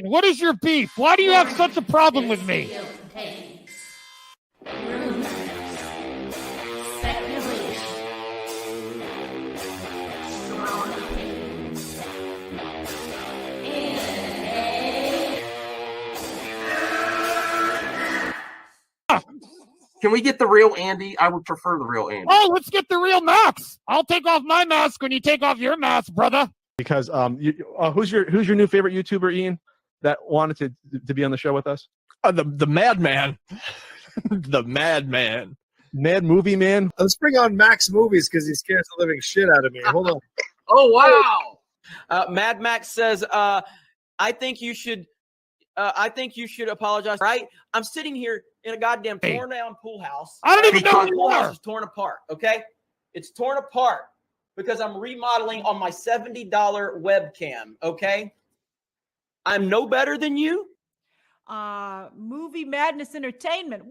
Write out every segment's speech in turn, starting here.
What is your beef? Why do you have such a problem with me? Can we get the real Andy? I would prefer the real Andy. Oh, let's get the real Max. I'll take off my mask when you take off your mask, brother. Because who's your new favorite YouTuber, Ian, that wanted to be on the show with us? The Madman. The Madman. Mad Movie Man. Let's bring on Max Movies because he scares the living shit out of me. Hold on. Oh, wow. Mad Max says, I think you should apologize. Right? I'm sitting here in a goddamn torn down pool house. I don't even know who you pool house are. is torn apart. Okay, it's torn apart because I'm remodeling on my $70 webcam. Okay, I'm no better than you. Movie Madness Entertainment.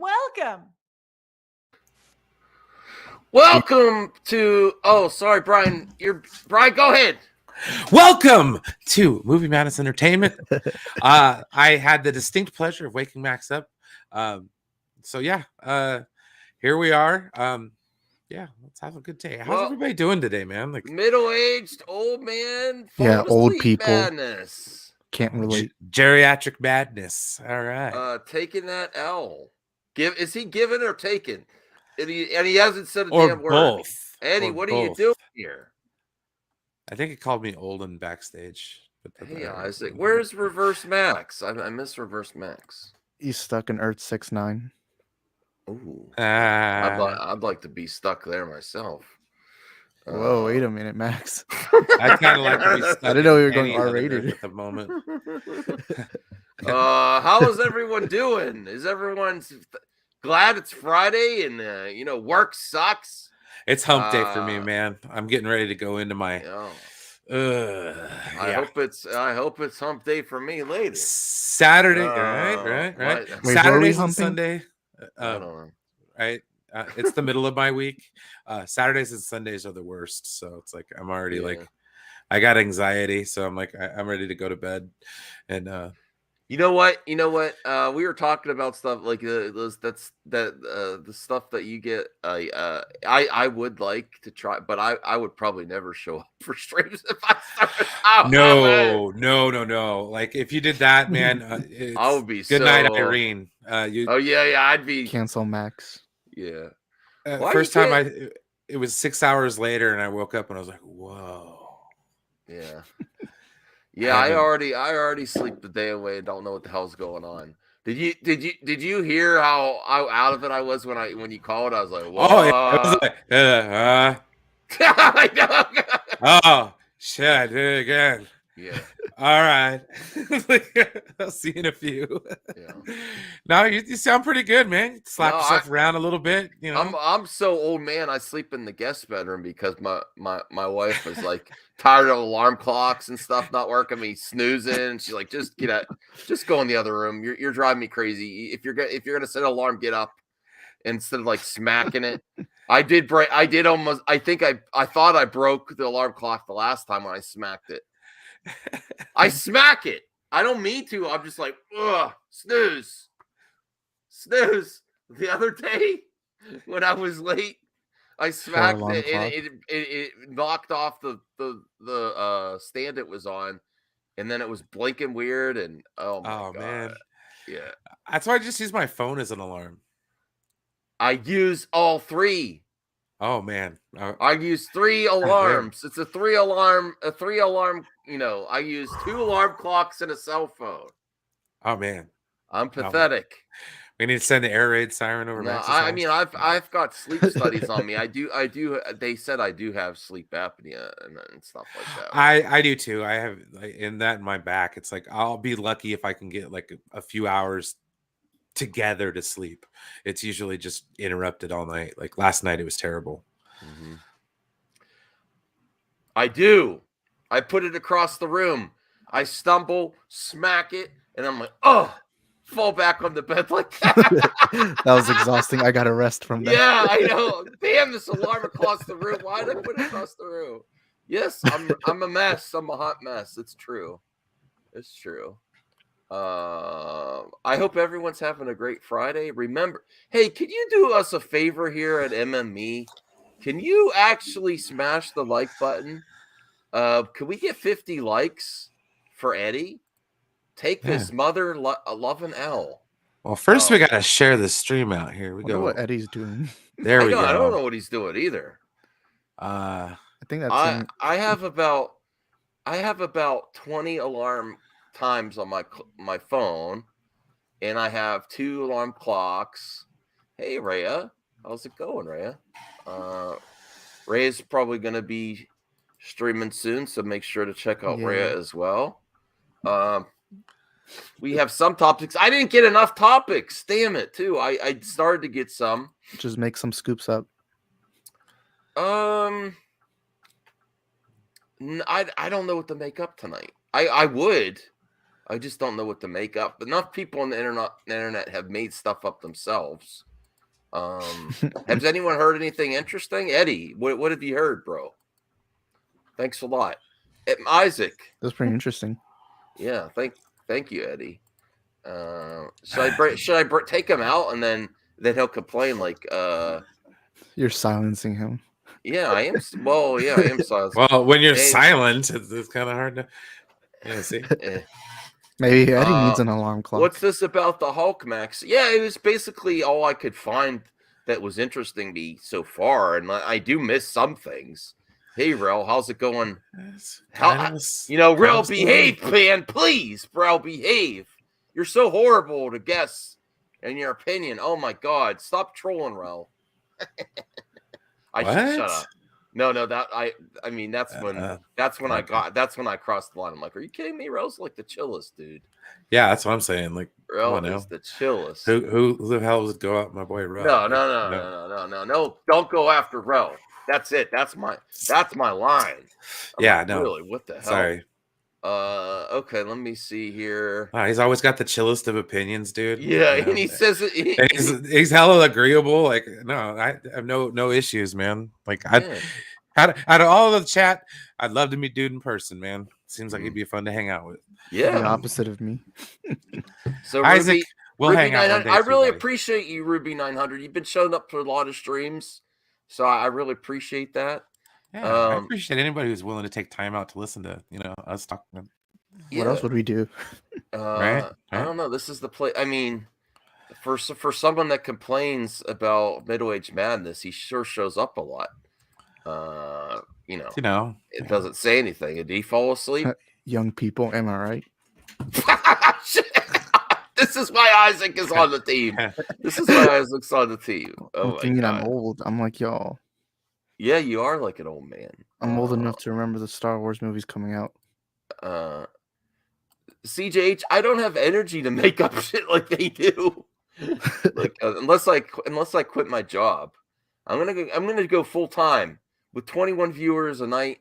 Welcome to. Oh, sorry, Brian. Brian. Go ahead. Welcome to Movie Madness Entertainment. I had the distinct pleasure of waking Max up. So yeah, here we are. Yeah, let's have a good day. How's everybody doing today, man? Like middle-aged old man. Yeah, old people. Madness. Can't relate. Geriatric madness. All right. Taking that L. Is he giving or taking? And he hasn't said a Or damn word. both. Eddie, Or what both. are you doing here? I think it called me Olden backstage. But Hey, Isaac, where's Reverse Max? I miss Reverse Max. He's stuck in Earth 6-9. Ooh. I I'd like to be stuck there myself. Whoa, wait a minute, Max. kind of like to be stuck I didn't know you were in going any other R-rated at the moment. How is everyone doing? Is everyone glad it's Friday and work sucks? It's hump day for me, man. I'm getting ready to go into my. I hope it's hump day for me later. Saturday, right. Wait, Saturdays were we and Sunday. I don't know. Right. It's the middle of my week. Saturdays and Sundays are the worst. So it's like I'm already like I got anxiety. So I'm like I'm ready to go to bed. And You know what? We were talking about stuff like the stuff that you get. I would like to try, but I would probably never show up for streams if I started out. No. Like if you did that, man, I would be good night, Irene. I'd be cancel Max. Yeah. First time it was 6 hours later, and I woke up and I was like, whoa. Yeah. Yeah, I already sleep the day away and don't know what the hell's going on. Did you hear how out of it I was when you called? I was like, whoa. Oh, yeah. I know. Oh shit, I did it again. Yeah. All right. I'll see you in a few. Yeah. No, you sound pretty good, man. Slap yourself around a little bit. You know, I'm so old, man. I sleep in the guest bedroom because my wife was like tired of alarm clocks and stuff not working. Me snoozing. She's like, just get out, just go in the other room. You're driving me crazy. If you're gonna set an alarm, get up instead of like smacking it. I thought I broke the alarm clock the last time when I smacked it. I smack it. I don't mean to. I'm just like, ugh, snooze. The other day when I was late, I smacked it and it knocked off the stand it was on, and then it was blinking weird and oh God. Man, yeah. That's why I just use my phone as an alarm. I use all three. Oh man, I use 3 alarms. It's a three alarm. I use 2 alarm clocks and a cell phone. Oh man, I'm pathetic. We need to send the air raid siren over. No, I mean, I've got sleep studies on me. I do. They said I do have sleep apnea and stuff like that. I do too. I have in my back. It's like I'll be lucky if I can get like a few hours together to sleep. It's usually just interrupted all night. Like last night, it was terrible. Mm-hmm. I do. I put it across the room. I stumble, smack it, and I'm like, oh. Fall back on the bed like that. That was exhausting. I got a rest from that. Yeah, I know. Damn, this alarm across the room. Why did I put it across the room? Yes, I'm a mess. I'm a hot mess. It's true. It's true. I hope everyone's having a great Friday. Remember, hey, can you do us a favor here at MME? Can you actually smash the like button? Can we get 50 likes for Eddie? Take this mother loving L. Well, first we gotta share the stream out here. We I wonder go. what Eddie's doing. There we go. I don't know what he's doing either. Uh, I think that's I have about 20 alarm times on my phone, and I have 2 alarm clocks. Hey Rhea, how's it going, Rhea? Rhea's probably gonna be streaming soon, so make sure to check out Rhea as well. We have some topics. I didn't get enough topics. Damn it, too. I started to get some. just make some scoops up. I don't know what to make up tonight. I would. I just don't know what to make up. Enough people on the internet have made stuff up themselves. Has anyone heard anything interesting? Eddie, what have you heard, bro? Thanks a lot. Isaac. That's pretty interesting. Yeah, thank you, Eddie. Should I take him out and then he'll complain like You're silencing him. yeah, I am. Well, yeah, I am silencing. well, when you're silent, it's kind of hard to. Yeah, see. Maybe Eddie needs an alarm clock. What's this about the Hulk, Max? Yeah, it was basically all I could find that was interesting me so far, and I do miss some things. Hey, Rel, how's it going? Rel, behave, man, please, bro, behave. You're so horrible to guess in your opinion. Oh my God, stop trolling, Rel. I should shut up. No, I mean that's when I crossed the line. I'm like, are you kidding me? Rel's like the chillest, dude. Yeah, that's what I'm saying. Like, Rel is the chillest. Who the hell would go out my boy Rel? No. Don't go after Rel. That's it. That's my line. Really, what the hell? Sorry. Okay, let me see here. He's always got the chillest of opinions, dude. Yeah, and he says it. He's hella agreeable. Like, no, I have no issues, man. Like, out of all of the chat, I'd love to meet dude in person, man. Seems like he'd be fun to hang out with. Yeah, the opposite of me. So Isaac, we'll hang out one day. I really appreciate you, Ruby 900. You've been showing up for a lot of streams, so I really appreciate that. Yeah, I appreciate anybody who's willing to take time out to listen to us talk. What else would we do? Right? I don't know. This is the play. I mean, for someone that complains about middle-aged madness, he sure shows up a lot. It doesn't say anything. Did he fall asleep? Young people, am I right? This is why Isaac is on the team. This is why Isaac's on the team. Oh my thinking God. I'm old. I'm like y'all. Yeah, you are like an old man. I'm old enough to remember the Star Wars movies coming out. CJH, I don't have energy to make up shit like they do. Like unless I quit my job, I'm gonna go full time with 21 viewers a night.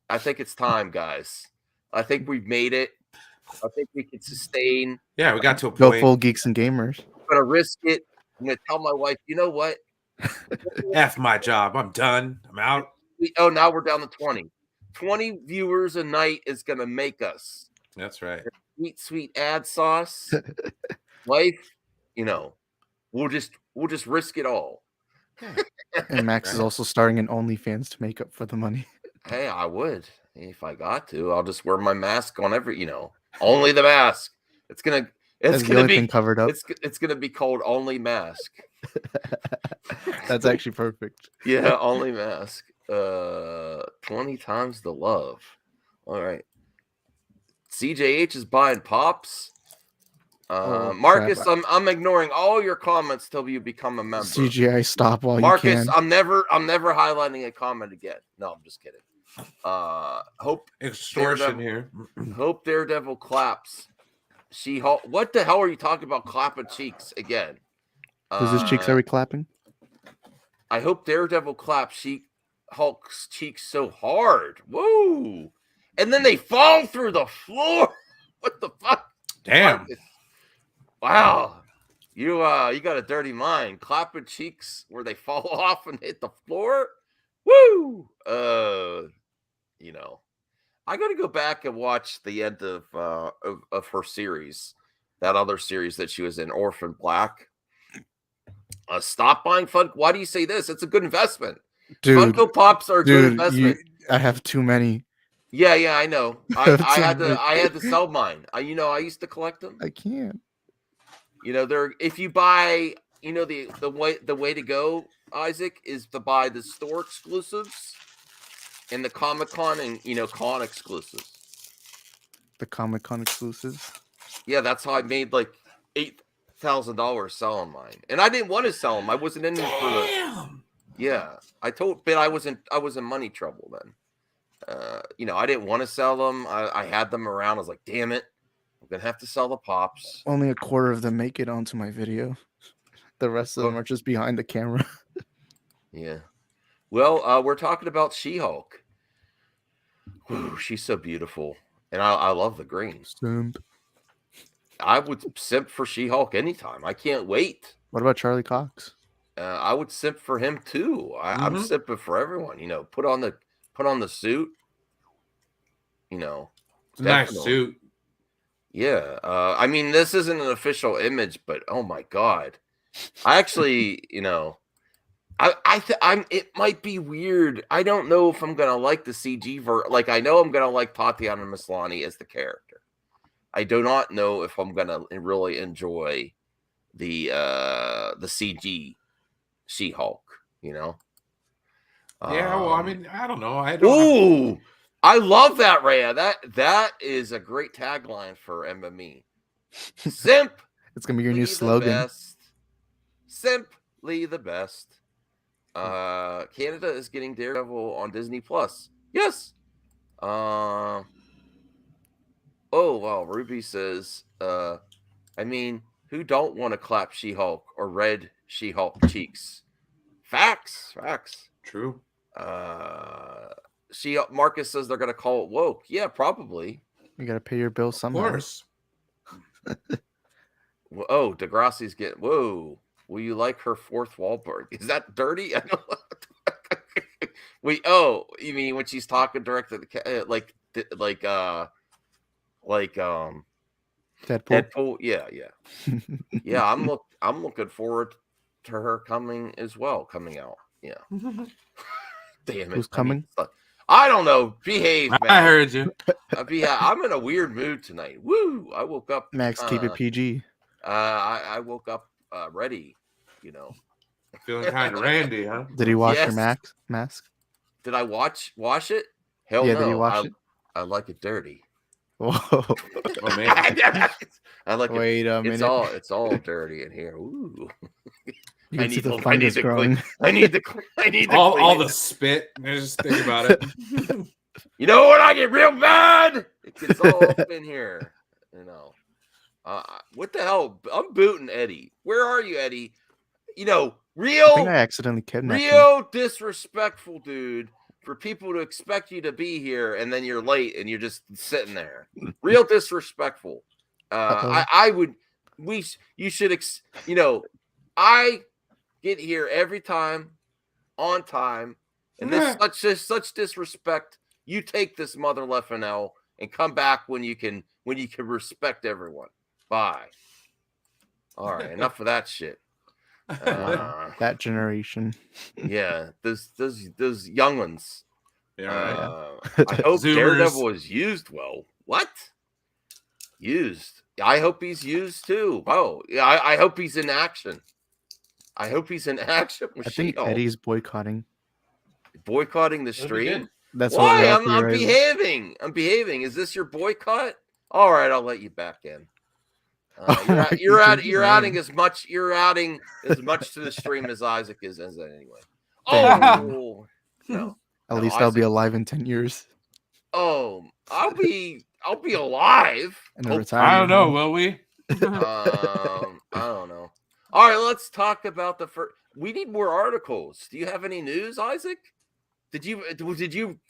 I think it's time, guys. I think we've made it. I think we can sustain. Yeah, we got to a point. Go full geeks and gamers. I'm gonna risk it. I'm gonna tell my wife, you know what? F my job. I'm done. I'm out. Now we're down to 20. 20 viewers a night is gonna make us. That's right. Sweet ad sauce. Wife, we'll just risk it all. And Max is also starting an OnlyFans to make up for the money. Hey, I would if I got to. I'll just wear my mask on only the mask. It's gonna be covered up. It's gonna be called Only Mask. That's actually perfect. Yeah, Only Mask. 20 times the love. All right. CJH is buying pops. Marcus, crap. I'm ignoring all your comments till you become a member. CGI, stop while Marcus, you can. I'm never highlighting a comment again. No, I'm just kidding. Hope extortion here. Hope Daredevil claps. What the hell are you talking about? Clapping cheeks again? Whose cheeks are we clapping? I hope Daredevil claps Hulk's cheeks so hard. Woo! And then they fall through the floor. What the fuck? Damn. Wow. You got a dirty mind. Clapping cheeks where they fall off and hit the floor. Woo! I got to go back and watch the end of her series. that other series that she was in, Orphan Black. Stop buying Fun. Why do you say this? It's a good investment. Dude, Funko Pops are a good investment. I have too many. Yeah, I know. I had many. to sell mine. I used to collect them. I can't. They're if you buy, the way to go, Isaac, is to buy the store exclusives and the Comic-Con and con exclusives. The Comic-Con exclusives. Yeah, that's how I made like $8,000 selling mine. And I didn't want to sell them. I wasn't in them for the. Yeah, but I was in money trouble then. I didn't want to sell them. I had them around. I was like, damn it, I'm gonna have to sell the Pops. Only a quarter of them make it onto my video. The rest of them are just behind the camera. Yeah. Well, we're talking about She-Hulk. Whew, she's so beautiful, and I love the green. Simp. I would simp for She-Hulk anytime. I can't wait. What about Charlie Cox? I would simp for him too. I'm simping for everyone. Put on the suit. Nice suit. Yeah. I mean, this isn't an official image, but oh my god, I actually, it might be weird. I don't know if I'm gonna like the CG like I know I'm gonna like Tatiana Maslany as the character. I do not know if I'm gonna really enjoy the CG She-Hulk. Yeah, well, I mean, I don't know. Ooh, I love that, Rhea. That is a great tagline for MME. Simp. It's gonna be your new slogan. Best. Simply the best. Canada is getting Daredevil on Disney Plus. Yes. Oh wow, Ruby says, I mean, who don't want to clap She-Hulk or red She-Hulk cheeks? Facts. True. Marcus says they're gonna call it woke. Yeah, probably. You gotta pay your bills somehow. Of course. Oh, Degrassi's getting. Whoa. Will you like her fourth Wahlberg? Is that dirty? I don't know. Wait. Oh, you mean when she's talking direct to the like Deadpool? Yeah. Yeah, I'm looking forward to her coming out. Yeah. Damn it. Who's coming? I don't know. Behave, man. I heard you. I'm in a weird mood tonight. Woo! I woke up. Max, keep it PG. I woke up ready. Feeling kind of randy, huh? Did he wash your mask? Did I wash it? Hell yeah, no. Did he wash it? I like it dirty. Whoa. Oh man. I like Wait a minute. It's all dirty in here. Ooh. You can see the fungus growing. I need to all the spit. Just think about it. You know what? I get real bad. It gets all up in here. What the hell? I'm booting Eddie. Where are you, Eddie? Real. I think I accidentally kidnapped him. Real disrespectful, dude. For people to expect you to be here and then you're late and you're just sitting there. Real disrespectful. You should. I get here every time on time, and this such disrespect. You take this mother leffing L and come back when you can respect everyone. Bye. All right, enough of that shit. That generation. Yeah, those young ones. Yeah. I hope Zoomers. Daredevil is used well. What? Used? I hope he's used too. Oh, yeah. I hope he's in action. I hope he's in action. I think Eddie's boycotting the stream. That's why I'm behaving. I'm behaving. Is this your boycott? All right, I'll let you back in. You're adding as much to the stream as Isaac is anyway. Oh no. At least I'll be alive in 10 years. Oh, I'll be alive. I don't know. Will we? I don't know. All right, let's talk about the first. We need more articles. Do you have any news, Isaac?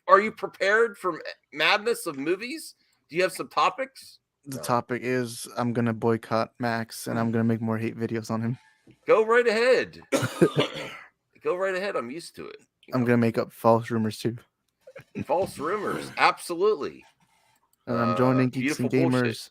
Are you prepared for madness of movies? Do you have some topics? The topic is I'm gonna boycott Max and I'm gonna make more hate videos on him. Go right ahead. Go right ahead. I'm used to it. I'm gonna make up false rumors too. False rumors, absolutely. And I'm joining Geeks and Gamers. Bullshit.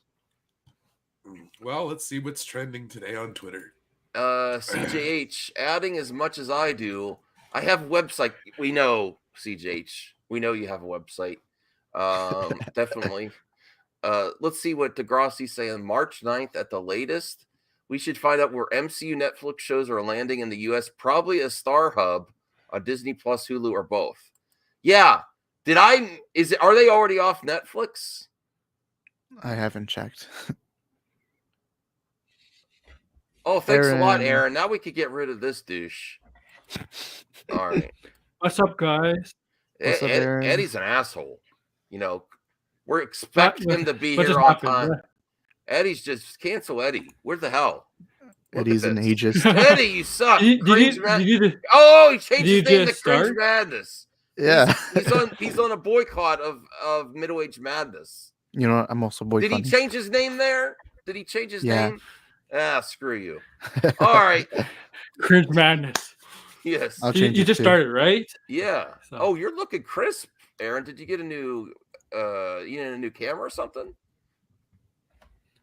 Well, let's see what's trending today on Twitter. CJH, adding as much as I do. I have a website. We know, CJH. We know you have a website. Definitely. Let's see what Degrassi's saying. March 9th at the latest. We should find out where MCU Netflix shows are landing in the US. Probably a Star Hub, a Disney Plus, Hulu, or both. Yeah. Are they already off Netflix? I haven't checked. Oh, thanks a lot, Aaron. Aaron. Now we could get rid of this douche. All right. What's up, guys? What's up, Aaron? Eddie's an asshole. We're expecting him to be What here just on happened? time. Eddie's just cancel Eddie. Where the hell? Look Eddie's at an this. ageist. Eddie, you suck. Did Cringe you, Mad- did you, Oh, he changed did his you name to just Cringe start? Madness. Yeah. He's on a boycott of Middle Age Madness. You know what? I'm also Did he boycotting. change his name there? Did he change his Yeah. name? Ah, screw you. All right. Cringe Madness. Yes. I'll You, change you it just too. started, right? Yeah. So- Oh, you're looking crisp, Aaron. Did you get a new a new camera or something?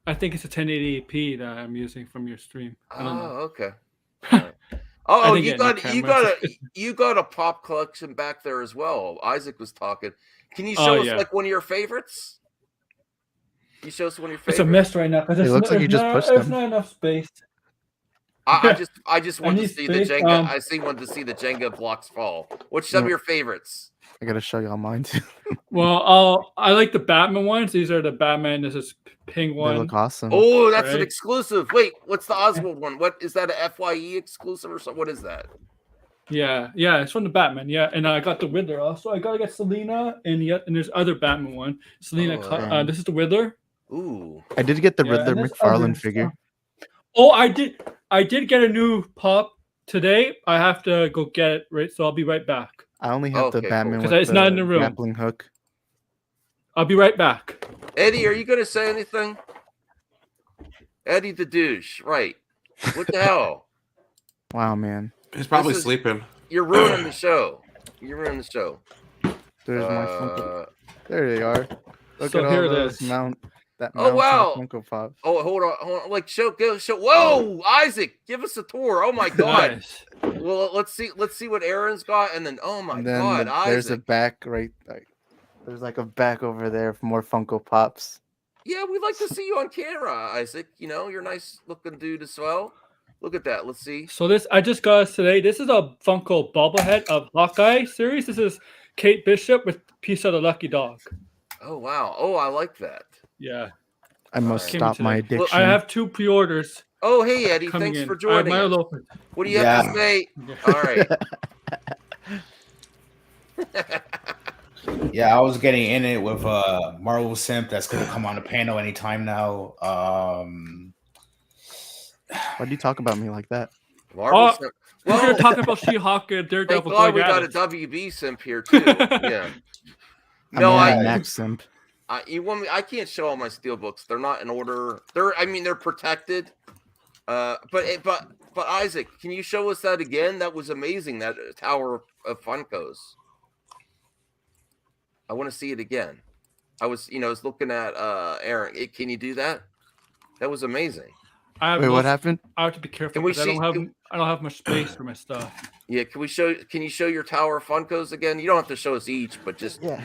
I think it's a 1080p that I'm using from your stream. I don't know. Okay. All right. Oh, didn't you get a new camera. you got a pop collection back there as well. Isaac was talking. Can you show us yeah. like one of your favorites? Can you show us one of your favorites? It's a mess right now because It looks like you just pushed there's them. not enough space. I just want to need see the space, Jenga. I want to see the Jenga blocks fall. What's some of No. your favorites? I gotta show y'all mine too. Well, I like the Batman ones. These are the Batman. This is Ping They one. look awesome. Oh, that's an Right. exclusive. Wait, what's the Oswald one? What is that? A FYE exclusive or something? What is that? Yeah, it's from the Batman. Yeah, and I got the Riddler also. I gotta get Selena, and there's other Batman one. Selena, Oh, yeah. this is the Riddler. Ooh. I did get the Yeah, Riddler and there's other McFarlane figure. Oh, I did get a new pop today. I have to go get it, right? So I'll be right back. I only have Okay, the Batman cool. with 'Cause it's not in the room. grappling hook. I'll be right back. Eddie, are you going to say anything? Eddie the douche, right? What the hell? Wow, man. He's probably This is- sleeping. You're ruining the show. You're ruining the show. There's my Funko. Uh, There they are. Look So at all here it those is. Oh, mountain wow. Funko Pops. oh, hold on. Like show. Whoa, Isaac, give us a tour. Oh my God. Nice. Well, let's see what Aaron's got, and then oh my And then God, there's a Isaac. back right. There's like a back over there for more Funko Pops. Yeah, we'd like to see you on camera, Isaac. You're a nice looking dude as well. Look at that. Let's see. So I just got this today. This is a Funko bobblehead of Hawkeye series. This is Kate Bishop with piece of the Lucky Dog. Oh wow. Oh, I like that. Yeah. I must Came stop my today. addiction. I have 2 pre-orders Oh, hey Eddie, coming thanks in. for I have joining mine us. open. What do you have to say? All right. Yeah, I was getting in it with Marvel Simp that's gonna come on the panel anytime now. Why do you talk about me like that? Marvel Oh, Simp. We're Well, going to talk about She-Hulk and thank Daredevil. God we going got at a it. WB simp here too. Yeah. I'm No, only I, Max Simp. you want me? I can't show all my steel books. They're not in order. They're protected. But Isaac, can you show us that again? That was amazing. That Tower of Funkos. I want to see it again. I was looking at Aaron. Can you do that? That was amazing. Wait, what happened? I have to be careful Can we because I don't have much space for my stuff. Yeah, can you show your Tower of Funkos again? You don't have to show us each, but just Yeah.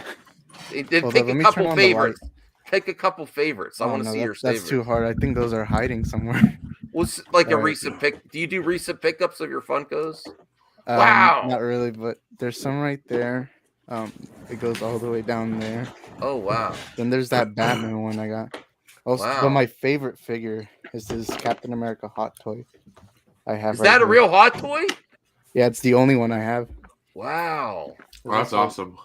pick Hold up, let a me couple turn on the favorites. Pick a couple favorites. I Oh, want to no, see your that's favorites. too hard. I think those are hiding somewhere. What's like a Alright. recent pick? Do you do recent pickups of your Funkos? Wow. Not really, but there's some right there. It goes all the way down there. Oh wow. Then there's that Batman one I got. Also, Wow. but my favorite figure is this Captain America hot toy. I have. Is right that a here. real hot toy? Yeah, it's the only one I have. Wow. Oh, that's awesome.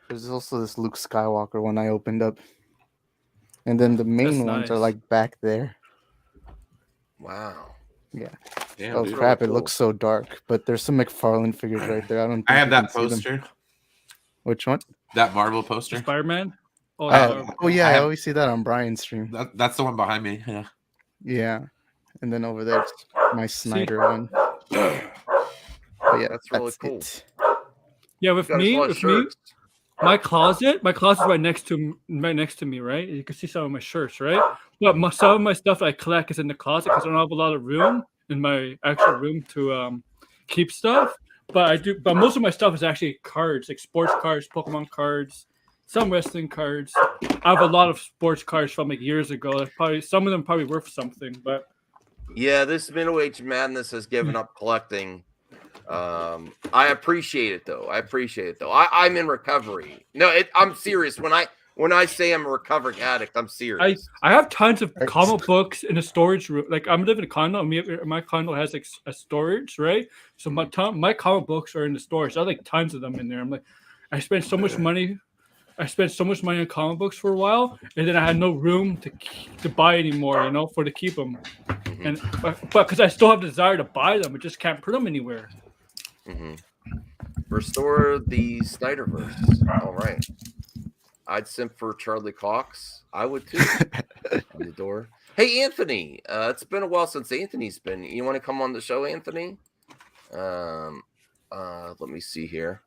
There's also this Luke Skywalker one I opened up. And then the main That's ones are nice. like back there. Wow. Yeah. Damn, Oh dude. crap! really It looks so dark. But there's some McFarlane figures right there. I don't. Think I have you that can see them. poster. Which one? That Marvel poster. Spider-Man? Oh, Oh yeah, I I have- always see that on Brian's stream. That's the one behind me. Yeah. Yeah. And then over there's my Snyder one. But yeah, That's really cool. it. yeah, with Got us a me, lot of shirts. my closet right next to me, right? You can see some of my shirts, right? But some of my stuff I collect is in the closet because I don't have a lot of room in my actual room to keep stuff. But most of my stuff is actually cards, like sports cards, Pokemon cards, some wrestling cards. I have a lot of sports cards from like years ago. That's probably some of them probably worth something, but yeah, this middle-aged madness has given up collecting. I appreciate it though. I'm in recovery. No, I'm serious. When I say I'm a recovering addict, I'm serious. I have tons of comic books in a storage room. Like I'm living in a condo. My condo has like a storage, right? So my comic books are in the storage. I have like tons of them in there. I'm like, I spent so much money on comic books for a while, and then I had no room to buy anymore, to keep them. And but because I still have the desire to buy them, I just can't put them anywhere. Restore the Snyderverse. All right. I'd simp for Charlie Cox. I would too. On the door. Hey, Anthony. It's been a while since Anthony's been. You want to come on the show, Anthony? Let me see here.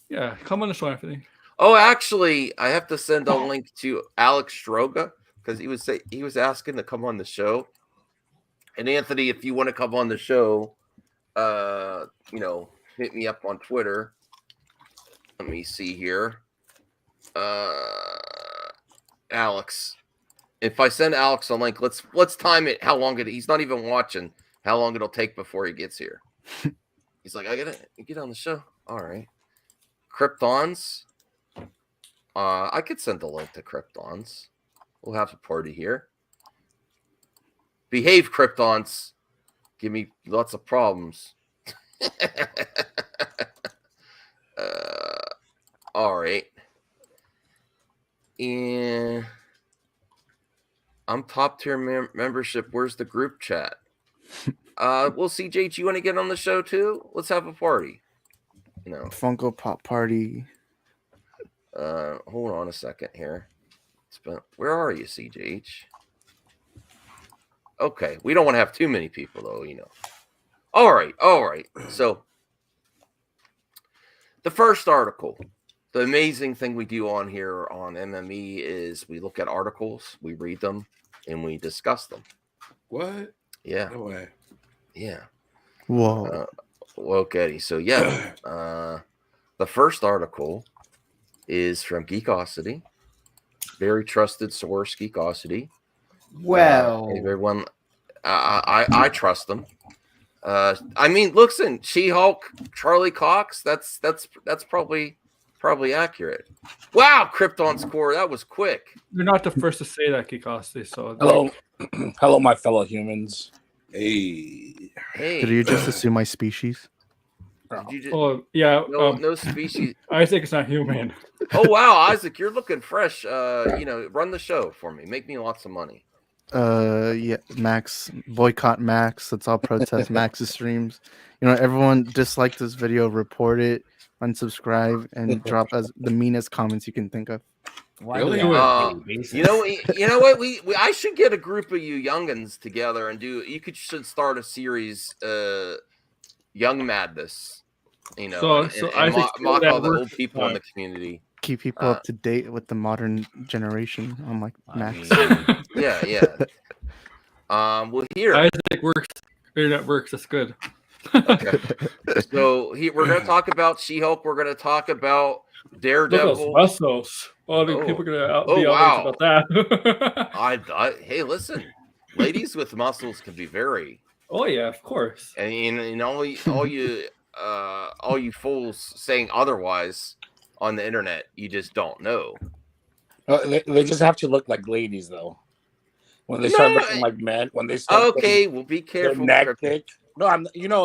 Yeah, come on the show, Anthony. Oh, actually, I have to send a link to Alex Stroga because he was asking to come on the show. And Anthony, if you want to come on the show, hit me up on Twitter. Let me see here. Alex. If I send Alex a link, let's time it. How long he's not even watching. How long it'll take before he gets here? He's like, I gotta get on the show. All right. Kryptons. I could send the link to Kryptons. We'll have a party here. Behave, Kryptons. Give me lots of problems. All right. And I'm top tier membership. Where's the group chat? Well, CJ, do you want to get on the show too? Let's have a party. Funko Pop party. Hold on a second here. Where are you, CJH? Okay, we don't want to have too many people though, All right. So the first article, the amazing thing we do on here on MME is we look at articles, we read them, and we discuss them. What? Yeah. No way. Yeah. Whoa. Okay. So yeah, the first article is from Geekosity, very trusted source, Geekosity. Well, everyone, I trust them. I mean, listen, She-Hulk, Charlie Cox. That's probably accurate. Wow, Krypton's core. That was quick. You're not the first to say that, Kikosti. So hello, hello, my fellow humans. Hey. Did you just assume my species? Yeah. No species. Isaac is not human. Oh wow, Isaac, you're looking fresh. Run the show for me. Make me lots of money. Yeah, Max, boycott Max. Let's all protest Max's streams. Everyone dislike this video, report it, unsubscribe, and drop as the meanest comments you can think of. Really? You know what? I should get a group of you youngins together and should start a series, Young Madness. So mock all the old people in the community. Keep people up to date with the modern generation. I'm like Max. Yeah. Well, here Isaac works. Internet works. That's good. Okay. So we're going to talk about She-Hulk. We're going to talk about Daredevil. Look at those muscles. People are going to be wow. about that. Hey, listen, ladies with muscles can be very. Oh yeah, of course. And all you fools saying otherwise on the internet, you just don't know. They just have to look like ladies, though. When they start looking like men, when they start well, be careful. Their neck thick. No,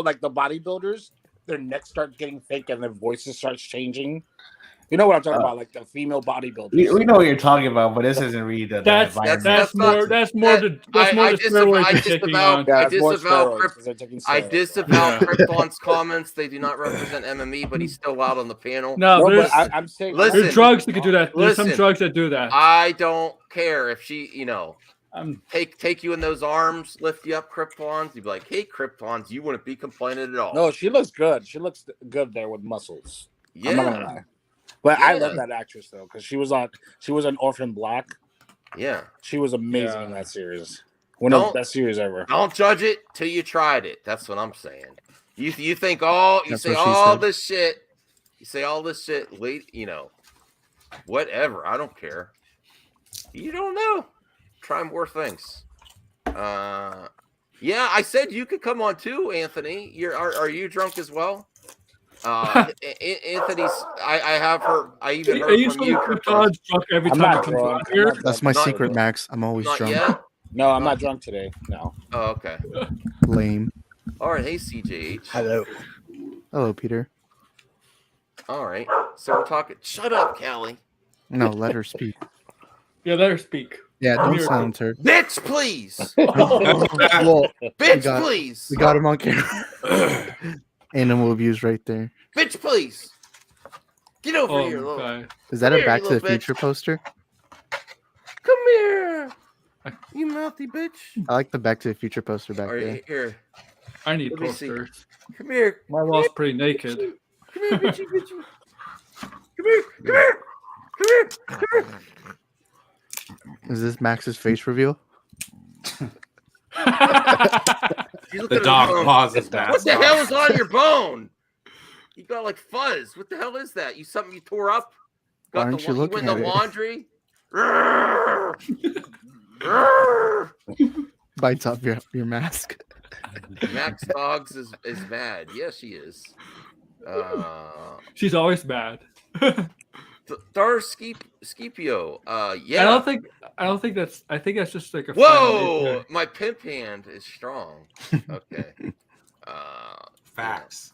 like the bodybuilders, their necks start getting thick and their voices starts changing. You know what I'm talking about, like the female bodybuilders. We know what you're talking about, but this isn't really the. That's more the I disavow Krypton's comments. They do not represent MME, but he's still out on the panel. No, I'm saying there's drugs that can do that. There's some drugs that do that. I don't care if she, take you in those arms, lift you up, Kryptons. You'd be like, hey, Kryptons, you wouldn't be complaining at all. No, she looks good. She looks good there with muscles. Yeah. I'm not gonna lie. But I Yeah. love that actress though, because she was on Orphan Black. Yeah. She was amazing in that series. One of the best series ever. Don't judge it till you tried it. That's what I'm saying. You think all you That's say what she all said. this shit. You say all this shit late, whatever. I don't care. You don't know. Try more things. Yeah, I said you could come on too, Anthony. Are you drunk as well? Anthony's. I have her. I even heard from you. Krypton's drunk every I'm time not he comes drunk. on here. That's my Not- secret, Max. I'm always Not drunk. yet. No, I'm not drunk today. No. Oh, okay. Lame. All right. Hey, CJH. Hello. Hello, Peter. All right. So we're talking. Shut up, Callie. No, let her speak. Yeah, let her speak. Yeah, don't Miracle. silence her. Bitch, please. Well, Bitch, please. We got him on camera. Animal abuse right there. Bitch, please. Get over here, little. Okay. Is that Come a here, Back you to the little bitch. Future poster? Come here. You mouthy bitch. I like the Back to the Future poster back All there. right, here. I need Let me see. posters. Come here. My wall's pretty naked. Come here, bitchy, bitchy. Come here. Come here. Come here. Come here. Is this Max's face reveal? You look The at dog her bone. pauses What that. the hell is on your bone? You got like fuzz. What the hell is that? Something you tore up? Why Got aren't you you looking in the at it? laundry? Rrrr. Rrrr. Bites off your mask. Max Dogs is mad. Yes, she is. She's always mad. Scipio. Yeah. I don't think that's. I think that's just like a. Whoa! My pimp hand is strong. Okay. Facts.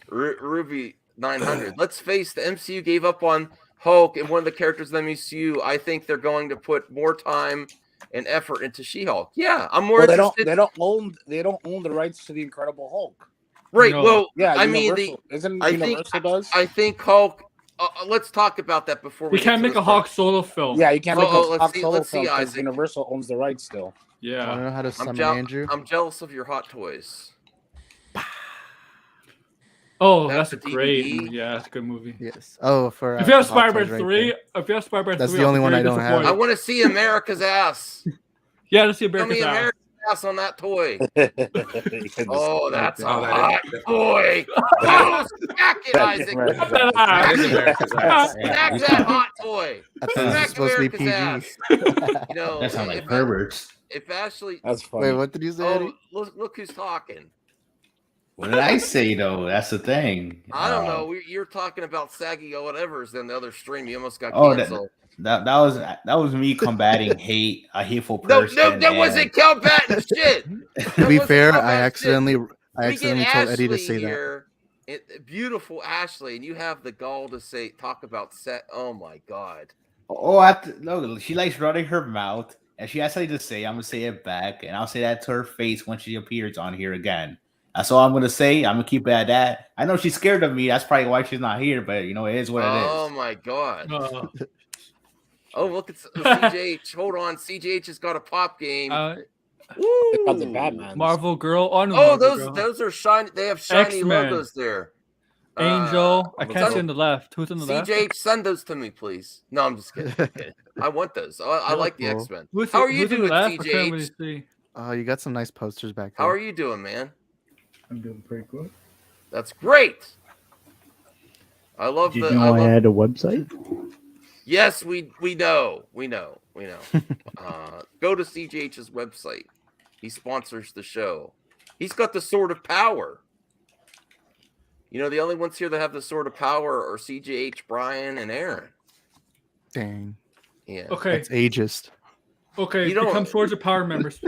Ruby 900. Let's face the MCU gave up on Hulk and one of the characters in the MCU. I think they're going to put more time and effort into She-Hulk. Yeah, I'm more interested. They don't own the rights to the Incredible Hulk. Right. No. Well, Yeah, I mean, Universal does. I think Hulk. Let's talk about that before We can't make a Hulk solo film. Yeah, you can't make a Hulk solo let's film see, because Isaac. Universal owns the rights still. Yeah. I don't know how to summon Andrew. I'm jealous of your Hot Toys. Oh, That's that's a the great DVD? movie. Yeah, that's a good movie. Yes. Oh, for If you have Hot Toys Spider-Man right 3, there. if you have Spider-Man That's 3, the I'll only be one very I don't have. I disappointed. want to see America's ass. Yeah, let's see Show America's me ass. America's ass on that toy. Oh, that's a Oh, that hot is- toy. Oh, smack it, Isaac. America's That is America's ass. Smack that hot toy. I thought this was Smack supposed to be America's PG. ass. You know, That sounds like if- perverts. If Ashley, That's funny. Wait, what did you say, Eddie? look who's talking. What did I say though? That's the thing. I don't know. You're talking about saggy or whatever's in the other stream. You almost got Oh, canceled. that was me combating a hateful No, person. that wasn't combating shit. To be fair, I accidentally We told get Eddie to Ashley say that. here, beautiful Ashley, and you have the gall to talk about set. Oh my god. No, she likes running her mouth, and she has something to say. I'm gonna say it back, and I'll say that to her face when she appears on here again. That's all I'm gonna say. I'm gonna keep it at that. I know she's scared of me. That's probably why she's not here. But it is what it Oh is. my god. Uh, Oh, look at CJH. Hold on, CJH has got a pop game. They got the Batman. Marvel Girl. Oh, no, Oh, Marvel Girl. those are shiny. They have shiny X-Men. logos there. Angel. I can't send- see on the left. Who's on the left? CJ, send those to me, please. No, I'm just kidding. I'm kidding. I want those. I like the Cool. X-Men. Who's How are you who's on the doing, left? I can't really CJ? see. Oh, you got some nice posters back there. How are you doing, man? I'm doing pretty good. That's great. I love Did you the. know I had a website? Yes, we know. Go to CJH's website. He sponsors the show. He's got the Sword of Power. You know, the only ones here that have the Sword of Power are CJH, Brian, and Aaron. Dang. Yeah. Okay. That's ageist. Okay. You don't- Become Swords of Power members.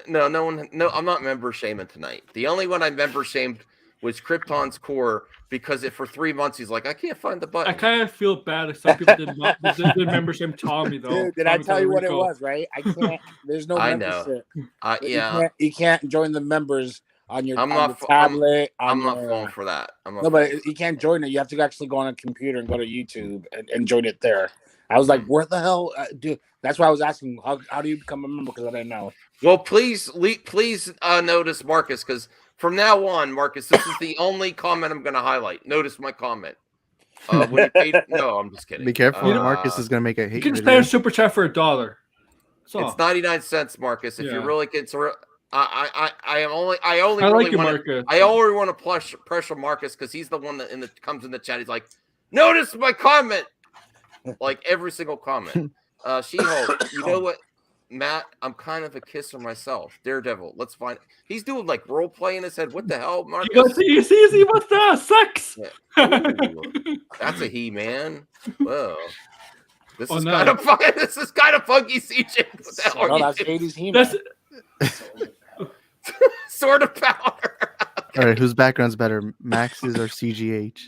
No one. No, I'm not member shaming tonight. The only one I member shamed was Krypton's Core because for 3 months he's like, I can't find the button. I kind of feel bad if some people did not did remember him Tommy though. Dude, did I Tommy tell you what it Tallarico. was? Right? I can't. There's no I know. membership. Yeah. You can't join the members on your I'm on not the tablet. I'm on not your- falling for that. I'm not No, but falling you can't join it. You have to actually go on a computer and go to YouTube and join it there. I was like, where the hell, dude? That's why I was asking, how do you become a member? Because I didn't know. Well, please notice Marcus, because from now on, Marcus, this is the only comment I'm going to highlight. Notice my comment. When you paid, no, I'm just kidding. Be careful. Marcus is gonna make a hate You can just video. pay a super chat for $1. It's 99 cents, Marcus. If you're really concerned, I only like you, Marcus. I only want to pressure Marcus because he's the one that comes in the chat. He's like, notice my comment, like every single comment. She-Hulk, you know what, Matt? I'm kind of a kisser myself. Daredevil, let's find. He's doing like role play in his head. What the hell, Marcus? You see what's that? Sex. Yeah. Ooh, that's a he, man. Whoa. This is kind of fun. This is kind of funky, CJ. What the hell are you that's doing? 80s He-Man. Sword of power. All right, whose background's better, Max's or CGH?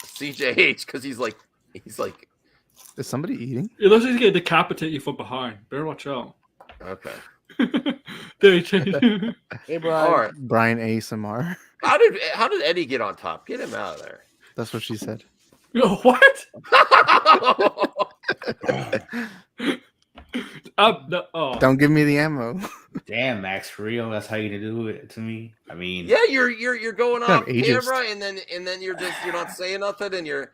CJH, because he's like. Is somebody eating? It looks like he's gonna decapitate you from behind. Better watch out. Okay. There he changed. Hey, Brian. All right. Brian ASMR. How did Eddie get on top? Get him out of there. That's what she said. What? Don't give me the ammo. Damn, Max, for real? That's how you do it to me? I mean, Yeah, you're going Kind off of ageist. camera and then you're not saying nothing and you're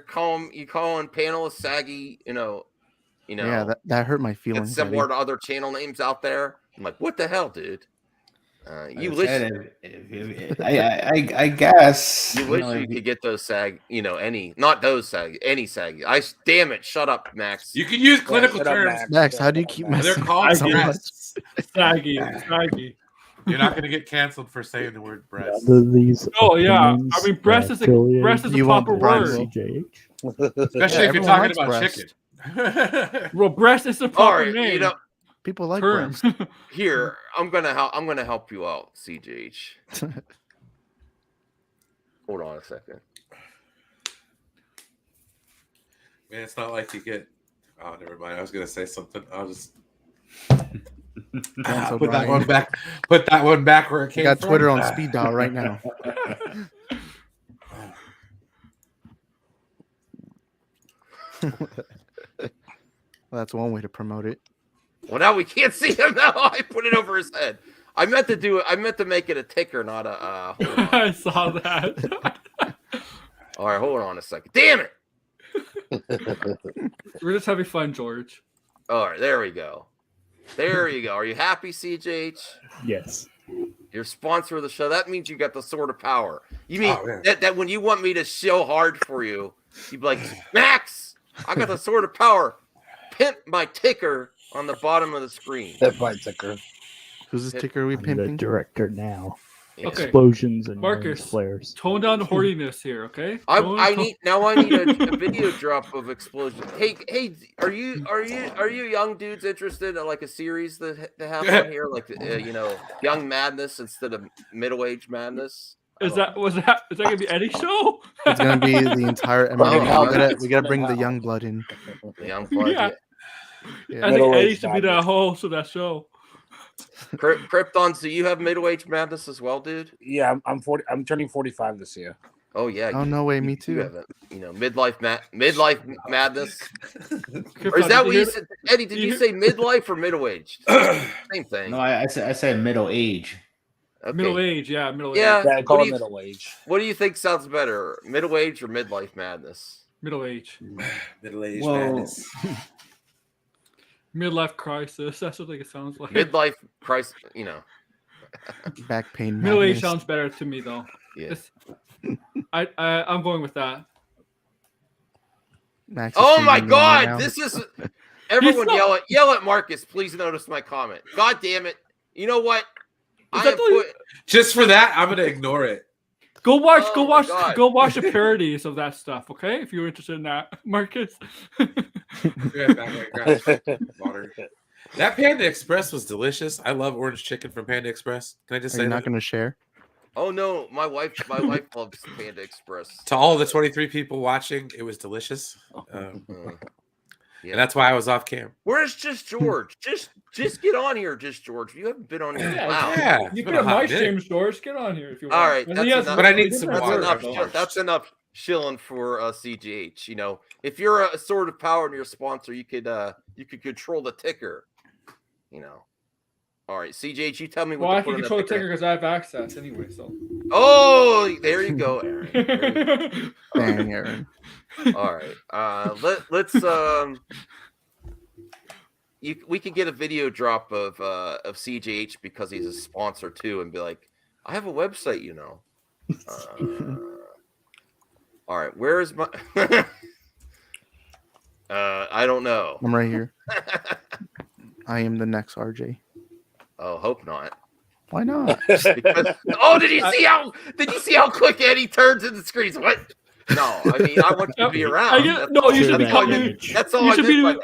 calling panelists saggy, you know. Yeah, that hurt my It's feelings. similar Eddie. to other channel names out there. I'm like, what the hell, dude? You I listen. said I guess. You wish you could get those sag, any sag. Damn it, shut up, Max. You can use clinical shut up, terms. Max, how do you keep They're messing called so much? breasts. Saggy. You're not going to get canceled for saying the word breast. Oh yeah, I mean breast is a You want proper Brian word. Especially if you're everyone talking likes about breast. chicken. Well, breast is the All proper right, name. People like Term. breast. Here, I'm gonna help you out, CJH. Hold on a second. Man, it's not like you get. Oh, never mind. I was gonna say something. I'll just Cancel put that Brian. one back. Put that one back where it I came got from. Twitter on speed dial right now. Well, that's one way to promote it. Well, now we can't see him. Now I put it over his head. I meant to do it. I meant to make it a ticker, not a. Hold on. I saw that. All right, hold on a second. Damn it! We're just having fun, George. All right, there we go. There you go. Are you happy, CJH? Yes. You're sponsor of the show. That means you got the sword of power. You mean Oh, man. that when you want me to show hard for you, you'd be like, Max, I got the sword of power. Pimp my ticker on the bottom of the screen. That my ticker. Who's this ticker we I'm the pimping? director now. Yeah. Okay. Explosions and Marcus, lens flares. tone down the horniness here, okay? I need a video drop of explosion. Hey, are you young dudes interested in like a series that have on here, like Young Madness instead of Middle Age Madness? Is that gonna be Eddie's show? It's gonna be the entire MMA. We gotta bring the young blood in. The young blood. Yeah. Yeah. I think Eddie should be the host of that show. Krypton, so you have Middle Age Madness as well, dude? Yeah, I'm 40. I'm turning 45 this year. Oh yeah. Oh no way, me You too. have it. Midlife madness. Krypton, Or is that did what you you hear- said? Eddie, did you say midlife or middle aged? Same thing. No, I said middle age. Okay. Middle age, yeah, middle Yeah. age. Yeah, I call What it do you- middle age. What do you think sounds better, middle age or midlife madness? Middle age. Middle age Whoa. madness. Midlife crisis. That's what it sounds like. Midlife crisis, Back pain. Middle age madness. sounds better to me though. Yeah. I'm going with that. Max is Oh my streaming right now. God! This is everyone yell at Marcus. Please notice my comment. God damn it! You know what? I am Just for that, I'm gonna ignore it. Go watch Oh my God. the parodies of that stuff, okay? If you're interested in that, Marcus. Water. That Panda Express was delicious. I love orange chicken from Panda Express. Can I just Are say you that? not gonna share? Oh no, my wife loves Panda Express. To all the 23 people watching, it was delicious. Yeah. And that's why I was off cam. Where's Just George? just get on here, Just George. You haven't been on here. Wow. Yeah, You it's can been have a hot my minute. James George. Get on here if you want. All right, And that's he has- enough. But I need some That's water. enough. That's enough shilling for CGH. If you're a sword of power and you're a sponsor, you could control the ticker. All right, CGH, you tell me what Well, I to put can in control the ticker. ticker because I have access anyway. So Oh, there you go, Aaron. There you go. Dang, Aaron. All right. Let's we could get a video drop of CJH because he's a sponsor too, and be like, I have a website, you know. All right, where is my? I don't know. I'm right here. I am the next RJ. Oh, hope not. Why not? Because, oh, did you see how quick Eddie turns in the screens? What? No, I mean I want you to be around. You should be coming. That's all I did by that.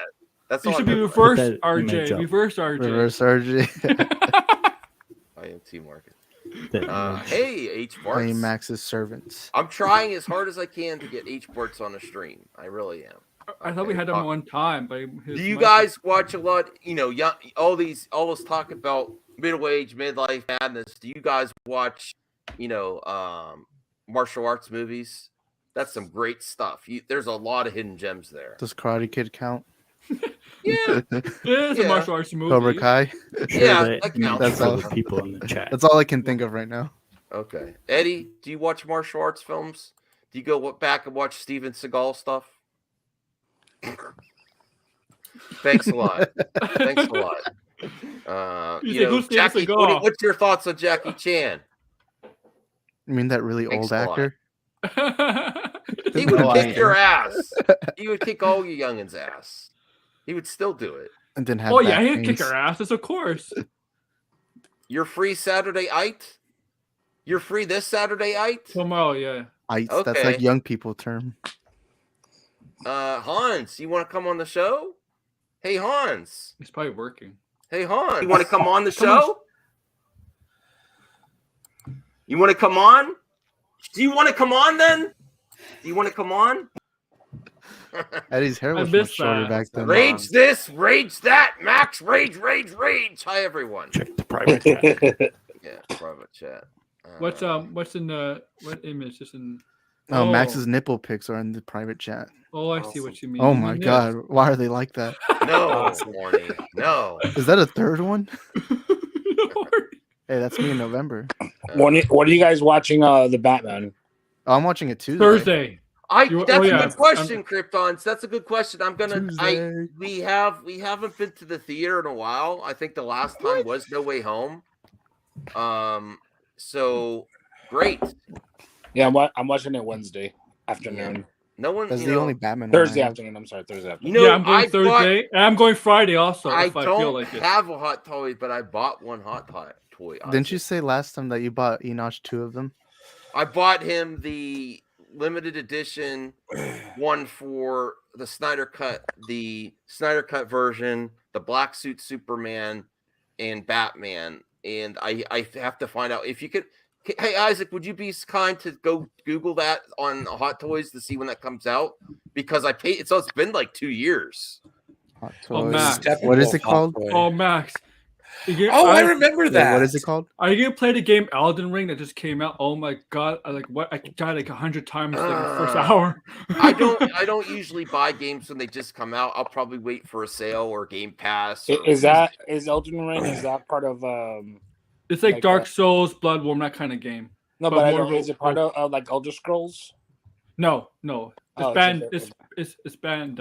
That's all. You should be reverse RJ. Reverse RJ. Reverse RJ. I am team market. Hey, H I Barts. am Max's servants. I'm trying as hard as I can to get H Barts on the stream. I really am. I thought we had him one time, but do you guys watch a lot? You know, young, all this talk about middle age, midlife madness. Do you guys watch, you know, martial arts movies? That's some great stuff. There's a lot of hidden gems there. Does Karate Kid count? Yeah, it's a martial arts movie. Cobra Kai. Yeah, that counts. That's all. People in the chat. That's all I can think of right now. Okay, Eddie, do you watch martial arts films? Do you go back and watch Steven Seagal stuff? Thanks a lot. Thanks a lot. You know, Jackie, what's your thoughts on Jackie Chan? You mean that really Thanks old actor? He would kick your ass. He would kick all you youngins' ass. He would still do it. And then have oh yeah, back he'd kick pains. our asses, of course. You're free Saturday night? You're free this Saturday night? Tomorrow, yeah. Ites, Okay. that's like young people term. Hans, you want to come on the show? Hey, Hans. He's probably working. Hey, Hans. You want to come on the show? You want to come on? Do you want to come on then? Do you want to come on? Eddie's hair I was much missed shorter that. back then. Rage this, rage that, Max, rage, rage, rage. Hi, everyone. Check the private chat. Yeah, private chat. What's in the what image? Just in. Oh, Max's nipple pics are in the private chat. Oh, I see what you mean. Oh You my mean god, why are they like that? No, Morning. No. Is that a third one? Hey, that's me in November. What are you guys watching? The Batman. Oh, I'm watching it Tuesday. Thursday. That's a good question, Kryptons. That's a good question. I'm gonna. Tuesday. We haven't been to the theater in a while. I think the last time was No Way Home. So great. Yeah, I'm watching it Wednesday afternoon. No one. That's you the know, only Batman. Thursday one I have. afternoon. I'm sorry, Thursday afternoon. You know, yeah, I'm going Thursday. And I'm going Friday also. I if I don't feel like it. have a hot toy, but I bought one hot toy. Didn't you say last time that you bought Enoch 2 of them? I bought him the limited edition one for the Snyder Cut version, the Black Suit Superman, and Batman. And I have to find out if you could. Hey, Isaac, would you be kind to go Google that on Hot Toys to see when that comes out? Because I paid it, so it's been like 2 years. Hot Oh, Toys. Max. What is it called? Oh, Max. I remember Wait, that. what is it called? Are you gonna play the game Elden Ring that just came out? Oh my god! I died like 100 times in the first hour. I don't usually buy games when they just come out. I'll probably wait for a sale or Game Pass. Or, Is Elden Ring? Is that part of? It's like Dark Souls, Bloodborne, that kind of game. No, but I don't, is it part of like Elder Scrolls? No. Oh, It's banned. It's banned.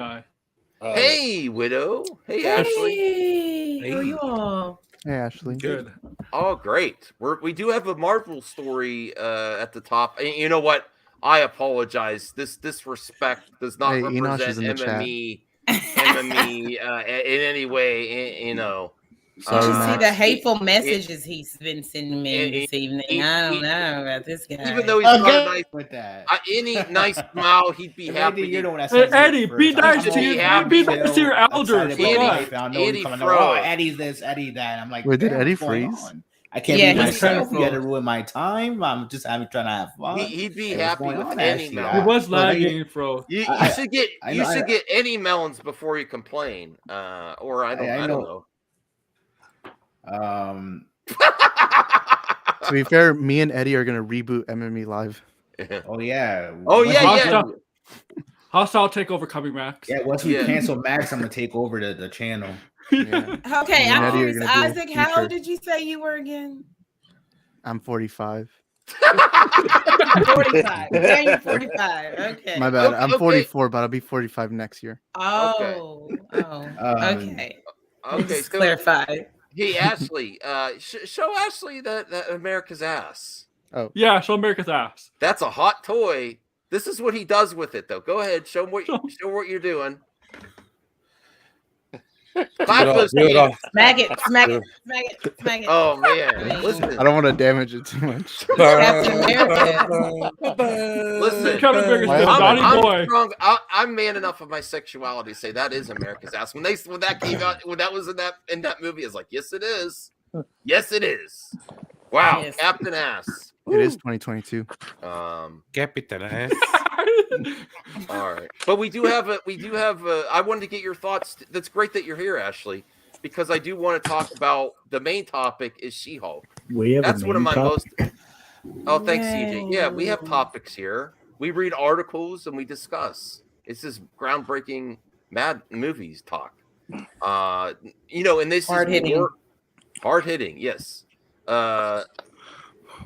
Hey, Widow. Hey, Ashley. How are you all? Hey, Ashley. Good. Oh, great. We do have a Marvel story at the top. And you know what? I apologize. This disrespect does not Enoch is represent in the MME in any way. You know. Did you see the hateful messages he's been sending me this evening? I don't know about this guy. Even though he's got a nice with that. Any nice smile, he'd be happy. You're the one that Hey, says Eddie, it be first. nice I'm to you. happy, Be nice to your I'm elders. excited about Eddie, life. I know he's Eddie coming Fro. up, oh, Eddie's this, Eddie that. I'm like, Wait, did man, Eddie what's going freeze? on? I can't Yeah, be he's myself. so You got to ruin my time. I'm just trying to have fun. He'd be Hey, what's happy going with on, any Ashley? melon. He was Well, lagging, bro. You I- should get I know- get any melons before you complain. Or I don't know. To be fair, me and Eddie are gonna reboot MME Live. Oh yeah. Oh yeah. Hostile takeover coming, Max. Yeah, once we cancel Max, I'm gonna take over the channel. Yeah. Okay, Me and I'm Eddie are curious. gonna do a Isaac, how future. old did you say you were again? I'm 45. 45. Now you're 45. Okay. My bad. I'm Okay. 44, but I'll be 45 next year. Oh. Okay. Okay, Just so clarify. hey Ashley, show Ashley that America's ass. Oh yeah, show America's ass. That's a hot toy. This is what he does with it, though. Go ahead, show what you're doing. Clap those hands. Smack it. Oh man, listen. I don't want to damage it too much. Captain America. Listen, Captain America's big naughty boy. strong. I'm man enough of my sexuality to say that is America's ass. When that came out, when that was in that movie, I was like, yes, it is. Yes, it is. Wow, Yes. Captain Ass. It is 2022. Captain Ass. All right, but we do have I wanted to get your thoughts. That's great that you're here, Ashley, because I do want to talk about the main topic is She-Hulk. We have That's a one of main my topic? most. Oh, thanks, CJ. Yeah, we have topics here. We read articles and we discuss. It's this groundbreaking mad movies talk. And this Hard-hitting. is more hard hitting. Yes.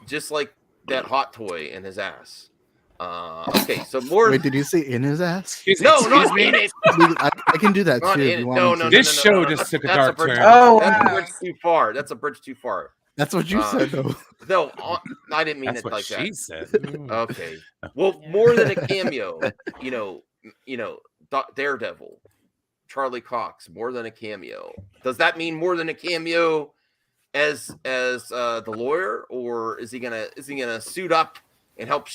Just like that hot toy in his ass. Okay, so more. Wait, did you say in his ass? No, not in it. I can do that Not too. in If it. you No, want me no, to. This show just took a dark bridge. turn. Oh, That's a wow. bridge too far. That's a bridge too far. That's what you said, though. No, I didn't mean That's it what like she that. said. Okay. Well, more than a cameo, Daredevil, Charlie Cox, more than a cameo. Does that mean more than a cameo as the lawyer, or is he gonna suit up and help?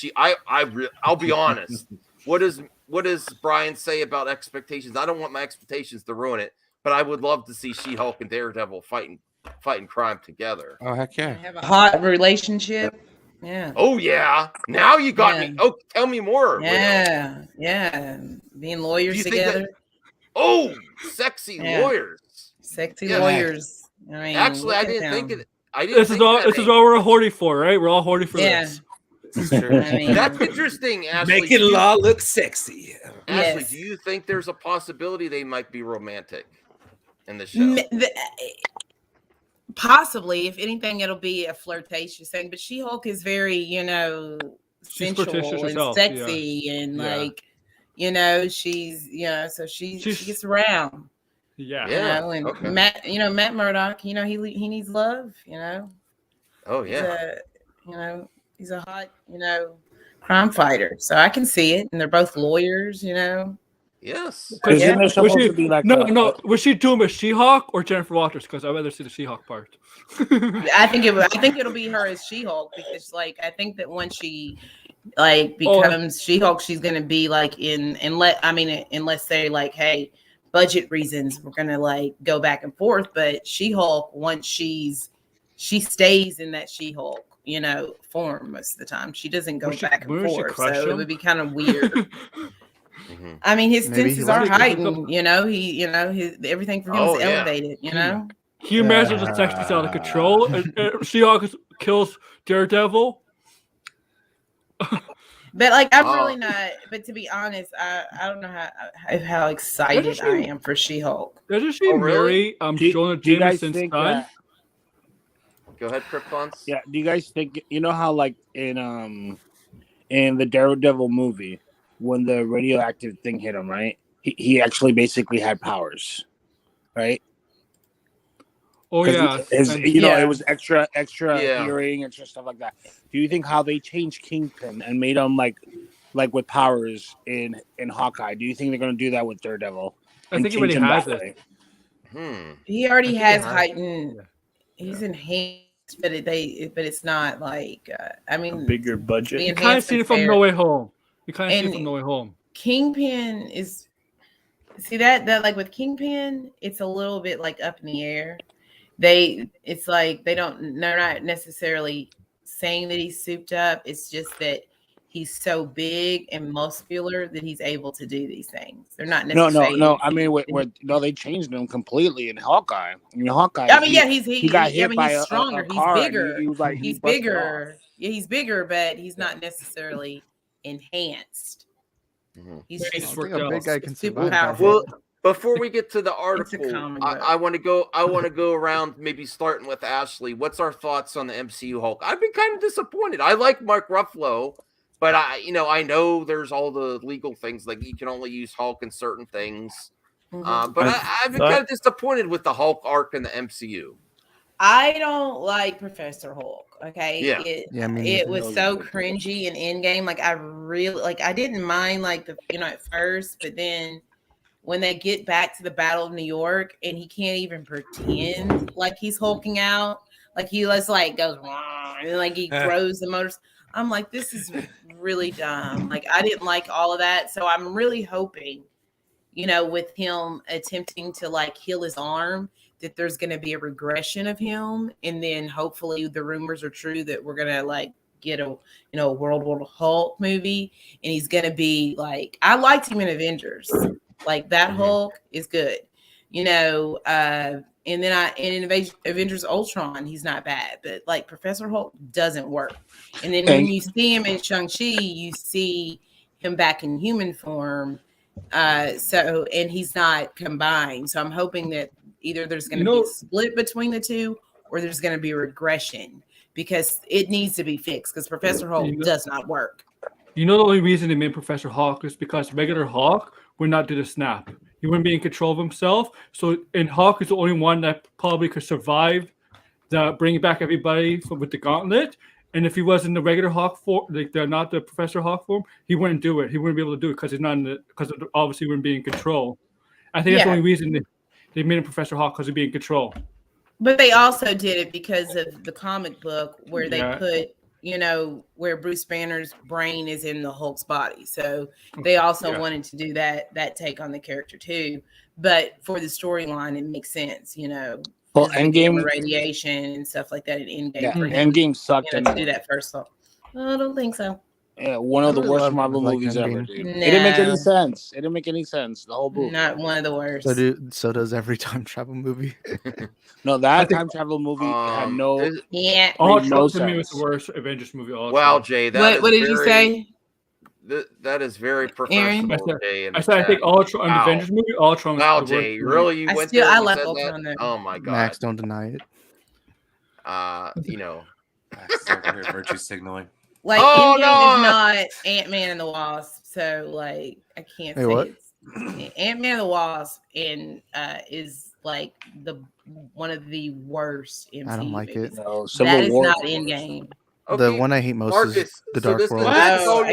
I'll be honest. What does Brian say about expectations? I don't want my expectations to ruin it, but I would love to see She-Hulk and Daredevil fighting crime together. Oh heck yeah! Have a hot relationship. Yeah. Oh yeah. Now you got me. Oh, tell me more. Widow. Yeah. Being Do lawyers you think that- together. Oh, sexy Yeah. lawyers. Sexy Yeah. lawyers. I mean, Actually, look I at didn't think them. it. I didn't. This is all we're horny for, right? We're all horny for Yeah. this. I mean, That's interesting, Ashley. Making law look sexy. Ashley, Yes. do you think there's a possibility they might be romantic in the show? possibly, if anything, it'll be a flirtatious thing. But She-Hulk is very, She's sensual flirtatious and herself, sexy and Yeah. like, she's, so she She's- gets around. Yeah. And okay. Matt Murdock, he needs love. Oh yeah. He's a hot, crime fighter. So I can see it, and they're both lawyers. Yes. Isn't there supposed Was to be like no. Was she doing a She-Hulk or Jennifer Walters? Because I'd rather see the She-Hulk part. I think it'll be her as She-Hulk, because I think that once she becomes She-Hulk, she's gonna be unless say hey, budget reasons, we're gonna go back and forth. But She-Hulk, once she stays in that She-Hulk, form most of the time. She doesn't go back and forth. So it would be kind of weird. Mm-hmm. I mean, his Maybe he senses are likes it. heightened. His everything for him is elevated. Can you imagine the sex is out of control? And She-Hulk kills Daredevil. But I'm really not. But to be honest, I don't know how excited I am for She-Hulk. Doesn't she marry Jonah do you guys Jameson's think son? that- Go ahead, Kryptons. Yeah. Do you guys think how in the Daredevil movie, when the radioactive thing hit him, right? He actually basically had powers, right? Oh yeah, it was extra Yeah. hearing, extra stuff like that. Do you think how they changed Kingpin and made him like with powers in Hawkeye? Do you think they're going to do that with Daredevil? I and think he already change him has that it. way? He already think has he has- heightened. He's enhanced, but it's not Bigger budget. the You kind of seen it from enhancements No there. Way Home. You kind of see it And- from No Way Home. Kingpin is that with Kingpin, it's a little bit up in the air. They're not necessarily saying that he's souped up. It's just that he's so big and muscular that he's able to do these things. They're not necessarily. No. I mean, they changed him completely in Hawkeye. In Hawkeye, he got hit by he's a stronger. car He's and bigger. he was like, he he's busted bigger. Yeah, he's bigger, but he's not necessarily enhanced. Mhm. He's Yeah, just he's I think a big guy can super survive. powerful. Well, Before we get to the article, comic I want to go. I want to go around, maybe starting with Ashley. What's our thoughts on the MCU Hulk? I've been kind of disappointed. I like Mark Ruffalo, but I know there's all the legal things, like you can only use Hulk in certain things. But I've been kind of disappointed with the Hulk arc in the MCU. I don't like Professor Hulk. Okay, Yeah. it was so cringy in Endgame. Like I didn't mind like at first, but then when they get back to the Battle of New York and he can't even pretend like he's hulking out, like he just like goes and then, like he throws the motors. I'm like, this is really dumb. Like I didn't like all of that, so I'm really hoping, with him attempting to like heal his arm, that there's going to be a regression of him, and then hopefully the rumors are true that we're going to like get a World War Hulk movie, and he's going to be like, I liked him in Avengers. Like that Hulk is good, and then in Avengers Ultron, he's not bad, but like Professor Hulk doesn't work. And then when you see him in Shang-Chi, you see him back in human form. And he's not combined. So I'm hoping that either there's going to be a split between the two, or there's going to be a regression, because it needs to be fixed, because Professor Hulk does not work. The only reason they made Professor Hulk is because regular Hulk would not do the snap. He wouldn't be in control of himself. And Hulk is the only one that probably could survive bringing back everybody with the gauntlet. And if he was in the regular Hulk form, like they're not the Professor Hulk form, he wouldn't do it. He wouldn't be able to do it because he's not obviously wouldn't be in control. I think that's the only reason they made him Professor Hulk, because he'd be in control. But they also did it because of the comic book where they put, where Bruce Banner's brain is in the Hulk's body. So they also wanted to do that take on the character too. But for the storyline, it makes sense, Well, Endgame radiation and stuff like that in Endgame. Yeah, for him, Endgame sucked. to do that first Hulk. I don't think so. Yeah, one of the worst Marvel movies ever, dude. It didn't make any sense. It didn't make any sense. The whole movie. Not one of the worst. So does every time travel movie. No, that time travel movie had no. Ultron to me was the worst Avengers movie. Wow, Jay, what did you say? That is very professional, Jay. I said I think Ultron, the Avengers movie, Ultron. Wow, Jay, really? You went there? I and like said Ultron that? there. Oh my God, Max, don't deny it. Max over here virtue signaling. Like, Endgame is not Ant-Man and the Wasp, so like I can't say what? it's Ant-Man and the Wasp is like one of the worst MCU I don't like movies. it. No, That is not Endgame. The one I hate most is The Dark World. This is all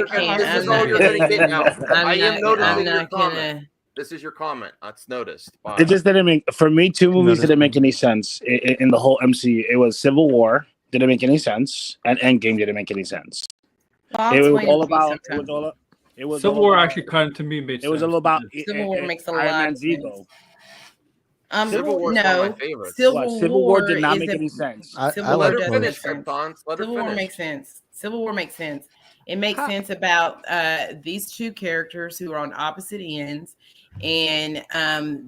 you're going to get now. I am noticing your comment. This is your comment. That's noticed. Wow. It just didn't make, for me, two movies didn't make any sense in the whole MCU. It was Civil War, didn't make any sense, and Endgame didn't make any sense. It was all about. It was Civil War actually kind of to me made sense. It was all about Civil War makes a lot of sense. ego. Civil War is one of my favorites. Civil War did not make any sense. Civil War doesn't make sense. Civil War makes sense. Civil War makes sense. It makes sense about these two characters who are on opposite ends, and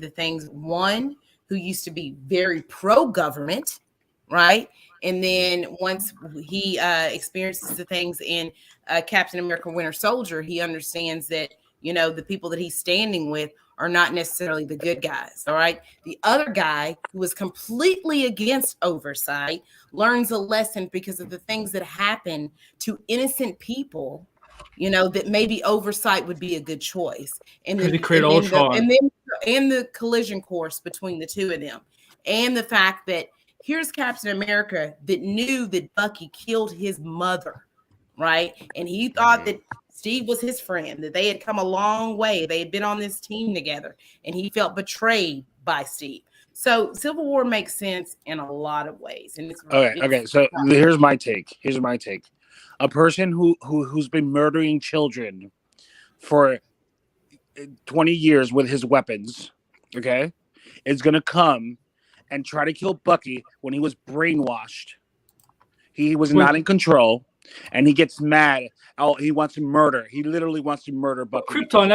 the things, one who used to be very pro-government, right? And then once he experiences the things in Captain America Winter Soldier, he understands that, the people that he's standing with are not necessarily the good guys, all right? The other guy, who was completely against oversight, learns a lesson because of the things that happen to innocent people, that maybe oversight would be a good choice. And then the collision course between the two of them. And the fact that here's Captain America that knew that Bucky killed his mother, right? And he thought that Steve was his friend, that they had come a long way. They had been on this team together, and he felt betrayed by Steve. So Civil War makes sense in a lot of ways. And it's okay. So here's my take. A person who's been murdering children for 20 years with his weapons, okay, is gonna come and try to kill Bucky when he was brainwashed. He was not in control, and he gets mad. Oh, he wants to murder. He literally wants to murder Bucky. Krypton.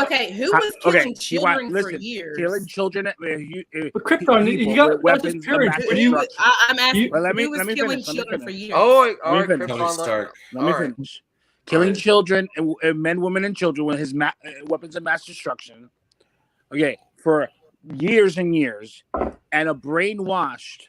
Okay. Who was killing children for years? Killing children. But Krypton, you got weapons. I'm asking. Who was killing children for years? Let me finish. Killing children, men, women, and children with his weapons of mass destruction. Okay, for years and years, and a brainwashed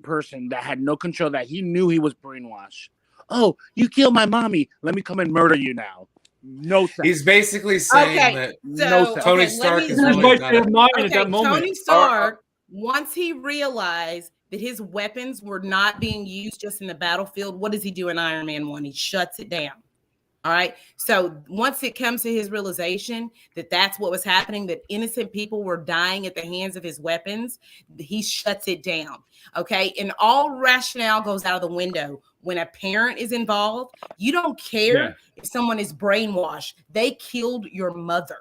person that had no control, that he knew he was brainwashed. Oh, you killed my mommy. Let me come and murder you now. No sense. He's basically saying that Tony Stark is really not Tony Stark, once he realized that his weapons were not being used just in the battlefield, what does he do in Iron Man 1? He shuts it down. All right. So once it comes to his realization that that's what was happening, that innocent people were dying at the hands of his weapons, he shuts it down. Okay. And all rationale goes out of the window. When a parent is involved, you don't care if someone is brainwashed. They killed your mother.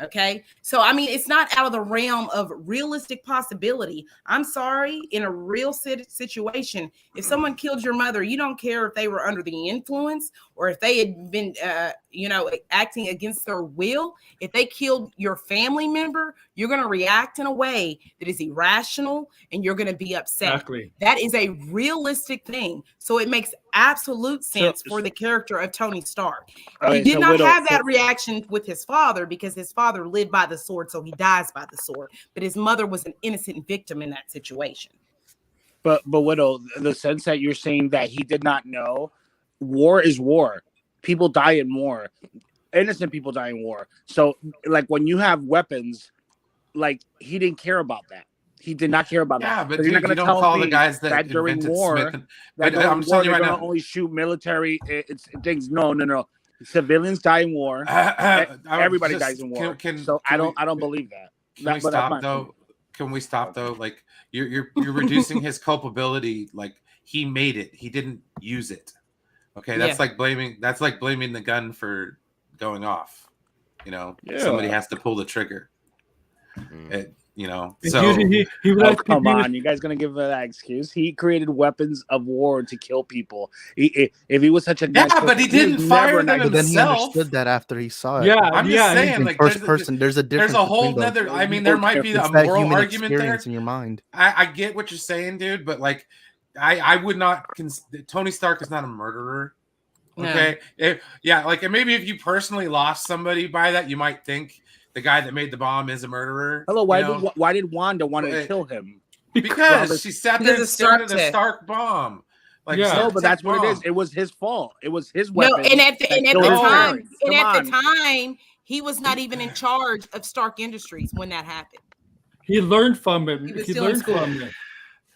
Okay. So, I mean, it's not out of the realm of realistic possibility. I'm sorry, in a real situation, if someone killed your mother, you don't care if they were under the influence or if they had been, acting against their will. If they killed your family member, you're going to react in a way that is irrational and you're going to be upset. Exactly. That is a realistic thing. So it makes absolute sense for the character of Tony Stark. He did not have that reaction with his father because his father lived by the sword, so he dies by the sword. But his mother was an innocent victim in that situation. But Widow, the sense that you're saying that he did not know, war is war. People die in war. Innocent people die in war. So, like, when you have weapons, like, he didn't care about that. He did not care about that. Yeah, but So dude, you're not you gonna don't tell call me the guys that during invented war, Smith and- that I'm during telling war you they're right gonna now. only shoot military things. No. Civilians die in war. Everybody dies in war. So I don't believe that. Can we stop though? Can we stop though? Like you're reducing his culpability. Like he made it. He didn't use it. Okay, that's like blaming the gun for going off. You know, somebody has to pull the trigger. So come on, you guys gonna give that excuse? He created weapons of war to kill people. If he was such a but he didn't fire them But then he himself. understood that after he saw it. Yeah, I'm just saying, In like, first person, there's a difference. There's a whole between nother. those. I mean, there might be a It's that moral human argument there. experience in your mind. I get what you're saying, dude, but like, I would not. Tony Stark is not a murderer. Okay, like maybe if you personally lost somebody by that, you might think the guy that made the bomb is a murderer. Hello, why did Wanda want to kill him? Because she sat there and stared at a Stark bomb. Like, no, but that's what it is. It was his fault. It was his weapon. No, and at the time, he was not even in charge of Stark Industries when that happened. He learned from it. He learned from it.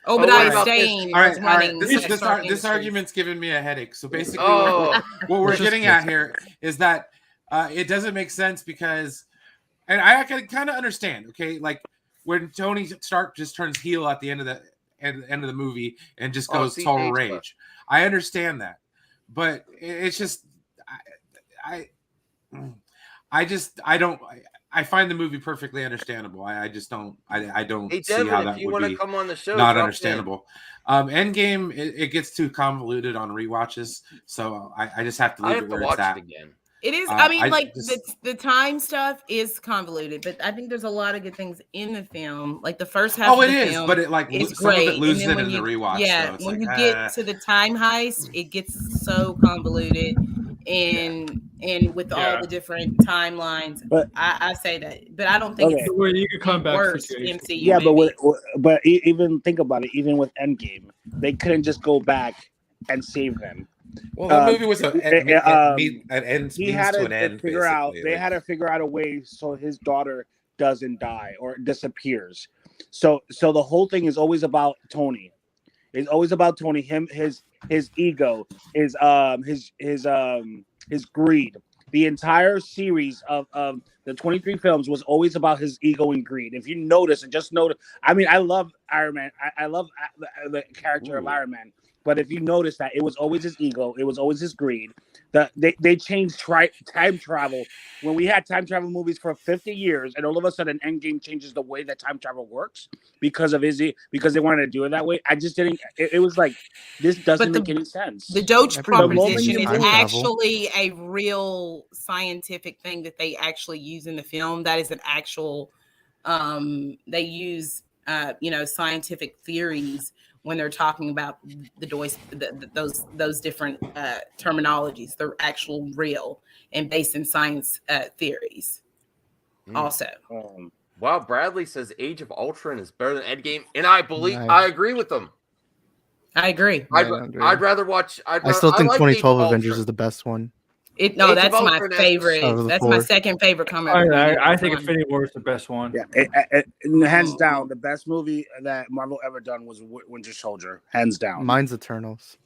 Obadiah Stane was running. This argument's giving me a headache. So basically, what we're getting at here is that it doesn't make sense because, and I can kind of understand. Okay, like when Tony Stark just turns heel at the end of the movie and just goes total rage. I understand that, but it's just I find the movie perfectly understandable. I just don't. I don't Hey, see Devin, how if that you would want to be come on the show, not drop understandable. Endgame, it gets too convoluted on rewatches, so I just have to leave it where it's at. It is. I I mean, just- the time stuff is convoluted, but I think there's a lot of good things in the film. Like the first half. It of the is, film but it like is some of great. it loses And then it when in the rewatch. Yeah, though. It's when like, you get to the time heist, it gets so convoluted, and with all the different timelines. But I say that, but I don't think it's Where you could come back. worse situation. MCU. Yeah, movie. but even think about it. Even with Endgame, they couldn't just go back and save them. Well, that movie was an end He had to figure out. They had to figure out a way so his daughter doesn't die or disappears. So the whole thing is always about Tony. It's always about Tony. His ego, his greed. The entire series of the 23 films was always about his ego and greed. If you notice, and just notice, I mean, I love Iron Man. I love the character of Iron Man. But if you notice that it was always his ego, it was always his greed. They changed time travel. When we had time travel movies for 50 years, and all of a sudden Endgame changes the way that time travel works because they wanted to do it that way. I just didn't. It was like, this doesn't make any sense. The Doge proposition is time travel. actually a real scientific thing that they actually use in the film. That is an actual. They use scientific theories when they're talking about those different terminologies. They're actual real and based in science theories. also. Wow, Bradley says Age of Ultron is better than Endgame, and I believe Nice. I agree with him. I agree. I'd rather watch. I still think like 2012 Age of Avengers Ultron. is the best one. That's Age of my Ultron has- favorite. Out of the That's my four. second favorite comic. I think Infinity War is the best one. Yeah, and hands down, the best movie that Marvel ever done was Winter Soldier. Hands down. Mine's Eternals.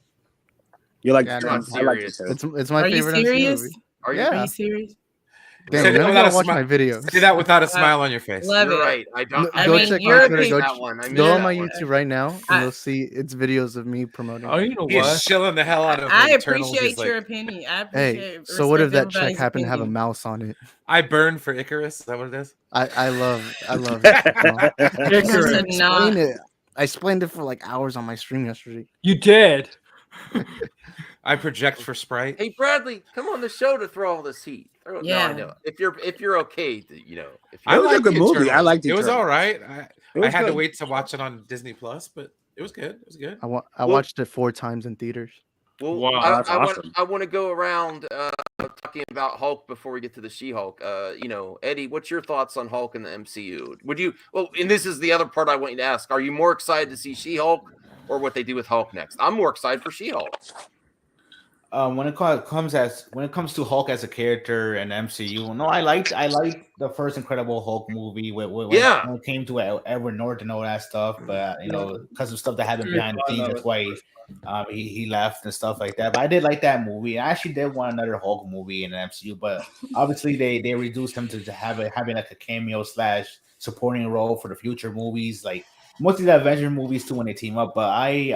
You like? Yeah, I like it too. It's my Are you favorite MCU serious? movie. Are you? Yeah. Are you serious? Damn, Say you're that not without gonna a watch smile. my videos. Say that without a smile on your face. Love You're it. right. I don't. I Go mean, check you're my a Twitter. big- Go, that one. I missed go on that my one. YouTube right now, and you'll see it's videos of me promoting. Oh, you know He's what? chilling the hell out of I Eternals. appreciate He's like, your opinion. I Hey, appreciate. so what if respect that check everybody's happened to have a opinion. mouse on it? I burned for Icarus. Is that what it is? I love it. Icarus. Not- I explained it for like hours on my stream yesterday. You did. I project for Sprite. Hey Bradley, come on the show to throw all this heat. No, Yeah. I know. If you're okay, you know. If I It was a liked good movie. Eternals. I liked it. Was Eternals. all right. It was I had to good. wait to watch it on Disney Plus, but it was good. It was good. I watched it 4 times in theaters. Well, Wow, that's awesome. I want to go around talking about Hulk before we get to the She-Hulk. Eddie, what's your thoughts on Hulk in the MCU? Would you? Well, and this is the other part I want you to ask. Are you more excited to see She-Hulk or what they do with Hulk next? I'm more excited for She-Hulk. When it comes to Hulk as a character and MCU, no, I liked the first Incredible Hulk movie when it came to Edward Norton and all that stuff, but because of stuff that happened behind the scenes, that's why he left and stuff like that. But I did like that movie. I actually did want another Hulk movie in the MCU, but obviously they reduced him to having like a cameo / supporting role for the future movies, like mostly the Avengers movies too when they team up. But I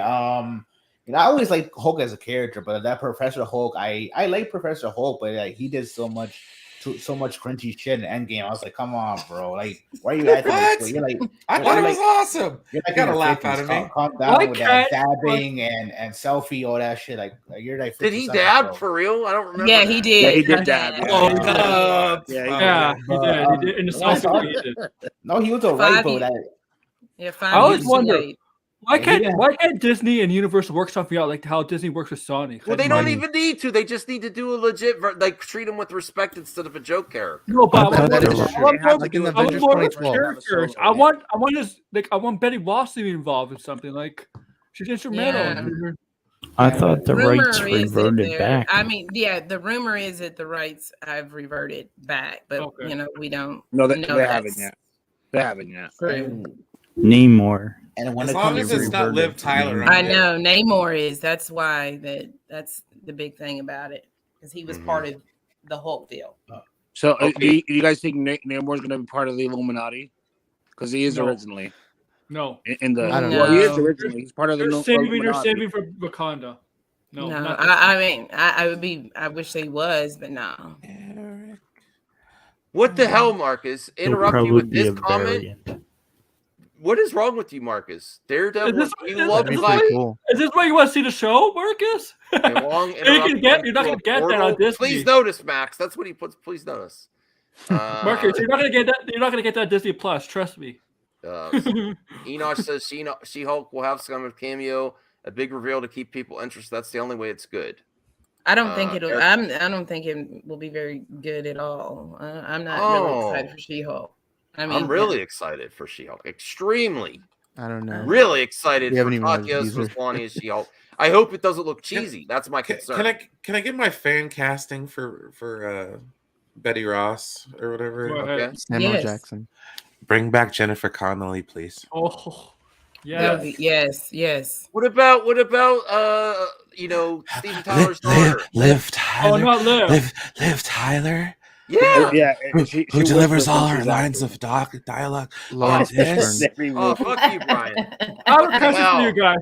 always like Hulk as a character, but that Professor Hulk, I like Professor Hulk, but he did so much cringy shit in Endgame. I was like, come on, bro, like why are you acting like this? You're like, I thought it was awesome. You're like You gotta in your laugh 50s. out of me. Calm down with that dabbing and selfie, all that shit. Like you're like. Did he 50 dab bro. for real? I don't remember. Yeah, he did. Yeah, he did dab. Yeah, he did. In the selfie, he did. No, he was alright, but that. Yeah, I always years wonder late. why can't Disney and Universal work something out like how Disney works with Sony? Well, they don't even need to. They just need to do a legit, like treat him with respect instead of a joke character. No, but I want Like in the more Avengers 2012. characters. I want Betty Ross to be involved in something. Like she's instrumental. I thought the Rumor rights is that reverted they're- back. I mean, yeah, the rumor is that the rights have reverted back, but Okay. we don't. No, they know haven't yet. They haven't yet. Namor. And when As it long comes as to it's not Liv Tyler. on I it. know Namor is. That's why that's the big thing about it because he was part of the Hulk deal. So, do you guys think Namor is going to be part of the Illuminati? Because he is No. originally. No. In the I don't well, he is know. originally. He's part of the They're saving Illuminati. for Wakanda. No, No, not I mean, I would be. I wish they was, but no. What the hell, Marcus? He'll Interrupt you probably with be this a comment. variant. What is wrong with you, Marcus? Daredevil, Is this- you is love this- the That'd be fight. cool. Is this why you want to see the show, Marcus? Long You're not gonna get that on Disney. Please notice, Max. That's what he puts. Please notice. Marcus, you're not gonna get that. You're not gonna get that Disney Plus. Trust me. Enoch says She-Hulk will have some cameo, a big reveal to keep people interested. That's the only way it's good. I don't think it'll. Eric- I don't think it will be very good at all. I'm not really excited for She-Hulk. I mean, I'm really excited for She-Hulk. Extremely. I don't know. Really excited We for haven't even had a Tatiana teaser. Maslany as She-Hulk. I hope it doesn't look cheesy. That's my concern. Can I get my fan casting for Betty Ross or whatever? Go ahead. Okay. Samuel Yes. Jackson. Bring back Jennifer Connelly, please. Oh, yes. What about Steven Tyler's daughter? Liv Tyler. Oh, not Liv. Liv Tyler. Yeah. Yeah, Who delivers all her lines of dialogue. Lawrence Yes. Fishburne. Oh, fuck you, Brian. I have a question Wow. for you guys.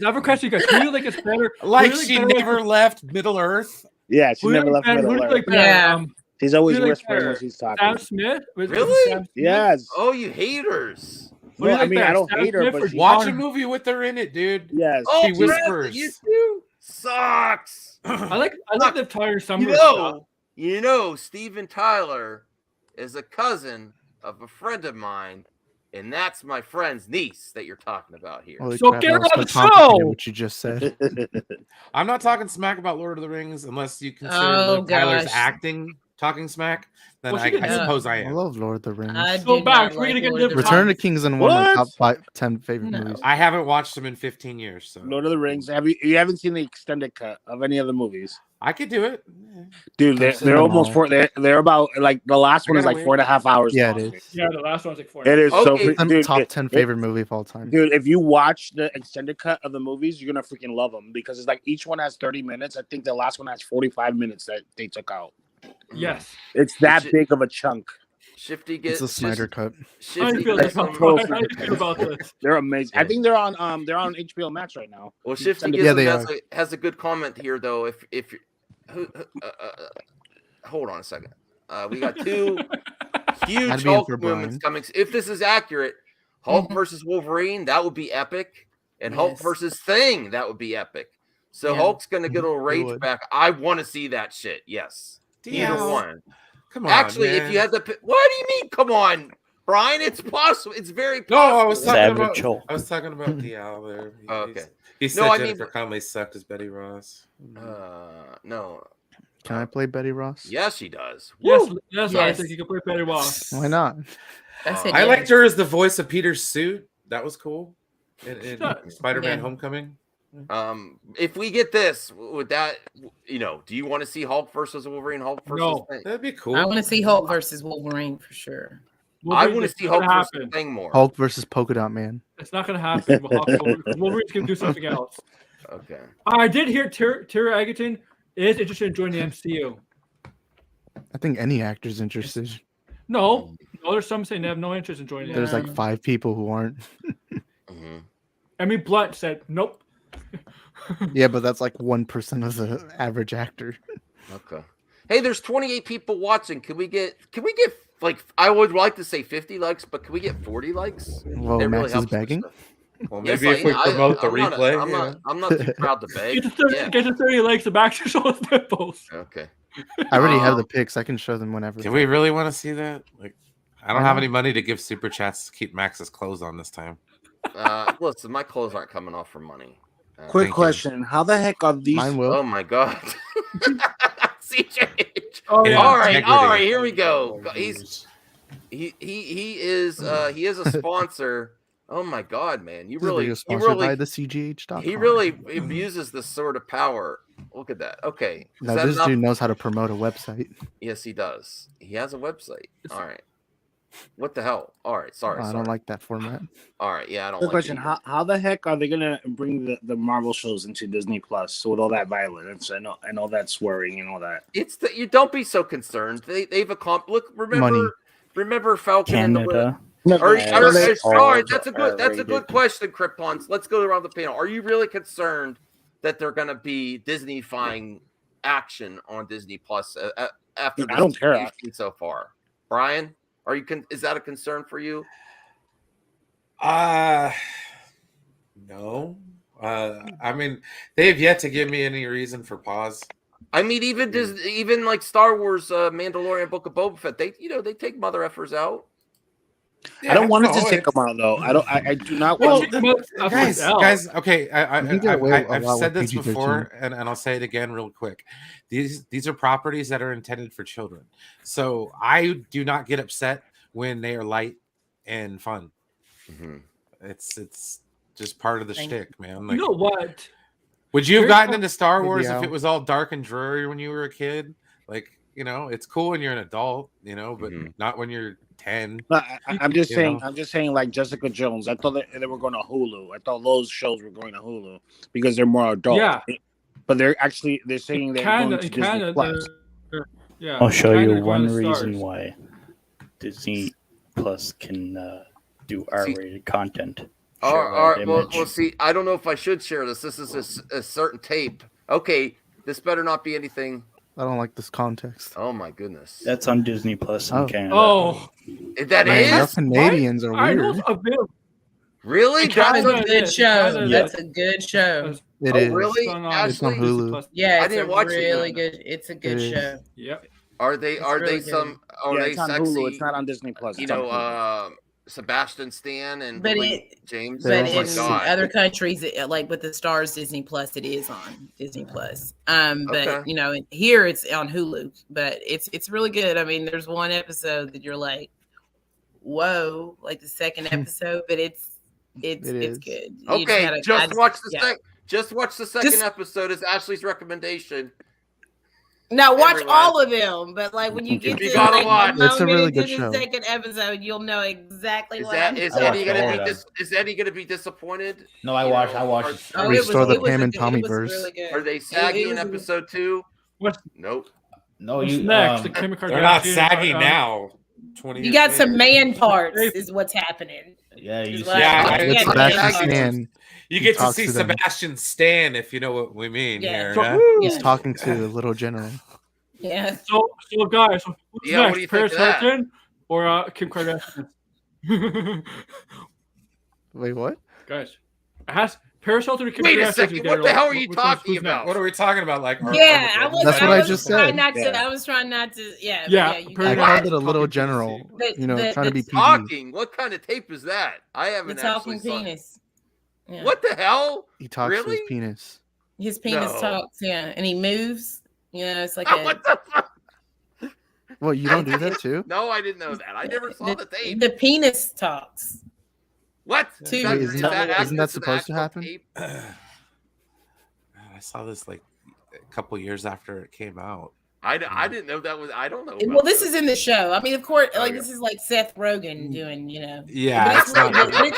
Who do you think is better? Like Who do you she think better- never left Middle Earth. Yeah, she Who do you never think left better- Middle Who do you Earth. think better? Yeah. She's always who do you think whispering when better? she's Sam talking. Smith? Was it Really? Sam Smith? Yes. Oh, you haters. Who do you No, I like mean, I better, don't Sam hate her, Smith but or she- Watch a John? movie with her in it, dude. Yes. Oh, She Bradley, whispers. you too? Sucks. I like Liv Tyler some You of her stuff. know, Steven Tyler is a cousin of a friend of mine, and that's my friend's niece that you're talking about here. Holy So crap, get that her was on the so complicated show! What you just said. I'm not talking smack about Lord of the Rings unless you consider Oh, Liv Tyler's gosh. acting talking smack, then Well, I she did- suppose I I am. love Lord of the Rings. I So did back, not we're gonna like get Lord of the the Return of the Rings. King's in one of my What? top 10 favorite No. movies. I haven't watched them in 15 years, so Lord of the Rings. You haven't seen the extended cut of any of the movies? I could do it. Dude, I've seen they're them almost all. four. They're about like the last one is gotta like wait. 4.5 hours. Yeah, it long. is. Yeah, the last one's like 4. It is so. Okay. Dude, Top 10 favorite movie of all time. Dude, if you watch the extended cut of the movies, you're gonna freaking love them because it's like each one has 30 minutes. I think the last one has 45 minutes that they took out. Yes. It's that big of a chunk. Shifty It's gets a Snyder cut. How do you feel gets about, some- how do you feel about this? They're amazing. I think they're on HBO Max right now. Well, Shifty Extended- Gibson they has a good comment here though. If hold on a second, we got two huge I'd be in Hulk for movements Brian. coming. If this is accurate, Hulk versus Wolverine, that would be epic, and Hulk Yes. versus Thing, that would be epic. So Yeah. Hulk's gonna get a little rage would. back. I want to see that shit. Yes, either Damn. one. Come on, Actually, man. if you had to, what do you mean? Come on, Brian. It's possible. It's very No, possible. I was talking Savage about. Hulk. I was talking about Dial there. Okay. He said No, I mean- Jennifer Connelly sucked as Betty Ross. No. Can I play Betty Ross? Yes, she does. Yes, Woo! yes, I think you can play Betty Ross. Why not? I said I yes. liked her as the voice of Peter's suit. That was cool. In Spider-Man Yeah. Homecoming. If we get this, would that, do you want to see Hulk versus Wolverine? Hulk versus No. Thing? That'd be cool. I want to see Hulk versus Wolverine for sure. I want to It's see not Hulk gonna versus happen. Thing more. Hulk versus Polka Dot Man. It's not going to happen. Wolverine's going to do something else. Okay. I did hear Tara Egerton is interested in joining the MCU. I think any actor's interested. No, there's some saying they have no interest in joining. There's the like 5 people who aren't. MME Blunt said nope. Yeah, but that's like 1% of the average actor. Okay. Hey, there's 28 people watching. Can we get like, I would like to say 50 likes, but can we get 40 likes? Well, It Max is helps us. begging. Well, Yes, maybe if we promote the I'm not- replay. I'm not too proud to beg. Get to 30 likes to back to show his nipples. Okay. I already have the pics. I can show them whenever. Do we really want to see that? Like, I don't have any money to give super chats to keep Max's clothes on this time. Listen, my clothes aren't coming off for money. Quick Thank you. question: how the heck are these? Mine will. Oh my god. CJ. Oh, yeah. All right, Integrity. here we go. He is a sponsor. Oh my god, man. This video is sponsored by the CGH.com. he really abuses this sort of power. Look at that. Okay. Is Now that this enough? dude knows how to promote a website. Yes, he does. He has a website. All right. What the hell? All right, sorry. I don't like that format. All right, yeah, I don't Quick like question: it either. how the heck are they gonna bring the Marvel shows into Disney Plus with all that violence and all that swearing and all that? It's that you don't be so concerned. They've accomplished. Look, remember Falcon and the Canada. All right, that's a good question, Kryptons. Let's go around the panel. Are you really concerned that they're going to be Disney-fying action on Disney Plus after I don't care. we've seen so far? Brian, are you? Is that a concern for you? No. I mean, they've yet to give me any reason for pause. I mean, even like Star Wars, Mandalorian, Book of Boba Fett, they take mother effers out. I don't want it to take them out though. I do not Well, want. guys. Okay, I've lot said with this PG-13. before, and I'll say it again real quick. These are properties that are intended for children, so I do not get upset when they are light and fun. Mm-hmm. It's just part of the shtick, man. Like, You know what? would you have Here's gotten what- into Star Wars Maybe if I'll- it was all dark and dreary when you were a kid? Like, it's cool when you're an adult, but not when you're 10. I'm just You saying. know? I'm just saying. Like Jessica Jones, I thought that they were going to Hulu. I thought those shows were going to Hulu because they're more adult. Yeah. But they're saying they're going to Disney Plus. Yeah. I'll show Canada you going one to reason stars. why Disney Plus can do R-rated content. All Share right, that well, image. see, I don't know if I should share this. This is a certain tape. Okay, this better not be anything. I don't like this context. Oh my goodness. That's on Disney Plus in Oh. Canada. Oh, That Man, y'all is? Canadians are I know weird. a bit. Really? That's Canada a good is- show. Canada That's is- a good show. It Oh, is. really? It's on, It's on Ashley? Hulu. Yeah, I it's didn't a watch it really yet. good. It's a good It is. Yep. Are they really good. some are Yeah, they it's on sexy? Hulu. It's not on Disney Plus. You It's on know, Hulu. Sebastian Stan and But Lily James. But Oh my in God. other countries, like with the Stars Disney Plus, it is on Disney Plus. But Okay. you know, here it's on Hulu. But it's really good. I mean, there's one episode that you're like, whoa, like the second episode, but it's good. You Okay, gotta- watch the yeah. Just watch the second Just- episode. Is Ashley's recommendation. Now watch Everyone. all of them, but like when you get You to gotta like, watch. the It's a really moment good into show. the second episode, you'll know exactly Is what that I'm is talking Eddie gonna about. be is Eddie gonna be disappointed? No, I You watched. know, I watched. Oh, Restore the it was Pam a and good- Tommy it was verse. really good. Are they saggy It in was a- episode 2? What? Nope. No, What's you. next? The Kim Kardashian. They're not saggy now. 20 You years got later. some man parts, is what's happening. Yeah, you. Is See, what Yeah, I- I- With yeah, Sebastian man Stan, You he get to talks see to them. Sebastian Stan, if you know what we mean Yeah. here. So- yeah? He's Yeah. talking to a little general. Yeah. So guys, who's Yeah, what next? do you think Paris of that? Hilton or Kim Kardashian? Wait, what? Guys, has Paris Hilton or Kim Wait a Kardashian second, together? what the hell are you Which one's- talking who's about? next? What are we talking about? Like, Yeah, I was. That's what I I was just trying said. not to. Yeah. I was trying not to. Yeah. Yeah, You Paris I got called it. it a little Talking general. The- You know, the- trying to be the PG. Talking. What kind of tape is that? I The haven't talking actually saw. penis. Yeah. What the hell? He talks to his Really? penis. His penis No. talks. Yeah, and he moves. You know, it's like What the fuck? Well, you don't do that too? No, I didn't know that. I never saw the tape. the penis talks. What? Two- Is that- Wait, is isn't that that accurate supposed to the actual happen? tape? I saw this like a couple years after it came out. I didn't know that was. I don't know. Well, about this that. is in the show. I mean, of course, like Okay. this is like Seth Rogen doing. You know. Yeah, But it's not.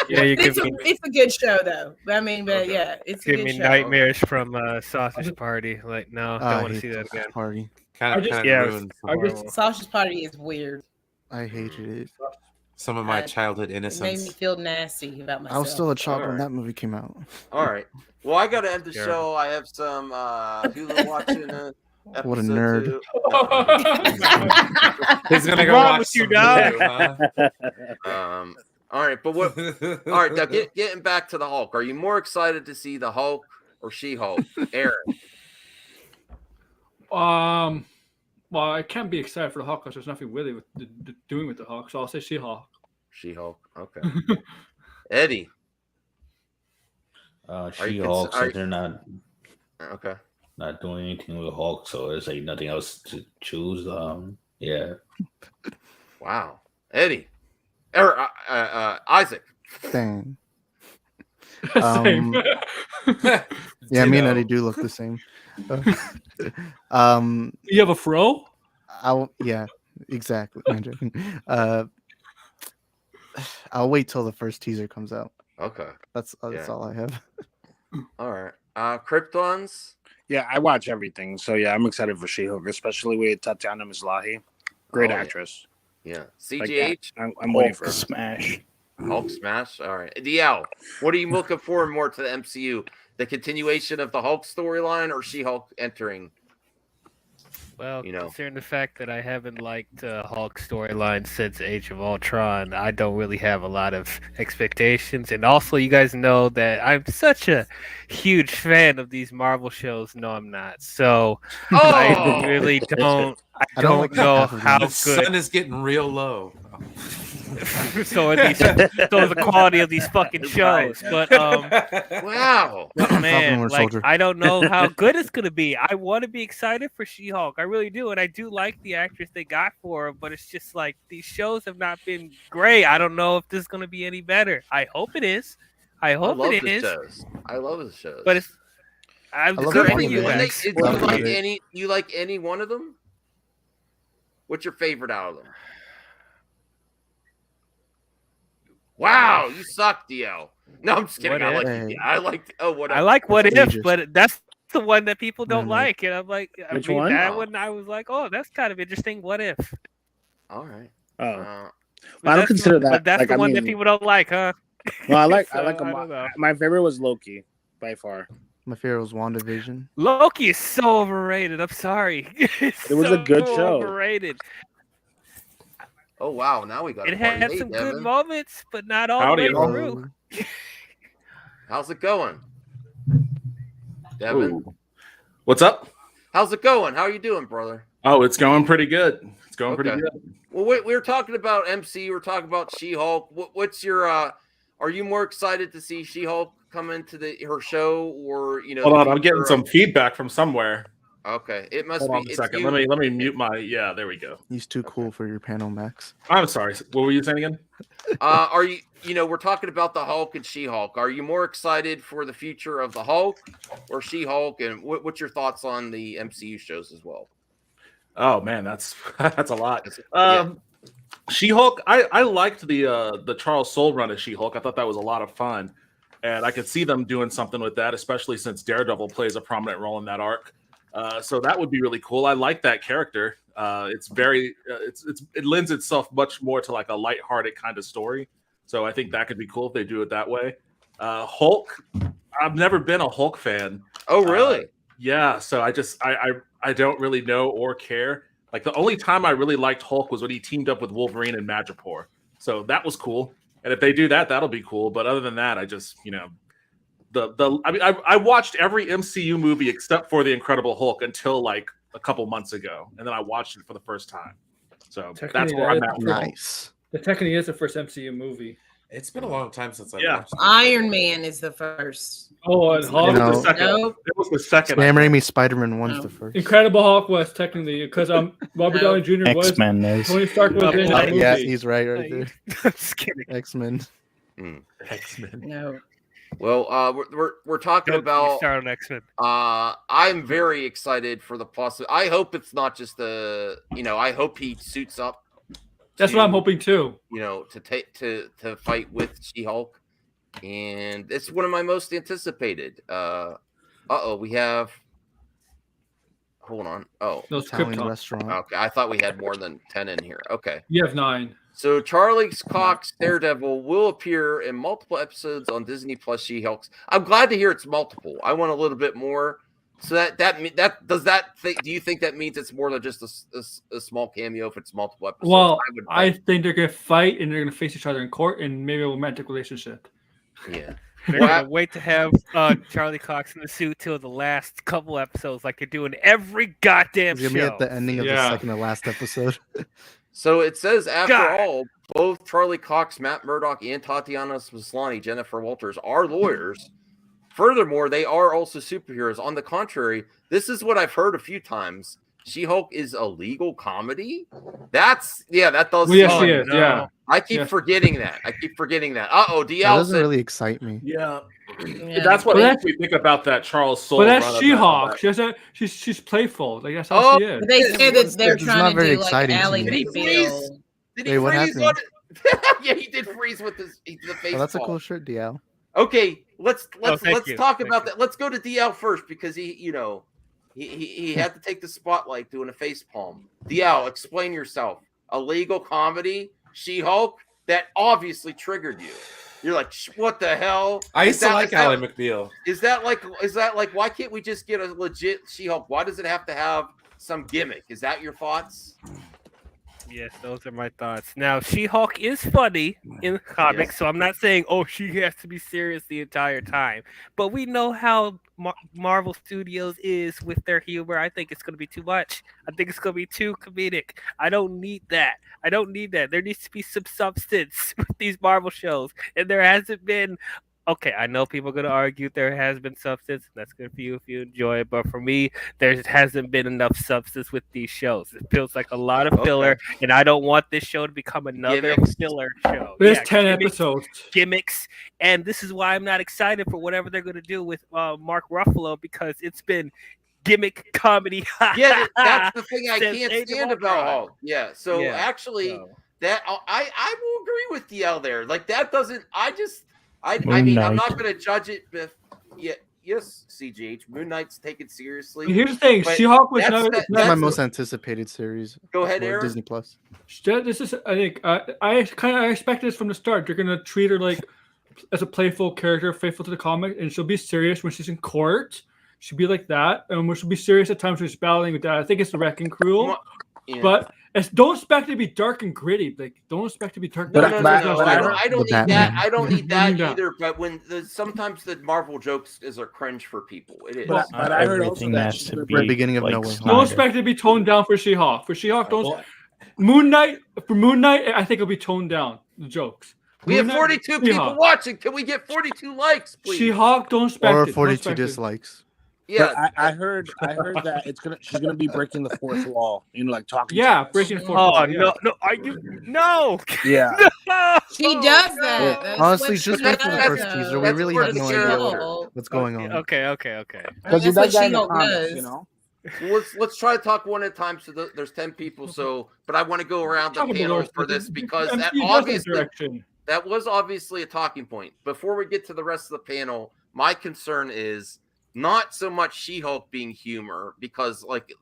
Yeah, you it's, give a, me- it's a good show though. I mean, but Okay. yeah, it's a Give good me show. nightmares from Sausage Party. Like, no, I don't want to hate see that Sausage again. Party. Kind I of just- Yeah, ruined Sausage Party is weird. I hated it. some of my Uh, childhood It made me innocence. feel nasty about myself. I was still a child when Alright. that movie came out. All right. Well, I got to end the Yeah. show. I have some Hulu watching. What a episode nerd. 2. He's gonna go wrong watch with you, some dog? Hulu, huh? All right, but what? All right, now getting back to the Hulk. Are you more excited to see the Hulk or She-Hulk, Aaron? Well, I can't be excited for the Hawk because there's nothing really with doing with the Hawk, so I'll say She-Hulk. She-Hulk. Okay. Eddie. Uh, Are you She-Hulk, cons- are- since they're Okay. not doing anything with Hulk, so there's like nothing else to choose. Yeah. Wow. Eddie. Isaac. Dang. Same. Yeah, me and Ditto. Eddie do look the same. You have a fro? Yeah, exactly. I'm joking. I'll wait till the first teaser comes out. Okay. That's Yeah. all I have. All right. Kryptons. Yeah, I watch everything. So yeah, I'm excited for She-Hulk, especially with Tatiana Maslany. Great Oh, yeah. actress. Yeah. Like, CGH. I'm waiting for her. Smash. Hulk smash. All right. DL. What are you looking forward more to the MCU? The continuation of the Hulk storyline or She-Hulk entering? Well, You know. considering the fact that I haven't liked Hulk storyline since Age of Ultron, I don't really have a lot of expectations. And also, you guys know that I'm such a huge fan of these Marvel shows. No, I'm not. So I really don't. I don't like know half of them. how The good. sun is getting real low. so the quality of these fucking shows. But Wow. man, Winter like Soldier. I don't know how good it's gonna be. I want to be excited for She-Hulk. I really do, and I do like the actress they got for her. But it's just like these shows have not been great. I don't know if this is gonna be any better. I hope it is. I hope love it the is. shows. I love the shows. But it's. I'm I love good the for anime. you, Is Max. do you Love like it. you like any one of them? What's your favorite out of them? Wow, you suck, DL. No, I'm just kidding. What I if? like. I like. Oh, what? I like What If, ageist. but that's the one that people don't No. like, and I'm like, Which I mean, one? that Oh. one I was like, oh, that's kind of interesting. What if? All right. Oh, Uh, well, I don't That's consider the, that. But that's like, the I one that mean- people don't like, huh? Well, I like So, I don't know. my favorite was Loki by far. My favorite was WandaVision. Loki is so overrated. I'm sorry. It's It was a good so show. Overrated. oh wow, now we got. It a party. had Hey, some Devin. good moments, but not all Howdy, the way y'all. through. How's it going, Devin? Ooh. What's up? How's it going? How are you doing, brother? Oh, it's going pretty good. It's going pretty Okay. good. Well, we were talking about MC. We're talking about She-Hulk. What's your? Are you more excited to see She-Hulk come into her show, or Hold on, I'm getting some feedback from somewhere. Okay, it must Hold be. on a second. Let me mute my. Yeah, there we go. He's too cool for your panel, Max. I'm sorry. What were you saying again? Are you? We're talking about the Hulk and She-Hulk. Are you more excited for the future of the Hulk or She-Hulk? And what's your thoughts on the MCU shows as well? Oh man, that's a lot. Yeah. She-Hulk. I liked the Charles Soule run of She-Hulk. I thought that was a lot of fun, and I could see them doing something with that, especially since Daredevil plays a prominent role in that arc. So that would be really cool. I like that character. It's very it lends itself much more to like a lighthearted kind of story. So I think that could be cool if they do it that way. Hulk. I've never been a Hulk fan. Oh really? Yeah. So I don't really know or care. Like the only time I really liked Hulk was when he teamed up with Wolverine and Madripoor. So that was cool. And if they do that, that'll be cool. But other than that, I just I watched every MCU movie except for the Incredible Hulk until like a couple months ago, and then I watched it for the first time. So that's where I'm at. Nice. The technically is the first MCU movie. It's been a long time since I watched it. Iron Man is the first. Oh, and Hulk No. was the second. Nope. It was the second. Sam Raimi Spider-Man 1's the first. Incredible Hulk was technically because Robert Downey Jr. was X-Men is. Tony Stark was in that movie. Yeah, he's right there. Just kidding. X-Men. X-Men. No. Well, we're talking about start on X-Men. I'm very excited for the I hope it's not just I hope he suits up. That's what I'm hoping too. To fight with She-Hulk, and it's one of my most anticipated. We have. Hold on. Oh, Those Italian Krypton. restaurant. okay. I thought we had more than 10 in here. Okay. You have 9. So Charlie Cox Daredevil will appear in multiple episodes on Disney Plus She-Hulk. I'm glad to hear it's multiple. I want a little bit more. So do you think that means it's more than just a small cameo if it's multiple episodes? Well, I think they're gonna fight and they're gonna face each other in court and maybe a romantic relationship. Yeah. They're gonna wait to have Charlie Cox in the suit till the last couple episodes, like they're doing every goddamn He's show. gonna be at the ending of the second to last episode. So it says, after all, both Charlie Cox, Matt Murdock, and Tatiana Maslany, Jennifer Walters, are lawyers. Furthermore, they are also superheroes. On the contrary, this is what I've heard a few times. She-Hulk is a legal comedy. That does. Well, yes, she is. No. Yeah. I keep forgetting that. DL That doesn't said, really excite me. Yeah. That's what makes me think about that Charles Soule. But that's run of She-Hulk. that. She's playful. Like that's how she is. But they said that they're It's trying not to very do like exciting to Ally me. McBeal. Did Wait, he what freeze happened? on it? Yeah, he did freeze with the face. Oh, that's a palm. cool shirt, DL. Okay, let's thank you. talk Thank about you. that. Let's go to DL first because he had to take the spotlight doing a face palm. DL, explain yourself. A legal comedy, She-Hulk, that obviously triggered you. You're like, what the hell? I used to like Ally McBeal. Is that like why can't we just get a legit She-Hulk? Why does it have to have some gimmick? Is that your thoughts? Yes, those are my thoughts. Now, She-Hulk is funny in comics, so I'm not saying, she has to be serious the entire time. But we know how Marvel Studios is with their humor. I think it's going to be too much. I think it's going to be too comedic. I don't need that. There needs to be some substance with these Marvel shows, and there hasn't been. Okay, I know people are going to argue there has been substance. That's good for you if you enjoy it. But for me, there hasn't been enough substance with these shows. It feels like a lot of filler, and I don't want this show to become another filler show. There's 10 episodes. Gimmicks. And this is why I'm not excited for whatever they're going to do with Mark Ruffalo, because it's been gimmick comedy. Yeah, that's the thing I since can't Age of stand about Ultron. Hulk. Yeah, so actually, that I will agree with DL there. Like that doesn't. I mean, I'm not going to judge it. Yes, CGH. Moon Knight's taken seriously. Here's the thing: but She-Hulk was That's my most anticipated series. Go ahead, for Aaron. Disney Plus. This is, I think, I expected this from the start. They're gonna treat her like as a playful character, faithful to the comic, and she'll be serious when she's in court. She'll be like that, and she'll be serious at times when she's battling with that. I think it's the Wrecking Crew, but don't expect it to be dark and gritty. Like, don't expect it to be dark. No, I don't need that. I don't need that either. But when sometimes the Marvel jokes is a cringe for people. It is. But I heard also that the beginning of nowhere. Don't expect it to be toned down for She-Hulk. For She-Hulk, Moon Knight, I think it'll be toned down. The jokes. We have Moon Knight, 42 people She-Hulk. watching. Can we get 42 likes, please? She-Hulk, don't spec Or it. Don't 42 spec it. dislikes. Yeah, But I heard that she's gonna be breaking the fourth wall. Like talking. Yeah, to us. breaking the fourth Oh wall. Yeah. no, I do no. Yeah. She does that. That's Honestly, what just she wait for the does, first teaser. We that's really what have no the idea She-Hulk. what's going on. Okay. Because That's that what guy in the She-Hulk comics, does. Well, let's try to talk one at a time. So there's 10 people. So, but I want to go around the Talk about panel Lord- for this because MC that does that obviously direction. that was obviously a talking point. Before we get to the rest of the panel, my concern is not so much She-Hulk being humor because, like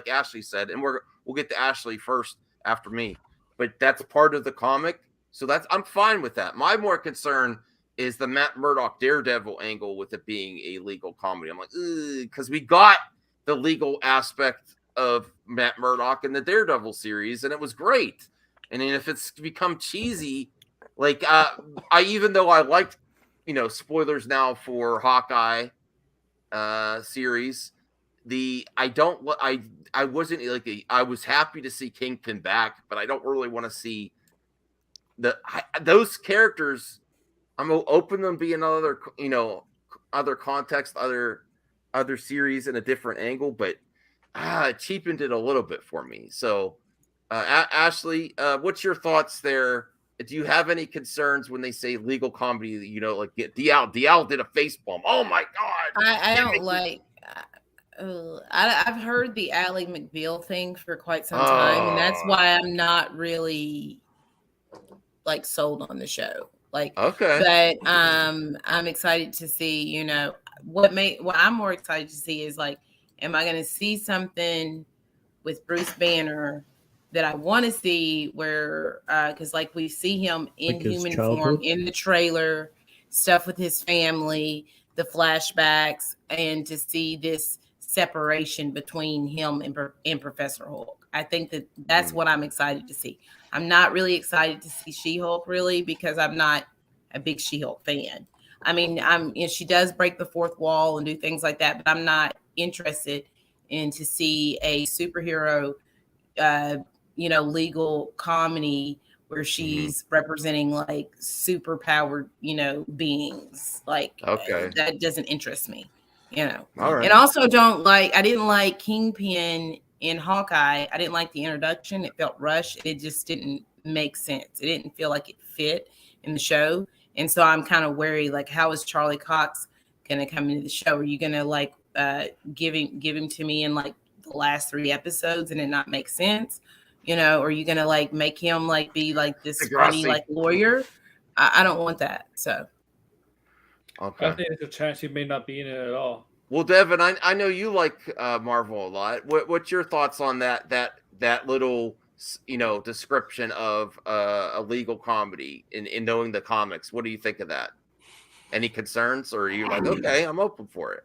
Ashley said, and we'll get to Ashley first after me, but that's part of the comic, so I'm fine with that. My more concern is the Matt Murdock Daredevil angle with it being a legal comedy. I'm like, because we got the legal aspect of Matt Murdock in the Daredevil series, and it was great. And then if it's become cheesy, like even though I liked, spoilers now for Hawkeye series, I wasn't like I was happy to see Kingpin back, but I don't really want to see those characters. I'm open to them being other context, other series in a different angle, but it cheapened it a little bit for me. So, Ashley, what's your thoughts there? Do you have any concerns when they say legal comedy? Like Dial did a face palm. Oh my God! I don't like. I've heard the Ally McBeal thing for quite some time, and that's why I'm not really like sold on the show. Like, okay, but I'm excited to see. What I'm more excited to see is like, am I going to see something with Bruce Banner that I want to see where, because like we see him in Like his human childhood? form in the trailer, stuff with his family, the flashbacks, and to see this separation between him and Professor Hulk. I think that's what I'm excited to see. I'm not really excited to see She-Hulk really because I'm not a big She-Hulk fan. I mean, she does break the fourth wall and do things like that, but I'm not interested in to see a superhero legal comedy where she's representing like super powered, beings. Like that doesn't interest me, All right. And also I didn't like Kingpin in Hawkeye. I didn't like the introduction. It felt rushed. It just didn't make sense. It didn't feel like it fit in the show. And so I'm kind of wary, like, how is Charlie Cox going to come into the show? Are you going to like give him to me in like the last 3 episodes and it not make sense? Or are you going to like make him like be like this funny like lawyer? I don't want that. So. Okay. I think there's a chance he may not be in it at all. Well, Devin, I know you like Marvel a lot. What's your thoughts on that little description of a legal comedy in knowing the comics? What do you think of that? Any concerns, or are you like, okay, I'm open for it?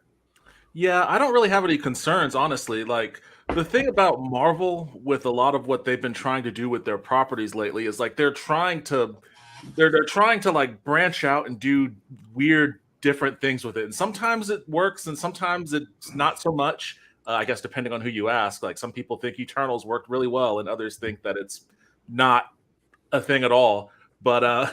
Yeah, I don't really have any concerns, honestly. Like, the thing about Marvel with a lot of what they've been trying to do with their properties lately is like they're trying to like branch out and do weird different things with it. And sometimes it works and sometimes it's not so much. I guess depending on who you ask. Like, some people think Eternals worked really well and others think that it's not a thing at all. But I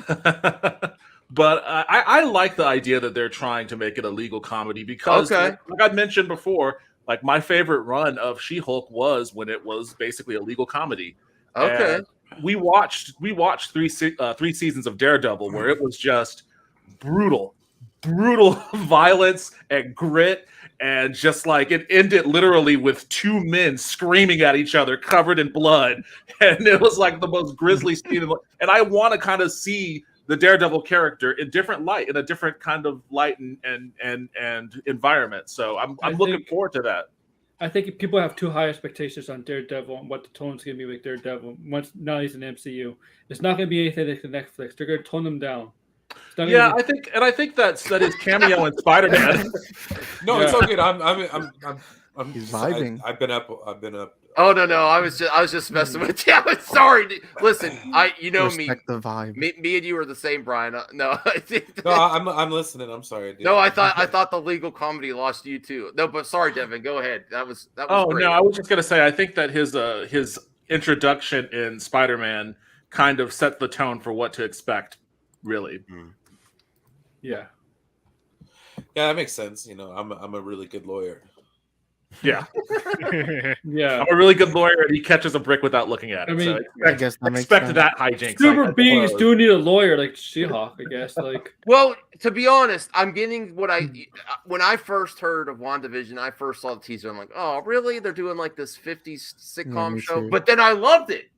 like the idea that they're trying to make it a legal comedy because like I mentioned before, like my favorite run of She-Hulk was when it was basically a legal comedy. Okay. And we watched 3 seasons of Daredevil where it was just brutal violence and grit, and just like it ended literally with 2 men screaming at each other covered in blood, and it was like the most grisly scene. And I want to kind of see the Daredevil character in different light, in a different kind of light and environment. So I'm looking forward to that. I think people have too high expectations on Daredevil and what the tone's going to be with Daredevil. Once now he's in MCU, it's not going to be anything like Netflix. They're going to tone them down. Yeah, I think that his cameo in Spider-Man. No, it's okay. I'm He's vibing. I've been up. Oh no! I was just messing with you. I'm sorry. Listen, Respect the vibe. Me and you are the same, Brian. No, I'm listening. I'm sorry. Dude. No, I thought the legal comedy lost you too. No, but sorry, Devin. Go ahead. That was. Oh great. no, I was just gonna say I think that his introduction in Spider-Man kind of set the tone for what to expect, really. Yeah. Yeah, that makes sense. You know, I'm a really good lawyer. Yeah. Yeah. I'm a really good lawyer, and he catches a brick without looking at it. I mean, so I guess that makes expect sense. that hijinks. Super I beings suppose. do need a lawyer like She-Hulk, I guess. Like, Well, to be honest, I'm getting what when I first heard of WandaVision, I first saw the teaser. I'm like, oh, really? They're doing like this 50s sitcom me show? too. But then I loved it.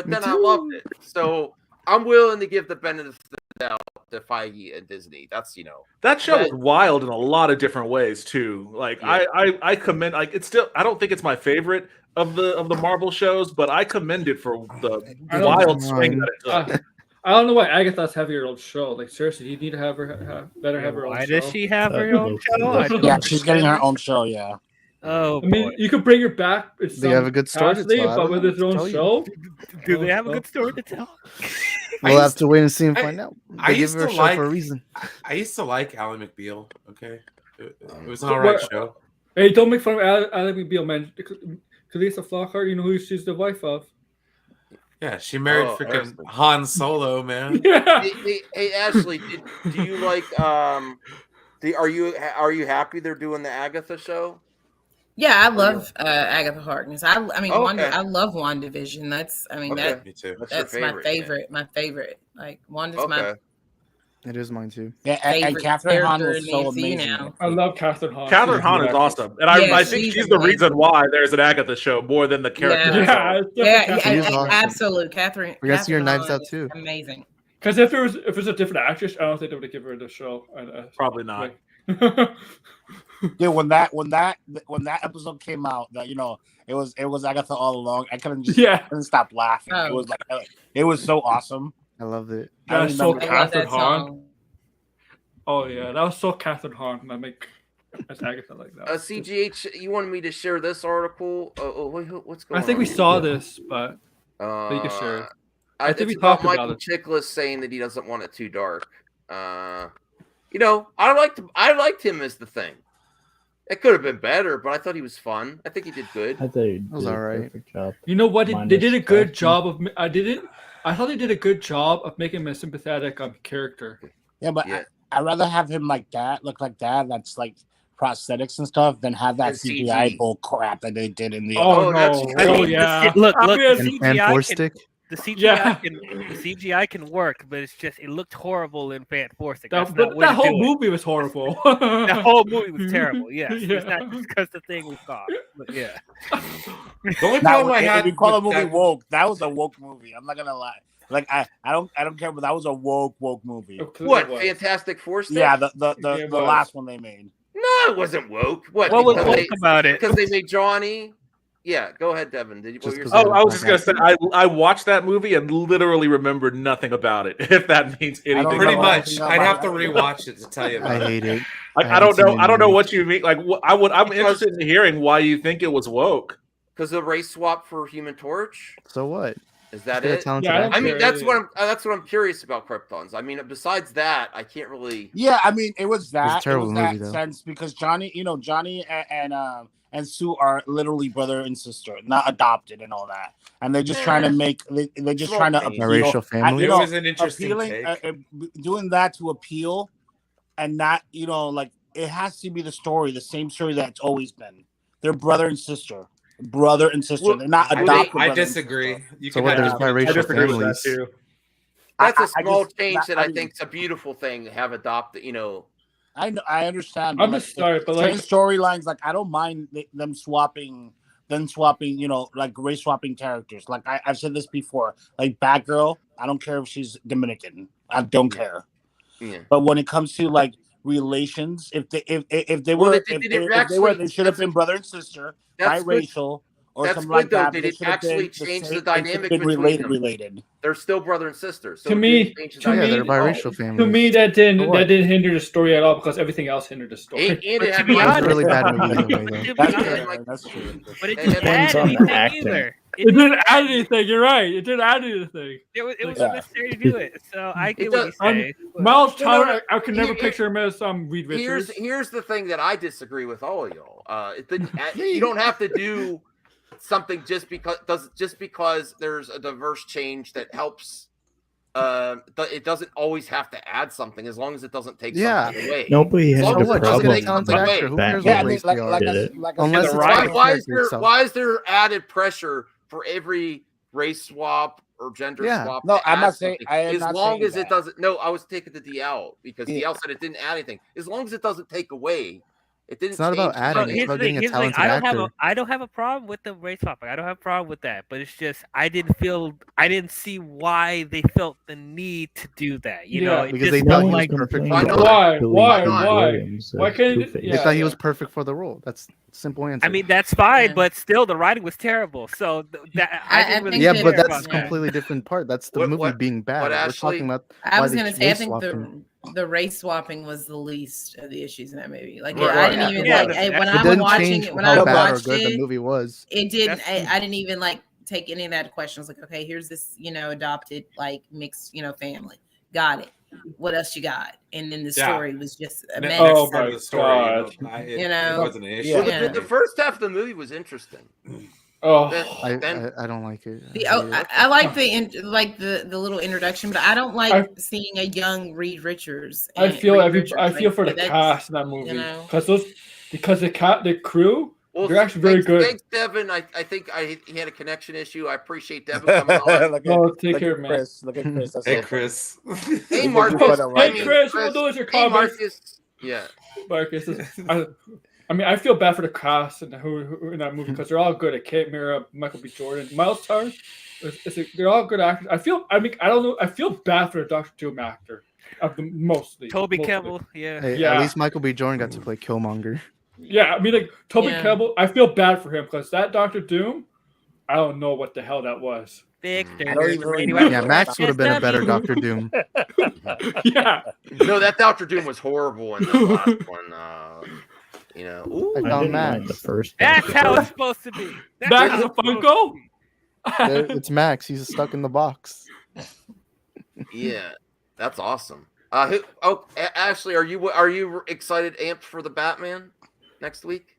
Me too. So I'm willing to give the benefit of the doubt to Feige and Disney. That's That show But- is wild in a lot of different ways too. Like Yeah. I commend, like, it's still, I don't think it's my favorite of the Marvel shows, but I commend it for the I don't wild know. swing that it took. I don't know why Agatha's having her own show. Like, seriously, you need to have her let her have her own Why show. does she have her own show? I don't Yeah, she's getting her understand. own show. Yeah. Oh, I mean, you could bring her back. They have a good story to capacity, tell. I but don't with know his what to own tell you. show. Do they have a good story to tell? We'll have to wait and see and find out. I They give used her a to show like for a reason. I used to like Ally McBeal. Okay, it was an alright show. Hey, don't make fun of Alec McBeal, man. Kalisa Flockhart, you know who she's the wife of. Yeah, she married Oh, freaking excellent. Han Solo, man. Yeah. Hey, Ashley, do you like are you happy they're doing the Agatha show? Yeah, I love Agatha Harkness. I mean, Okay. I love WandaVision. That's, I mean, Okay. Me too. That's your my favorite, favorite. My favorite. Like Wanda's my Okay. It is mine too. Yeah, and favorite Catherine Hahn character was in so the MCU amazing. now. I love Catherine Hahn. Catherine She's Hahn a is good awesome, and Yeah, I think she's she's the amazing. reason why there's an Agatha show more than the character. Yeah, itself. yeah, She is awesome. Absolute. Catherine. We got to see your Catherine Knives Hahn Out is too. Amazing. Because if it was a different actress, I don't think they would give her the show. Probably not. Dude, when that episode came out, that it was Agatha all along. I couldn't stop laughing. Oh. It was like it was so awesome. I loved it. That was so remember- I love Catherine that Hahn. song. Oh yeah, that was so Catherine Hahn. I make as Agatha like that. CGH, you wanted me to share this article? What's going on? I think we here? saw this, but you can share it. I think it's we talked Michael about it. Chiklis saying that he doesn't want it too dark. I liked him as the Thing. It could have been better, but I thought he was fun. I think he did good. I thought you did was a alright. perfect job. You know what? They Minus did a good Catherine. job of. I thought they did a good job of making him a sympathetic character. Yeah, but Yeah. I'd rather have him like that, look like that. That's like prosthetics and stuff, than have that And CGI CG. bull crap that they did in the. Oh, that's no! true. Oh I mean, yeah! Look, I the mean, And CGI Force can, Stick. the CGI Yeah. the CGI can work, but it's just it looked horrible in Fan Forcing. that whole movie was horrible. That whole movie was terrible. Yes, Yeah. it's not just because the Thing was gone. But yeah, The only Now, problem I if had you call a with movie that- woke, that was a woke movie. I'm not gonna lie. Like I don't care, but that was a woke movie. What? Fantastic Four stuff? Yeah, the It the was. last one they made. No, it wasn't woke. What? what was because woke they- about it? Because they made Johnny. Yeah, go ahead, Devin. Did you? What Just were you 'cause saying? Oh, I was just gonna say I watched that movie and literally remembered nothing about it. If that means anything, don't Pretty know much. anything I'd about have to it. rewatch it to tell you about I it. hate it. I don't know. haven't I don't know seen it what you mean. Like, I'm interested in hearing why you think it was woke. Because the race swap for Human Torch. So what? Is that Got a it? talented Yeah, I don't actor. I mean, care. that's what I'm curious about Kryptons. I mean, besides that, I can't really. Yeah, I mean it was that. a terrible it was movie, that though. sense because Johnny and Sue are literally brother and sister, not adopted and all that. And they're just trying to make. They're just Small trying to change. appeal. Biracial family? It was an interesting appealing, take. doing that to appeal, and not like it has to be the story, the same story that it's always been. They're brother and sister. Brother and sister. Well, They're not I adopted. brother and disagree. sister. You So can what? There's have I biracial disagree with that families. too. That's a I small just- change that I I mean- think is a beautiful thing to have adopted. I understand. I'm but, just sorry, but certain like, storylines, like I don't mind them swapping, like race swapping characters. Like I've said this before. Like Batgirl, I don't care if she's Dominican. I don't care. Yeah. But when it comes to like relations, if they Well, were they- if they they, did if they were, actually- they should have been brother and sister, That's good. biracial, or That's something good, like though. that. They but they didn't should have been actually the change the same- they should dynamic have been between related. them. Related. They're still brother and sister. So To it me- didn't change the to me- dynamic Yeah, they're at all. biracial families. to me, that didn't What? hinder the story at all because everything else hindered the story. And it But to had be my- It was a honest, really bad movie either way, to though. be That's honest, true. That's true. but it And didn't it add depends on the anything acting. either. It didn't add anything. You're right. It didn't add anything. It was Yeah. necessary to do it. So I get what you does- say. but- Miles No, no, Teller, no. I could never Here- picture him as Reed Richards. Here's the thing that I disagree with all of y'all. You don't have to do something just because there's a diverse change that helps. It doesn't always have to add something as long as it doesn't take something away. Nobody As had long a as it doesn't take problem something with away. Who cares Batman what race they are? did it. Unless it's why is there added pressure for every race swap or gender swap? No, to I'm add not saying. something? I am as not long saying as that. it doesn't. No, I was taking the DL because Yeah. DL said it didn't add anything. As long as it doesn't take away, it didn't. It's not about change adding, anything. it's about getting a Here's the thing, talented actor. I don't have a problem with the race swapping. I don't have a problem with that. But it's just I didn't see why they felt the need to do that. You know, it because just they thought felt he was like perfect. Why can't you? They thought he was perfect for the role. That's the simple answer. I mean, that's fine, but still, the writing was terrible. So I didn't really yeah, care but about that's a that. completely different part. That's the movie being bad. We're talking about. I was why they gonna say, I race think swapped him. the race swapping was the least of the issues in that movie. Like, Right. I didn't even like when It I'm didn't watching change it. When how I bad or watched good the it, movie was. it didn't. I didn't even like take any of that question. I was like, okay, here's this, adopted like mixed, family. Got it. What else you got? And then the story was just a mess. Oh my god! It wasn't an issue. Well, the first half of the movie was interesting. Oh, I don't like it. I like the little introduction, but I don't like seeing a young Reed Richards. I feel Reed I feel Richards. for the That's- cast in that movie know. because the crew Well, they're actually very good. Thanks, Devin. I think he had a connection issue. I appreciate Devin coming on. No, take care, man. Chris. Look at Chris. That's Hey, so Chris. Hey, Marcus. Hey, Chris. What those your Hey, comments? Marcus. Yeah. Marcus. I mean, I feel bad for the cast and who in that movie because they're all good. Kate Mara, Michael B. Jordan, Miles Teller. They're all good actors. I don't know. I feel bad for the Doctor Doom actor, mostly. Toby mostly. Kebbell, yeah. Hey, At least Michael B. Jordan got to play Killmonger. Yeah, I mean, like Toby Yeah. Kebbell. I feel bad for him because that Doctor Doom. I don't know what the hell that was. Victor, Yeah, Max would have been a better Doctor Doom. Yeah. No, that Doctor Doom was horrible in the last one. Ooh. I found Max. The first. That's how it's supposed to be. That's Max how is a it's supposed Funko. It's Max. He's stuck in the box. Yeah, that's awesome. Ashley, are you excited, amped for the Batman next week?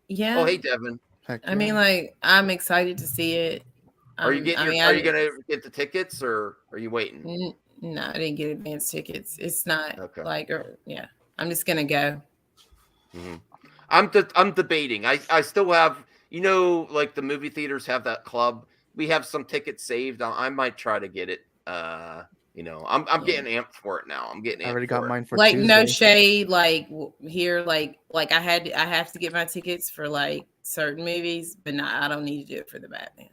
Yeah. Oh, hey, Devin. I mean, like, I'm excited to see it. Are you getting? Are you gonna get the tickets, or are you waiting? No, I didn't get advance tickets. It's not Okay. yeah. I'm just gonna go. Mm-hmm. I'm debating. I still have, like the movie theaters have that club. We have some tickets saved. I might try to get it. I'm getting amped for it now. I'm getting. I already got mine for Like Tuesday. no shade. Like here, like I have to get my tickets for like certain movies, but I don't need to do it for the Batman.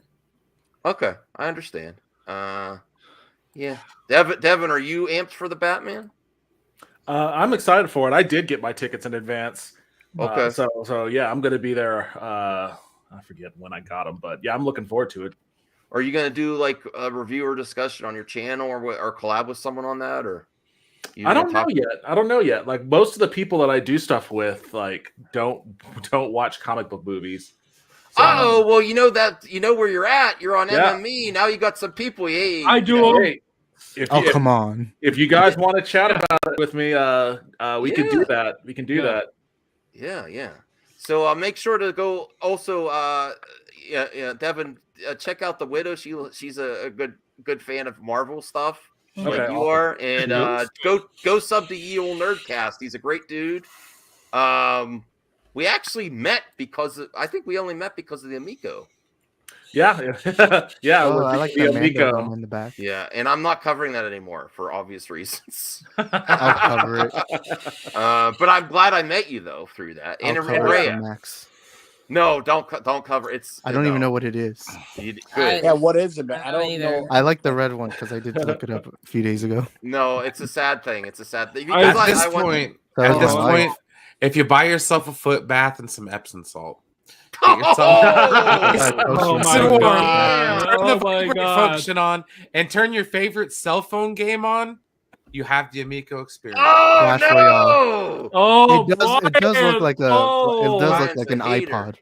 Okay, I understand. Yeah, Devin, are you amped for the Batman? I'm excited for it. I did get my tickets in advance. Okay. So yeah, I'm going to be there. I forget when I got them, but yeah, I'm looking forward to it. Are you going to do like a review or discussion on your channel or collab with someone on that, or? I don't know yet. Like most of the people that I do stuff with, like don't watch comic book movies. So, Oh, well, you know where you're at. You're on Yeah. MME. Now you got some people. Hey, I do. Hey, Come on. If you guys want to chat about it with me, we can do that. We can do that. Yeah. So make sure to go. Also, Devin, check out the Widow. She's a good fan of Marvel stuff, like Okay, you awesome. are. And go sub to Ye Olde Nerdcast. He's a great dude. We actually met I think we only met because of the Amico. Yeah. Yeah. Oh, with I like the that Amico. Mando in the back. Yeah, and I'm not covering that anymore for obvious reasons. I'll cover it. But I'm glad I met you though through that. I'll And cover it Rhea. for Max. No, don't cover. I don't even know what it is. Good. Yeah, what is it, man? I don't know. I like the red one because I did look it up a few days ago. No, it's a sad thing. It's a sad thing. At this point, if you buy yourself a foot bath and some Epsom salt, get yourself Oh my some God. turn Oh the my vibrate God. function on, and turn your favorite cell phone game on. You have the Amico experience. Clash Royale. Oh, It does look like an Brian's a iPod.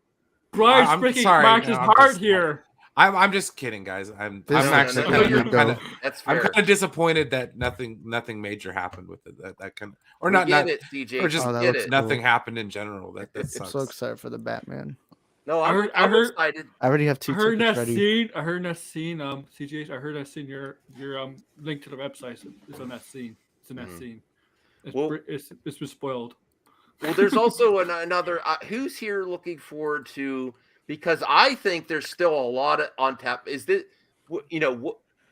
Brian's I'm breaking sorry, Max's no, I'm heart just- here. I'm just kidding, guys. I'm This actually is Amico. That's I'm fair. kind of disappointed that nothing major happened with it. That kind of, or We not get it, DJ. or just We get it. nothing happened in general. That I'm sucks. so excited for the Batman. No, I I'm, heard. I'm excited. I already have I two heard tickets that ready. scene. I heard that scene. CGH. I heard that scene. Your link to the website is on that scene. It's in that scene. It's Well- it's been spoiled. Well, there's also another. Who's here looking forward to? Because I think there's still a lot of on tap. Is this,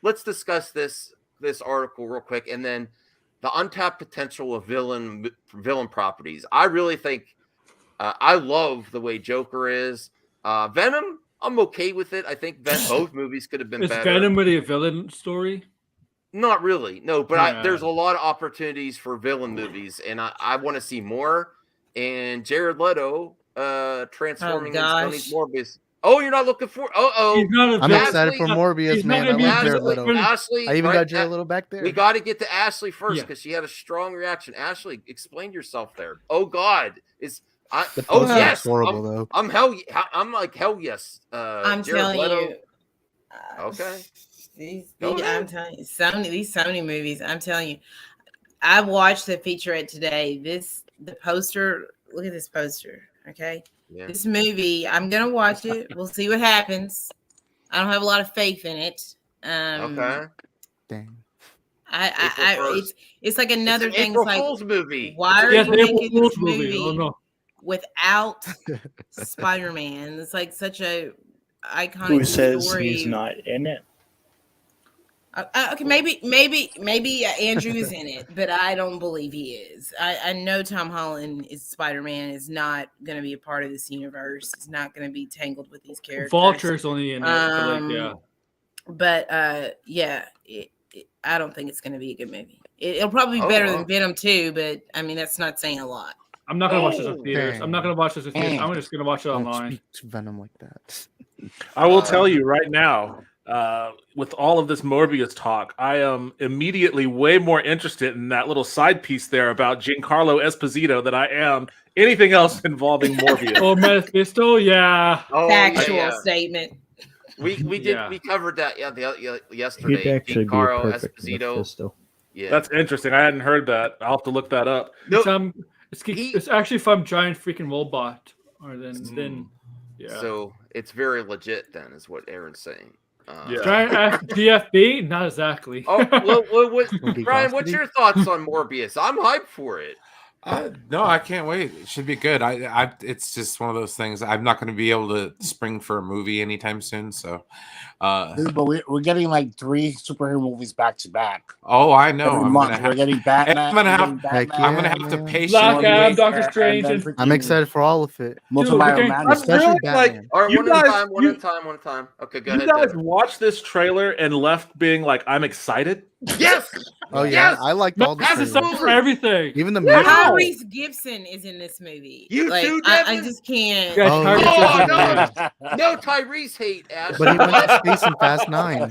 let's discuss this article real quick, and then the untapped potential of villain properties. I really think I love the way Joker is. Venom, I'm okay with it. I think both movies could have been Is better. Venom really a villain story? Not really, no. But Yeah. there's a lot of opportunities for villain movies, and I want to see more. And Jared Leto transforming into Tony's Morbius. Oh, you're not looking for? He's not a I'm villain. excited for Morbius, he's not man. I gonna be love a Jared villain. Leto. Ashley, I even right, got Jared Leto back there. We got to get to Ashley first Yeah. because she had a strong reaction. Ashley, explain yourself there. Oh God, The oh poster yes, looks horrible though. I'm like hell yes. I'm Jared telling Leto. you. Okay. I'm telling you, these Sony movies. I'm telling you, I watched the featurette today. The poster. Look at this poster. Okay, Yeah. this movie. I'm gonna watch it. We'll see what happens. I don't have a lot of faith in it. Okay. Dang. It's like another It's an thing. April It's like, Fool's movie. why are Yes, you April making Fool's this movie. movie Oh, no. without Spider-Man? It's like such a iconic Who says story. he's not in it? Okay, maybe Andrew is in it, but I don't believe he is. I know Tom Holland is Spider-Man is not going to be a part of this universe. He's not going to be tangled with these characters. Vulture's only in it. I don't think it's going to be a good movie. It'll probably be better than Venom 2, but I mean that's not saying a lot. I'm not gonna watch this in theaters. dang. I'm not gonna watch this in theaters. I'm just gonna watch it Don't online. speak to Venom like that. I will tell you right now, with all of this Morbius talk, I am immediately way more interested in that little side piece there about Giancarlo Esposito than I am anything else involving Morbius. Oh, Mephisto, yeah. Oh, Factual statement. We covered that yesterday. He'd actually be a Giancarlo perfect Esposito. Mephisto. Yeah. That's interesting. I hadn't heard that. I'll have to look that up. It's actually from Giant Freaking Robot. Or then yeah. So it's very legit then, is what Aaron's saying. Giant GFB? Not exactly. Brian, what's your thoughts on Morbius? I'm hyped for it. No, I can't wait. It should be good. It's just one of those things. I'm not going to be able to spring for a movie anytime soon. So, Dude, but we're getting like 3 superhero movies back to back. Oh, I know. Every month we're getting Batman. I'm gonna have to patiently Black Adam, wait. Doctor Strange, and I'm excited for all of it. Especially Batman. All right, you one guys- at a time. Okay, go You ahead. guys Devin. watched this trailer and left being like, I'm excited? Yes! Oh yeah, I liked all the This is trailers. for everything. Even the music. Tyrese Gibson is in this movie. You like, too, I Devin? just can't. Oh, No Tyrese hate, Ash. But he went to space in Fast 9.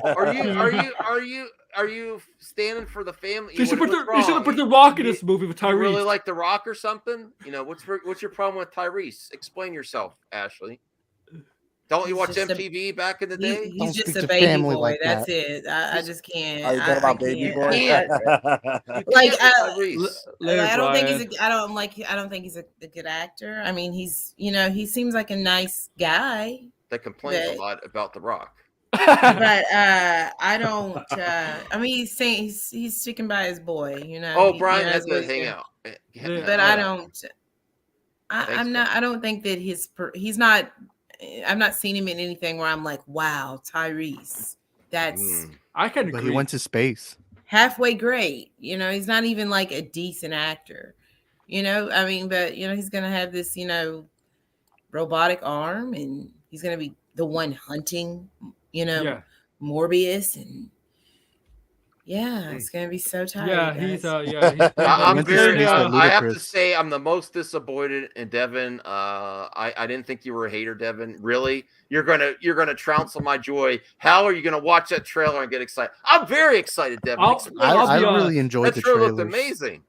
Are you standing for the family? They should What- put what's the wrong? put the Rock in this movie with You really Tyrese. like The Rock or something? What's your problem with Tyrese? Explain yourself, Ashley. Don't you watch just a- MTV back in the day? He's just a baby boy. That's it. I just can't. Are you talking about Baby Boy? Like Later, I don't think Brian. he's. I don't think he's a good actor. I mean, he's. He seems like a nice guy. That complains But- a lot about The Rock. But I don't. I mean, he's saying he's sticking by his boy. Oh, He Brian knows has what to he's hang doing. out. But I don't. I'm not. I don't think that he's not. I've not seen him in anything where I'm like, wow, Tyrese. That's I can But agree. he went to space. halfway great. He's not even like a decent actor. I mean, but he's gonna have this, robotic arm, and he's gonna be the one hunting, Yeah. Morbius, and it's gonna be so tired. Yeah, he's guys. I'm went to very. space with I have to Ludacris. say, I'm the most disappointed in Devin. I didn't think you were a hater, Devin. Really, you're gonna trounce on my joy. How are you gonna watch that trailer and get excited? I'm very excited, Devin. I really enjoyed that the trailer trailers. looked amazing.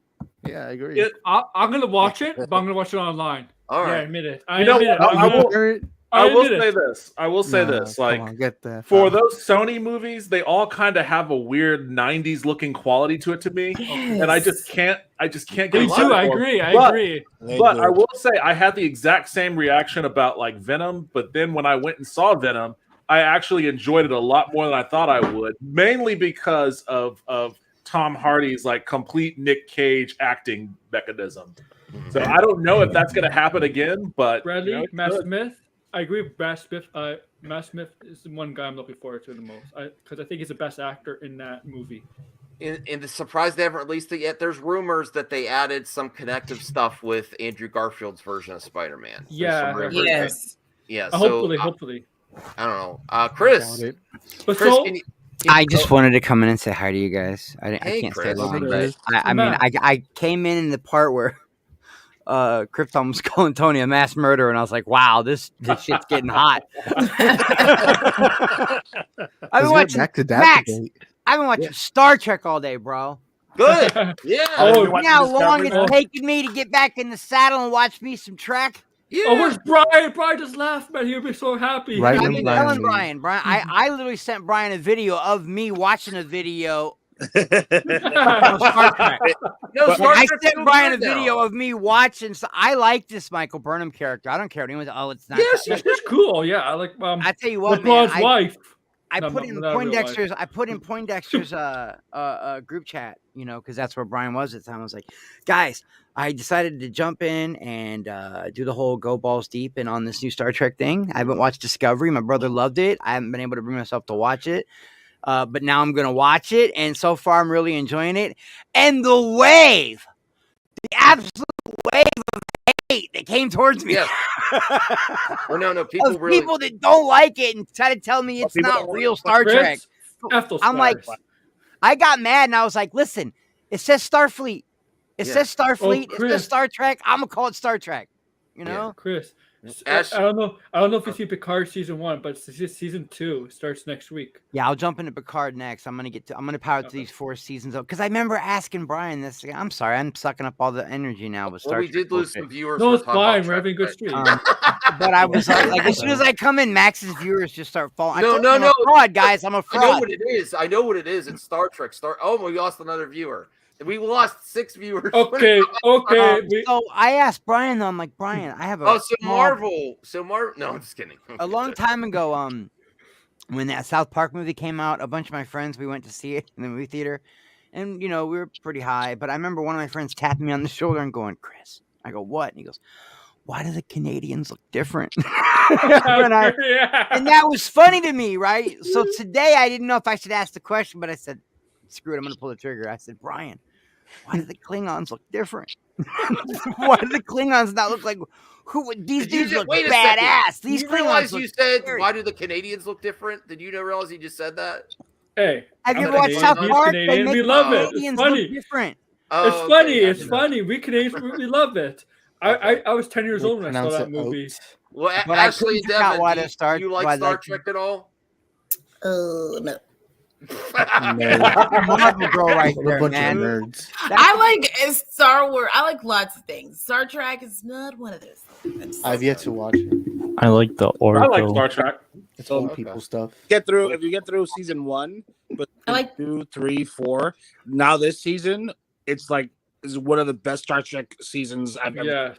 Yeah, I agree. I'm gonna watch it, but I'm gonna watch it online. All Yeah, I right. admit it. You know admit what? it. I will- I will admit say it. this. I will say this. Come Like, on, get that. for those Sony movies, they all kind of have a weird '90s looking quality to it to me, and I just can't. I just can't get. Me excited too. I for 'em. agree. I But- agree. But I will say I had the exact same reaction about like Venom, but then when I went and saw Venom, I actually enjoyed it a lot more than I thought I would, mainly because of Tom Hardy's like complete Nick Cage acting mechanism. So I don't know if that's going to happen again, but Bradley, it Matt could. Smith. I agree with Matt Smith. Matt Smith is the one guy I'm looking forward to the most because I think he's the best actor in that movie. In the surprise they haven't released it yet. There's rumors that they added some connective stuff with Andrew Garfield's version of Spider-Man. There's Yeah, some rumors Yes. that- yeah. So Hopefully. I don't know. Chris. But Chris, so- can you, I just wanted to come in and say hi to you guys. I Hey, can't stay Chris. long, Chris. but I mean, I came in the part where Krypton was calling Tony a mass murderer, and I was like, wow, this shit's getting hot. I've been watching back to that Max. debate. I've been watching Star Trek all day, bro. Good. Yeah. You know how long it's taken me to get back in the saddle and watch me some Trek? Yeah. Oh, where's Brian? Brian just laughed, man. He'll be so happy. Right I've when been Brian telling leaves. Brian. I literally sent Brian a video of me watching a video of Star Trek. No, Star I Trek's sent so Brian a good now. video of me watching. So I like this Michael Burnham character. I don't care what anyone. Oh, it's not. Yes, it's cool. Yeah, I like. I tell you what, LeBron's man. wife. I No, put no, in not real life. Poindexter's. I put in Poindexter's group chat. You know, because that's where Brian was at the time. I was like, guys, I decided to jump in and do the whole go balls deep and on this new Star Trek thing. I haven't watched Discovery. My brother loved it. I haven't been able to bring myself to watch it. But now I'm going to watch it. And so far, I'm really enjoying it. And the wave, the absolute wave of hate that came towards me. Yeah. Well, no, people of really. people that don't like it and try to tell me it's people not don't real like Star Chris, Trek. F those I'm like, Sparks. I got mad and I was like, listen, it says Starfleet. It Yeah. says Starfleet. Oh, it Chris. says Star Trek. I'm going to call it Star Trek. You know? Chris. Ash- I don't know. I don't know if you see Picard season 1, but season 2 starts next week. Yeah, I'll jump into Picard next. I'm gonna power through these 4 seasons because I remember asking Brian this. I'm sorry, I'm sucking up all the energy now with Star Well, we Trek did lose bullshit. some viewers. No, for it's talking about fine. We're Trek, having a good but- stream. But I was like, as soon as I come in, Max's viewers just start falling. No, I'm a fraud, guys. I'm a I know fraud. what it is. I know what it is. It's Star Trek. Oh, we lost another viewer. We lost 6 viewers. Okay. So I asked Brian though. I'm like, Brian, I have a Oh, so small- Marvel. No, I'm just kidding. a long time ago, when that South Park movie came out, a bunch of my friends, we went to see it in the movie theater, and you know we were pretty high. But I remember one of my friends tapping me on the shoulder and going, "Chris," I go, "What?" And he goes, "Why do the Canadians look different?" and that was funny to me, right? So today I didn't know if I should ask the question, but I said, "Screw it, I'm going to pull the trigger." I said, "Brian, why do the Klingons look different? Why do the Klingons not look like these Did you dudes just- look wait a second. badass? Did These you Klingons realize look you said scary." why do the Canadians look different? Did you realize you just said that? Hey, Have you I'm ever watched Canadian, South he's Park? Canadian, They make we love the it. It's Canadians funny. look different. It's Oh, funny. okay, It's gotcha. funny. We Canadians, we love it. I was 10 years They old when I saw pronounce that it movie. Well, But I Ashley couldn't and figure out Devin, why do to start- you why like Star like- Trek at all? No. Marvel girl right What a there, bunch man. of nerds. I like Star Wars. I like lots of things. Star Trek is not one of those things. I've yet to watch it. I like the I Oracle. like Star Trek. It's old people stuff. If you get through season 1, but I like 2, 3, 4. Now this season, it's like is one of the best Star Trek seasons I've ever.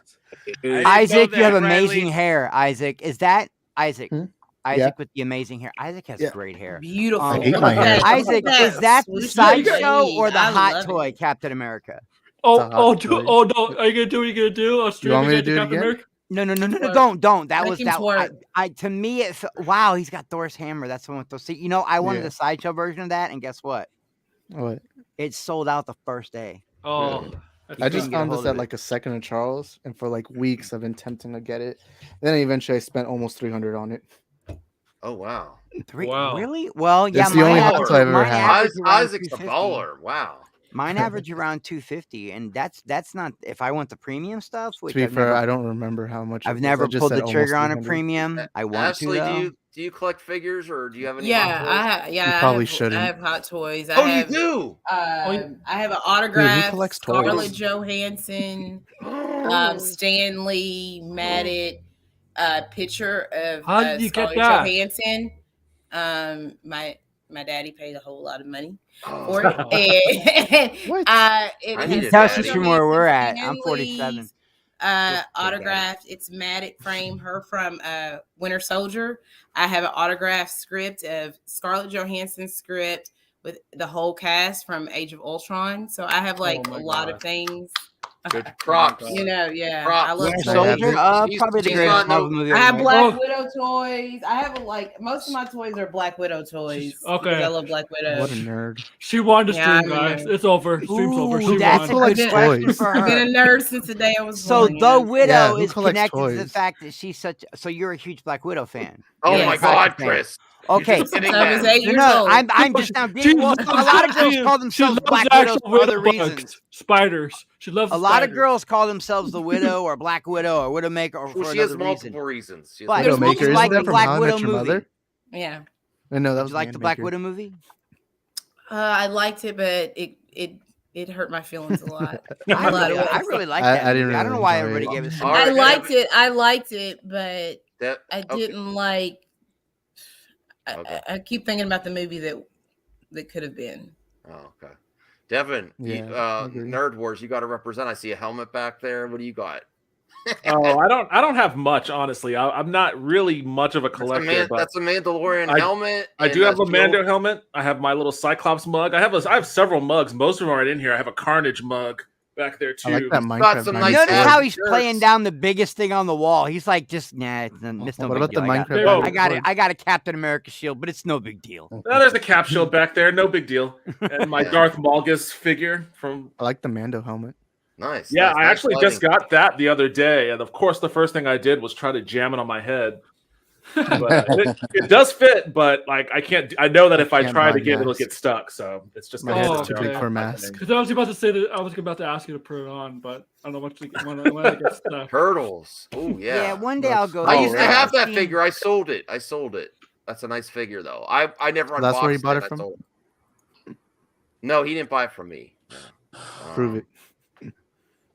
Yeah. Isaac, know you have that, amazing Bradley. hair. Isaac, is that Isaac? Hmm? Isaac Yeah. with the amazing hair. Isaac has Yeah. great hair. Beautiful. I hate my hair. Isaac, is that the Swoosh sideshow my or the I hot love toy it. Captain America? Oh, It's a hot toy. no! Are you gonna do what you're gonna do? I'll stream want me to again do it Captain again? America? No, Twerk. don't. That Make was him that. twerk. I to me, it wow, he's got Thor's hammer. That's the one with those. See, you know, I wanted Yeah. the sideshow version of that, and guess what? What? It sold out the first day. Oh, You I just couldn't get a found hold this of at it. like a second of Charles, and for like weeks I've been tempting to get it. Then eventually I spent almost 300 on it. Oh wow. Wow. Really? Well, yeah. It's the only hot average- toy I've ever mine had. average around Isaac's a 250. baller. Wow. Mine average around 250, and that's not if I want the premium stuff. Which To be I've fair, never, I don't remember how much. it I've was. never I just pulled said the trigger on almost a 300. premium. I want Ashley, to though. do you collect figures or do you have any? Yeah, Hot Toys? I probably have, shouldn't. I have Hot Toys. Oh, I have, you do. I have an autograph. collects toys? Scarlett Johansson, Stanley, Maddie, a picture of How did you get Scarlett that? Johansson. My daddy paid a whole lot of money Oh. for it. And, it You has tell us Scarlett from where we're at. Johansson, I'm 47. Lee's, autographed. It's Matic frame her from Winter Soldier. I have an autographed script of Scarlett Johansson's script with the whole cast from Age of Ultron. So I have like a lot of things. Good props. You know, yeah. Props. I love Winter Scarlett Soldier, Johansson. probably the she's greatest not Marvel no- movie. I have ever made. Black Widow toys. I have like most of my toys are Black Widow toys. Okay. because I love Black Widow. What a nerd. She won the Yeah, stream, I'm a guys. nerd. It's over. Stream's over. She That's won. a good question for I've been her. a nerd since the day I was So born. the Widow Yeah, who is collects connected to the toys? fact that she's such. So you're a huge Black Widow fan. Oh Yes. my Yes. God, Fan. Chris. Okay. You're just getting Since I was that. 8 years No, old. I'm just now being. Well, a lot of girls call themselves Black Widows for other reasons. Spiders. She loves A lot of spiders. girls call themselves the Widow or Black Widow or Widowmaker or for Well, she has another multiple reason. reasons. She has But multiple Widowmaker, did you isn't like that the from Black How I Widow Met Your movie? Mother? Yeah. No, that Did was you like the Black Rainmaker. Widow movie? I liked it, but it hurt my feelings a lot. I really liked that. I didn't movie. I don't know really why enjoy everybody it. gave it so All much. I right, liked it, but That, I okay. didn't like. Okay. I keep thinking about the movie that could have been. Oh, okay. Devin, Yeah, I agree. Nerd Wars, you got to represent. I see a helmet back there. What do you got? Oh, I don't have much, honestly. I'm not really much of a collector. But That's a Mandalorian helmet. I do and have a shield. Mando helmet. I have my little Cyclops mug. I have several mugs. Most of them are right in here. I have a Carnage mug back there too. I like that got Minecraft. some Minecraft. nice Notice ass how he's shirts. playing down the biggest thing on the wall. He's like, just nah, it's no What big about deal. the I got, Minecraft? Oh. I got it. I got a Captain America shield, but it's no big deal. Well, there's a cap shield back there. No big deal. And my Yeah. Darth Malgus figure from. I like the Mando helmet. Nice. Yeah, nice, I nice actually lighting. just got that the other day, and of course, the first thing I did was try to jam it on my head. But it does fit, but like I can't. I know that if I can't try buy again, it'll masks. get stuck. So it's just My gonna Oh, head's too okay. big for a mask. Because I was about to say that I was about to ask you to put it on, but I don't know when I get stuck. Turtles. Oh yeah. Yeah, one day I'll go. I there. used to have that See, figure. I sold it. That's a nice figure though. I never. That's where he unboxed bought it I from? sold it. No, he didn't buy it from me. No. Prove it.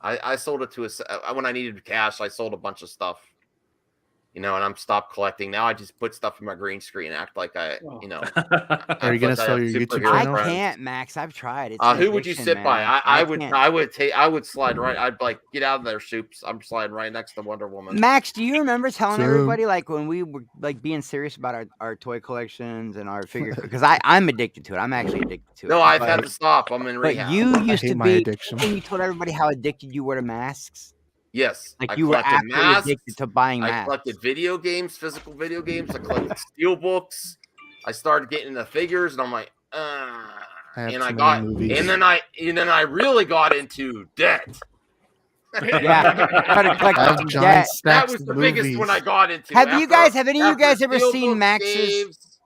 I sold it to when I needed cash. I sold a bunch of stuff, and I'm stopped collecting. Now I just put stuff in my green screen, act like Are you gonna sell your YouTube I channel? can't, Max. I've tried. It's an who would you addiction, sit by? man. I would. can't. I would slide right. I'd like get out of there, Soups. I'm sliding right next to Wonder Woman. Max, do you remember telling True. everybody like when we were like being serious about our toy collections and our figure? Because I'm addicted to it. I'm actually addicted to it. No, I've but, had to stop. I'm in But rehab. you used hate to my be. addiction. And you told everybody how addicted you were to masks. Yes, Like I you were collected actually masks. addicted to buying I masks. collected video games, physical video games. I collected steel books. I started getting into figures, and I'm like, I have and too I many got, movies. and then I really got into debt. Yeah, try to collect I have some giant debt. That stacks was of the movies. biggest one I got into. Have any of after you guys ever steel seen books, Max's? games.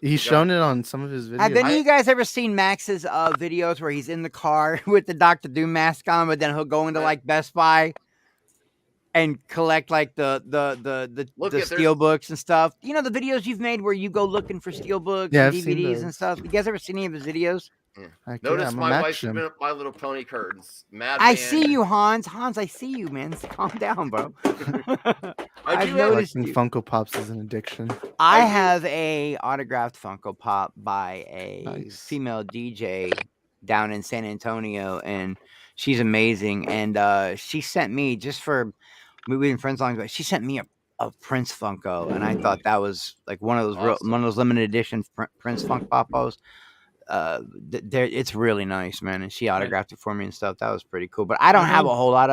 He's shown it on some of his videos. Have any of you guys ever seen Max's videos where he's in the car with the Dr. Doom mask on, but then he'll go into like Best Buy and collect like the Look at- steel books and stuff? You know the videos you've made where you go looking for steel books Yeah, and I've seen DVDs those. and stuff. You guys ever seen any of his videos? Heck Notice yeah, I'm a my Max wife's shim. been up My Little Pony curtains. Mad I Man. see you, Hans. Hans, I see you, man. Calm down, bro. I've do noticed Collecting you. Funko Pops is an addiction. I have a autographed Funko Pop by a Nice. female DJ down in San Antonio, and she's amazing. And she sent me just for we've been friends long, but she sent me a Prince Funko, and I thought that was like one of those one of those limited edition Prince Funko Poppos. It's really nice, man, and she autographed it for me and stuff. That was pretty cool. But I don't have a whole lot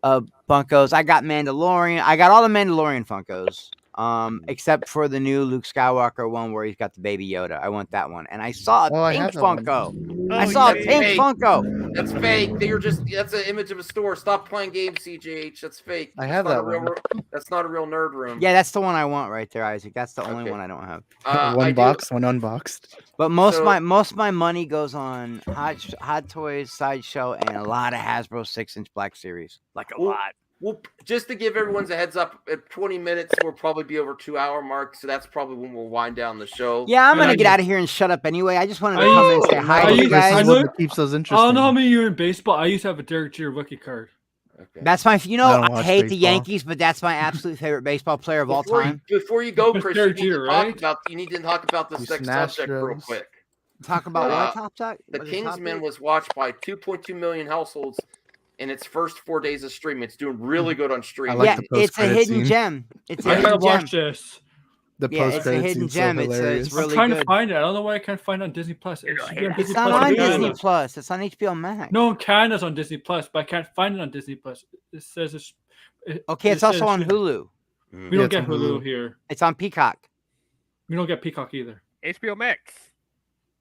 of Funkos. I got Mandalorian. I got all the Mandalorian Funkos, except for the new Luke Skywalker one where he's got the Baby Yoda. I want that one. And I saw a pink have that one. Funko. I saw a That's pink fake. Funko. That's fake. That's an image of a store. Stop playing games, CJH. That's fake. I have That's not that a real, That's not a real nerd room. Yeah, that's the one I want right there, Isaac. That's the only one I don't have. I One do- box, one unboxed. But most So- of my money goes on Hot Toys, Sideshow, and a lot of Hasbro 6-inch Black Series. Like a lot. Well, just to give everyone's a heads up, at 20 minutes, we'll probably be over 2-hour mark. So that's probably when we'll wind down the show. Yeah, I'm gonna get out of here and shut up anyway. I just wanted to come and say hi to you This guys. is what keeps us I interesting. don't know how many you're in baseball. I used to have a Derek Jeter rookie card. Okay. That's my. You know, I don't I watch hate the baseball. Yankees, but that's my absolute favorite baseball player of all time. Before you go, Mr. Chris, you need, Jeter, to talk right? about, you need to talk about this You next smash subject real drugs. quick. Talk about Uh, what top talk? The What's the Kingsman topic? was watched by 2.2 million households in its first 4 days of streaming. It's doing really good on streaming. like Yeah, the it's a post-credit hidden scene. gem. It's a I gotta hidden gem. watch this. The Yeah, it's a post-credit hidden scene's gem. so It's hilarious. I'm really trying good. to find it. I don't know why I can't find it on Disney Plus. It should be on Disney It's not Plus on in Canada. Disney Plus. It's on HBO Max. No, in Canada's on Disney Plus, but I can't find it on Disney Plus. It says it's. Okay, it's also on Hulu. We don't get Hulu here. It's on Peacock. We don't get Peacock either. HBO Max.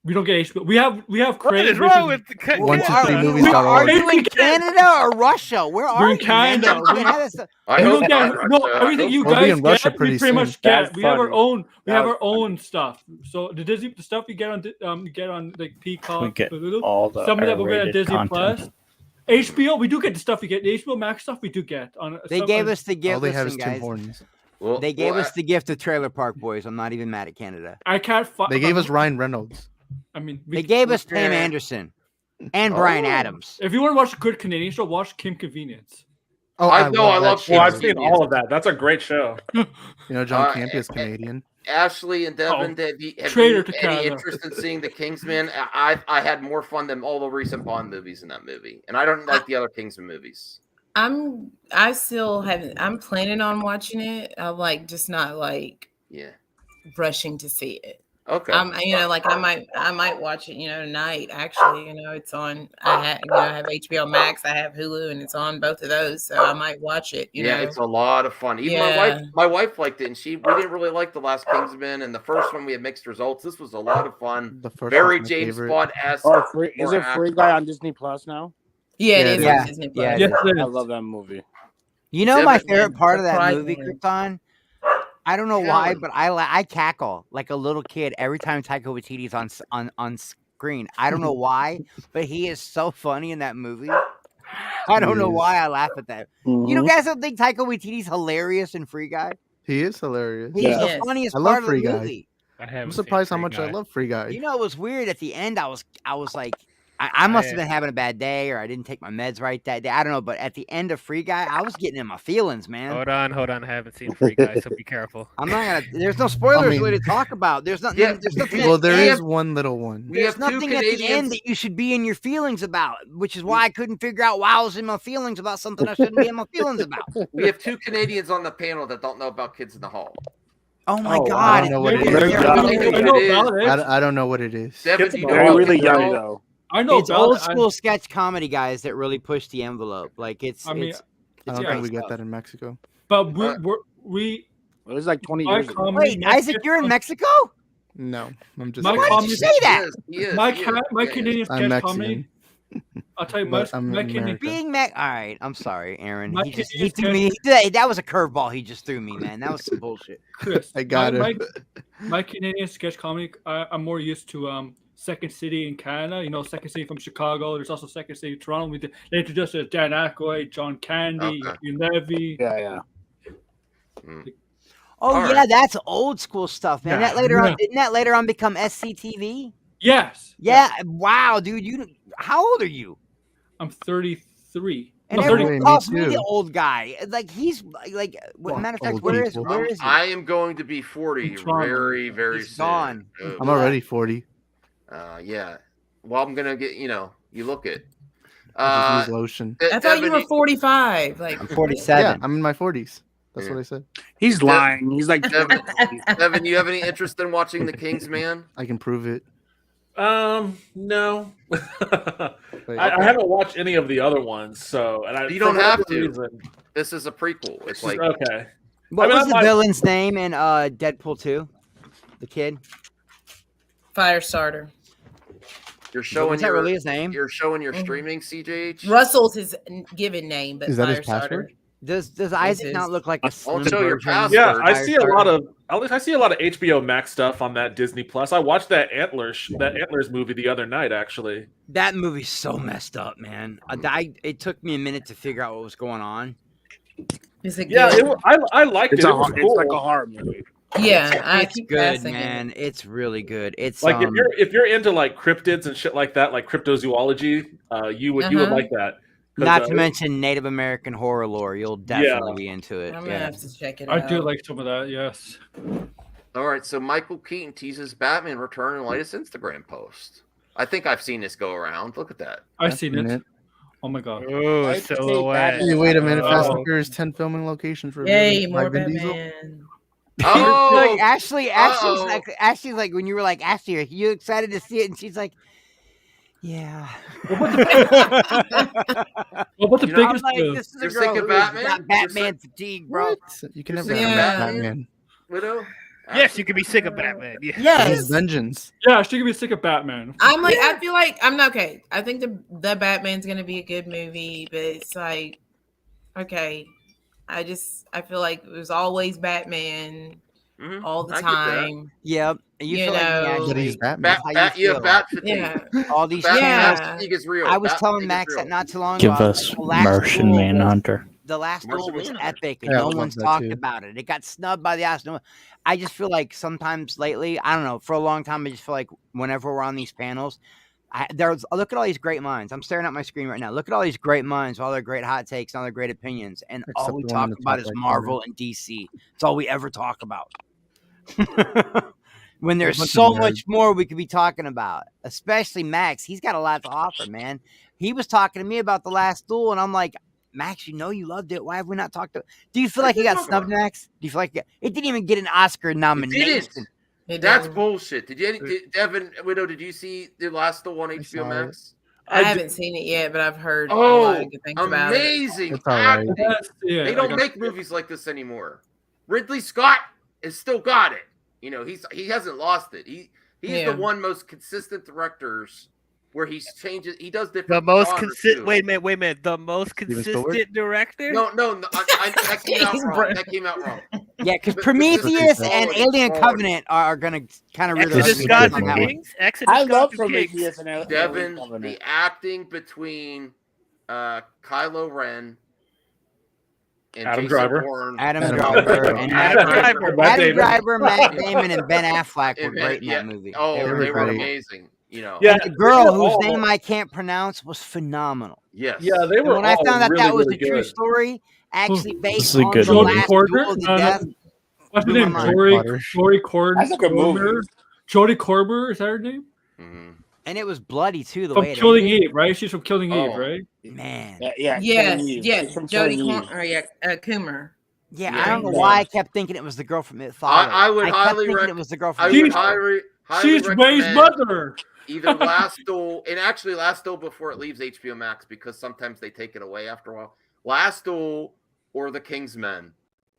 We don't get HBO. We have What Crave. is wrong with the Are you in Canada or Russia? Where are We're you? in Canada. Man? We have this- I We hope don't get not no Russia. everything you We'll be guys in Russia get. pretty We pretty much soon. get. That's We have our funny. own. We have That our own stuff. So the Disney the stuff you get on like Peacock. We get Hulu, all the some of that we'll get on R-rated Disney content. Plus. HBO, we do get the stuff you get. The HBO Max stuff we do get on. They gave us the gift. All they have Listen, is Tim guys. Hortons. Well, They gave us the gift of Trailer Park Boys. I'm not even mad at Canada. I can't find. They gave us Ryan Reynolds. I mean, They gave us Pam Anderson and Brian Adams. If you want to watch a good Canadian show, watch Kim Convenience. Oh, I know, I that love show. Well, I've seen all of that. That's a great show. You know, John Campia's Canadian. Ashley and Devin, have you Traitor to any Canada. interest in seeing the Kingsman? I had more fun than all the recent Bond movies in that movie, and I don't like the other Kingsman movies. I still haven't. I'm planning on watching it. I'm like just not like rushing to see it. Okay. Like I might watch it, tonight. Actually, it's on. I have HBO Max, I have Hulu, and it's on both of those, so I might watch it. You know, it's a lot of fun. Even my wife liked it, and we didn't really like the last Kingsman, and the first one we had mixed results. This was a lot of fun. The first Very one's my James favorite. Bond-esque. Is it Free Guy on Disney Plus now? Yeah, it is on Disney Plus. Yeah, Yes, it is. I love that movie. You know my Seven- favorite part of that movie, Surprisingly. Krypton? I don't know why, but I cackle like a little kid every time Taika Waititi's on screen. I don't know why, but he is so funny in that movie. I don't know why I laugh at that. You guys don't think Taika Waititi's hilarious in Free Guy? He is hilarious. He's the funniest I part love of the Free Guy. movie. I'm surprised how much I love Free Guy. You know, it was weird at the end. I was like, I must have been having a bad day, or I didn't take my meds right that day. I don't know, but at the end of Free Guy, I was getting in my feelings, man. Hold on. I haven't seen Free Guy, so be careful. I'm not gonna. There's no spoilers really to talk about. There's nothing. There's nothing. Well, at the there end. is one little one. There's nothing at the end that you should be in your feelings about, which is why I couldn't figure out why I was in my feelings about something I shouldn't be in my feelings about. We have 2 Canadians on the panel that don't know about Kids in the Hall. Oh my I God! don't know what it is. I don't know what it is. Devin, do you know They're about really Kids in the young Hall? though. I know It's about old it. school sketch comedy guys that really push the envelope. Like it's. I mean, it's I don't yeah, think we get that in Mexico. But we It was like 20 my years ago. comedy Wait, Isaac, you're in Mexico? No, I'm just. My Why did you comedy- say that? my Canadian I'm sketch Mexican. comedy. I'll tell you, my But I'm Canadian American. Being All right, I'm sorry, Aaron. My He Canadian threw me. That was a curveball he just threw me, man. That was some bullshit. Chris, I got my, it. my Canadian sketch comedy. I'm more used to Second City in Canada. You know, Second City from Chicago. There's also Second City Toronto. They introduced us Dan Aykroyd, John Candy, Hugh Levy. Yeah. Oh All yeah, right. that's old school stuff, man. Yeah. That later on Yeah. didn't that later on become SCTV? Yes. Yeah. Wow, dude. How old are you? I'm 33. And No, everyone 30. calls me too. the old guy. Like he's like. Matter of fact, old where is people. where is he? I am going to be 40 Toronto. very, very He's soon. gone. Oh. I'm already 40. Yeah. Well, I'm gonna get. You look it. I just use lotion. I thought you were 45. Like I'm 47. Yeah, I'm in my 40s. That's what I said. He's lying. He's like Devin, you have any interest in watching The Kingsman? I can prove it. No. Wait, I haven't watched any of the other ones, so You don't for have whatever to. reason- This is a prequel. It's like okay. What I mean, was I the might- villain's name in Deadpool 2? The kid. Firestarter. you're showing Was that your really his name? you're showing your streaming, CJH. Russell's his given name, but Is that his Firestarter. password? Does Isaac is. not look like a I'll slim show your version? password. Yeah, I see a Firestarter? lot of HBO Max stuff on that Disney Plus. I watched that Antlers movie the other night, actually. That movie's so messed up, man. It took me a minute to figure out what was going on. Is it Yeah, good? I liked it. It was it's cool. like a horror movie. Yeah, I It's keep good, asking. man. It's really good. It's Like if you're into like cryptids and shit like that, like cryptozoology, you would Uh-huh. like that Not to mention Native American horror lore. You'll definitely Yeah. be into it. I'm gonna have to check it I out. do like some of that. Yes. All right, so Michael Keaton teases Batman return in the latest Instagram post. I think I've seen this go around. Look at that. I've seen it. Oh my god. Oh, silhouette. Hey, wait a minute. Fast Oh. and Furious 10 filming locations for Yay, by more Vin Diesel. Batman. Oh, Like Ashley's like when you were like, Ashley, are you excited to see it? And she's like, yeah. What about the You know, biggest? I'm like, this is a You're girl sick of who Batman? got Batman fatigue, bro. You can You're never sick of have Batman? Batman. Widow? Yes, you can be sick of Batman. Yeah. His Yes. vengeance. Yeah, she could be sick of Batman. I'm like, I feel like I'm not okay. I think the Batman's gonna be a good movie, but it's like, okay, I feel like it was always Batman all the I get that. time. Yep. You You feel like know. But he's Batman. Bat, how bat, you you feel have bat like. fatigue. Yeah. all these Bat channels. fatigue is real. I was Bat telling fatigue is Max real. that not too long Give ago. us the last Martian duel Manhunter. The last duel Martian was Manhunter. epic, and Yeah, I no love one's that talked too. about it. It got snubbed by the Oscars. I just feel like sometimes lately, I don't know, for a long time, I just feel like whenever we're on these panels, look at all these great minds. I'm staring at my screen right now. Look at all these great minds, all their great hot takes, all their great opinions, and all Except we the one in talk the about top is right Marvel corner. and DC. It's all we ever talk about. When They're a there's bunch of so nerds. much more we could be talking about, especially Max. He's got a lot to offer, man. He was talking to me about the last duel, and I'm like, Max, you know you loved it. Why have we not talked to? Do you feel like he got snubbed, Max? Do you feel like it didn't even get an Oscar nomination? That's bullshit. Devin Widow? Did you see the last one on HBO saw Max? I haven't seen it yet, but I've heard a lot Oh, of good things about it. amazing It's all right. acting. Yeah, They I don't got- make movies like this anymore. Ridley Scott has still got it. You know, he hasn't lost it. He's Yeah. the one most consistent directors where he does The different. most genres, consistent. too. Wait a minute. The most Spielberg? consistent director. No, that came out wrong. That came out wrong. Yeah, because The Prometheus consistency and is Alien quality. Covenant are going to kind of rear their Exodus ugly Gods heads on and that one. Kings. Exodus I love Gods and Prometheus Kings. and Alien Devin, Covenant. the acting between Kylo Ren and Adam Jason Driver. Bourne. Adam Adam Driver Driver. and Adam Adam Driver. Driver, Matt Damon, and Ben Affleck were And great in yeah. that movie. Oh, They they were were great. amazing. You know. Yeah, And the girl they were whose all- name I can't pronounce was phenomenal. Yes. Yeah, they And were when I all found out really, that was really a true good. story, actually This based is a on good the movie. last Jodie duel of the Comer? death. What's her blew name? my mind. Jodie Comer. That's a good movie. Jodie Comer, is that her name? Mhm. And it was bloody too, the From way it Killing ended. Eve, right? She's from Killing Eve, Oh. right? Man. Yeah. Yes, Killing Eve. yes. She's from Jodie Killing Eve. Coomer. Yeah, Yeah. I don't know Yeah. why I kept thinking it was the girl from It Follows. I would kept highly thinking rec- it was the girl I from She's- would It Follows. highly She's Ray's recommend mother. either Last Duel and actually Last Duel before it leaves HBO Max because sometimes they take it away after a while. Last Duel or The Kingsmen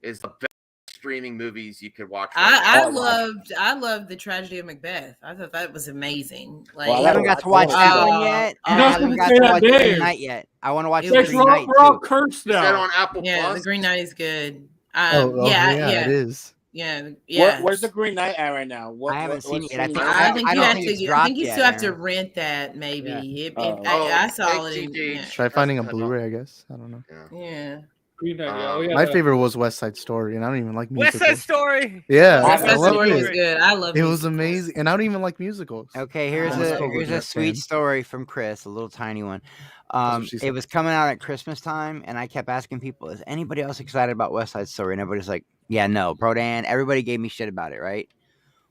is the best streaming movies you could watch. right I now. loved the tragedy of Macbeth. I thought that was amazing. Like Well, I haven't got to watch that one Oh, yet. oh, And I haven't you got say to that watch Green name. Knight yet. I want to watch It the was- Green We're all, Knight we're all too. cursed Is that now. on Apple yeah, Plus? the Green Knight is good. Yeah, yeah, it is. yeah. Where's the Green Knight at right now? I haven't seen it yet. I think- I think I you don't have think to. it's I dropped think you yet, still have to Aaron. rent that. Maybe Oh. I saw it. HGG. Yeah. Try finding a Blu-ray, I guess. I don't know. Yeah. Green Knight, yeah. Oh, yeah. My favorite was West Side Story, and I don't even like West musicals. Side Story. Yeah, West I Side loved Story it. was good. I love It it. was amazing, and I don't even like musicals. Okay, here's I'm a a Silver here's a Jet sweet fan. story from Chris, a little tiny one. what she It said. was coming out at Christmas time, and I kept asking people, "Is anybody else excited about West Side Story?" And everybody's like, "Yeah, no, Prodan." Everybody gave me shit about it, right?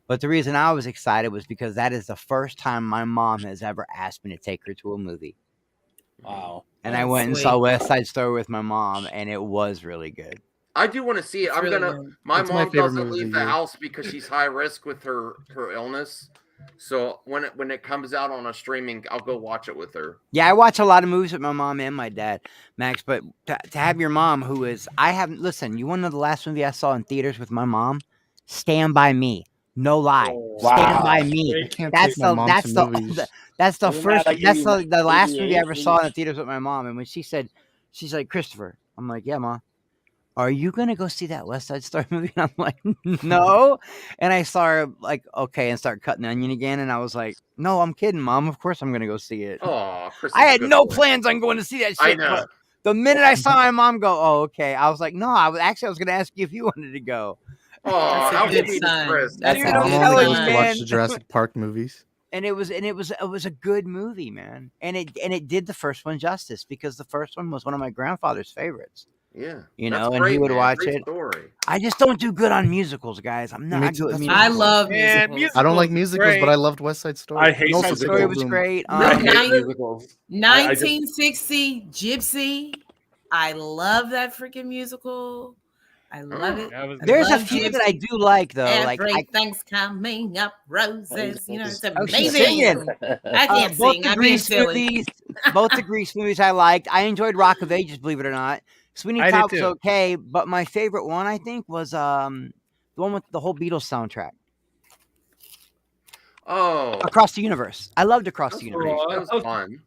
But the reason I was excited was because that is the first time my mom has ever asked me to take her to a movie, Wow. and I That's went and saw sweet. West Side Story with my mom, and it was really good. I do want to see it. It's I'm really gonna. good. My It's my mom favorite doesn't movie of leave the the year. house because she's high risk with her illness. So when it comes out on a streaming, I'll go watch it with her. Yeah, I watch a lot of movies with my mom and my dad, Max. But to have your mom, who is, I haven't, listen, you want to know the last movie I saw in theaters with my mom? Stand By Me. No lie. Stand By Me. I can't That's take my the mom that's to the, movies. that's the Isn't that first like that's maybe the last movie I 88, ever saw in the 80? theaters with my mom. And when she said, she's like, Christopher, I'm like, yeah, Ma. Are you gonna go see that West Side Story movie? And I'm like, no. And I saw her like, okay, and start cutting the onion again. And I was like, no, I'm kidding, Mom. Of course I'm gonna go see it. Oh, Chris I is a had good no boy. plans on going to see that shit. I know. But the minute I saw my mom go, oh, okay, I was like, no, I was gonna ask you if you wanted to go. Oh, That's a how good sweet is sign. Chris? That's Dude, a I'm My good mom only telling goes you, to sign. watch man. the Jurassic Park movies. and it was a good movie, man. And it did the first one justice because the first one was one of my grandfather's favorites. Yeah, You that's know, and great, he would man. watch Great it. Story. I just don't do good on musicals, guys. I'm not good at musicals. I love musicals. I don't like musicals, but I loved West Side Story. I hate West Side musicals. Story was great. I hate musicals. 1960 Gypsy. I love that freaking musical. I love it. There's a love few Gypsy. that I do like though. Like Everything's coming up roses. You know, it's Oh, she's amazing. singing. I can't both sing. the I'm being Grease silly. movies, both the Grease movies I liked. I enjoyed Rock of Ages, believe it or not. Sweeney I did Todd was too. okay, but my favorite one I think was the one with the whole Beatles soundtrack. Oh, Across the Universe. I loved Across the Universe. That was fun.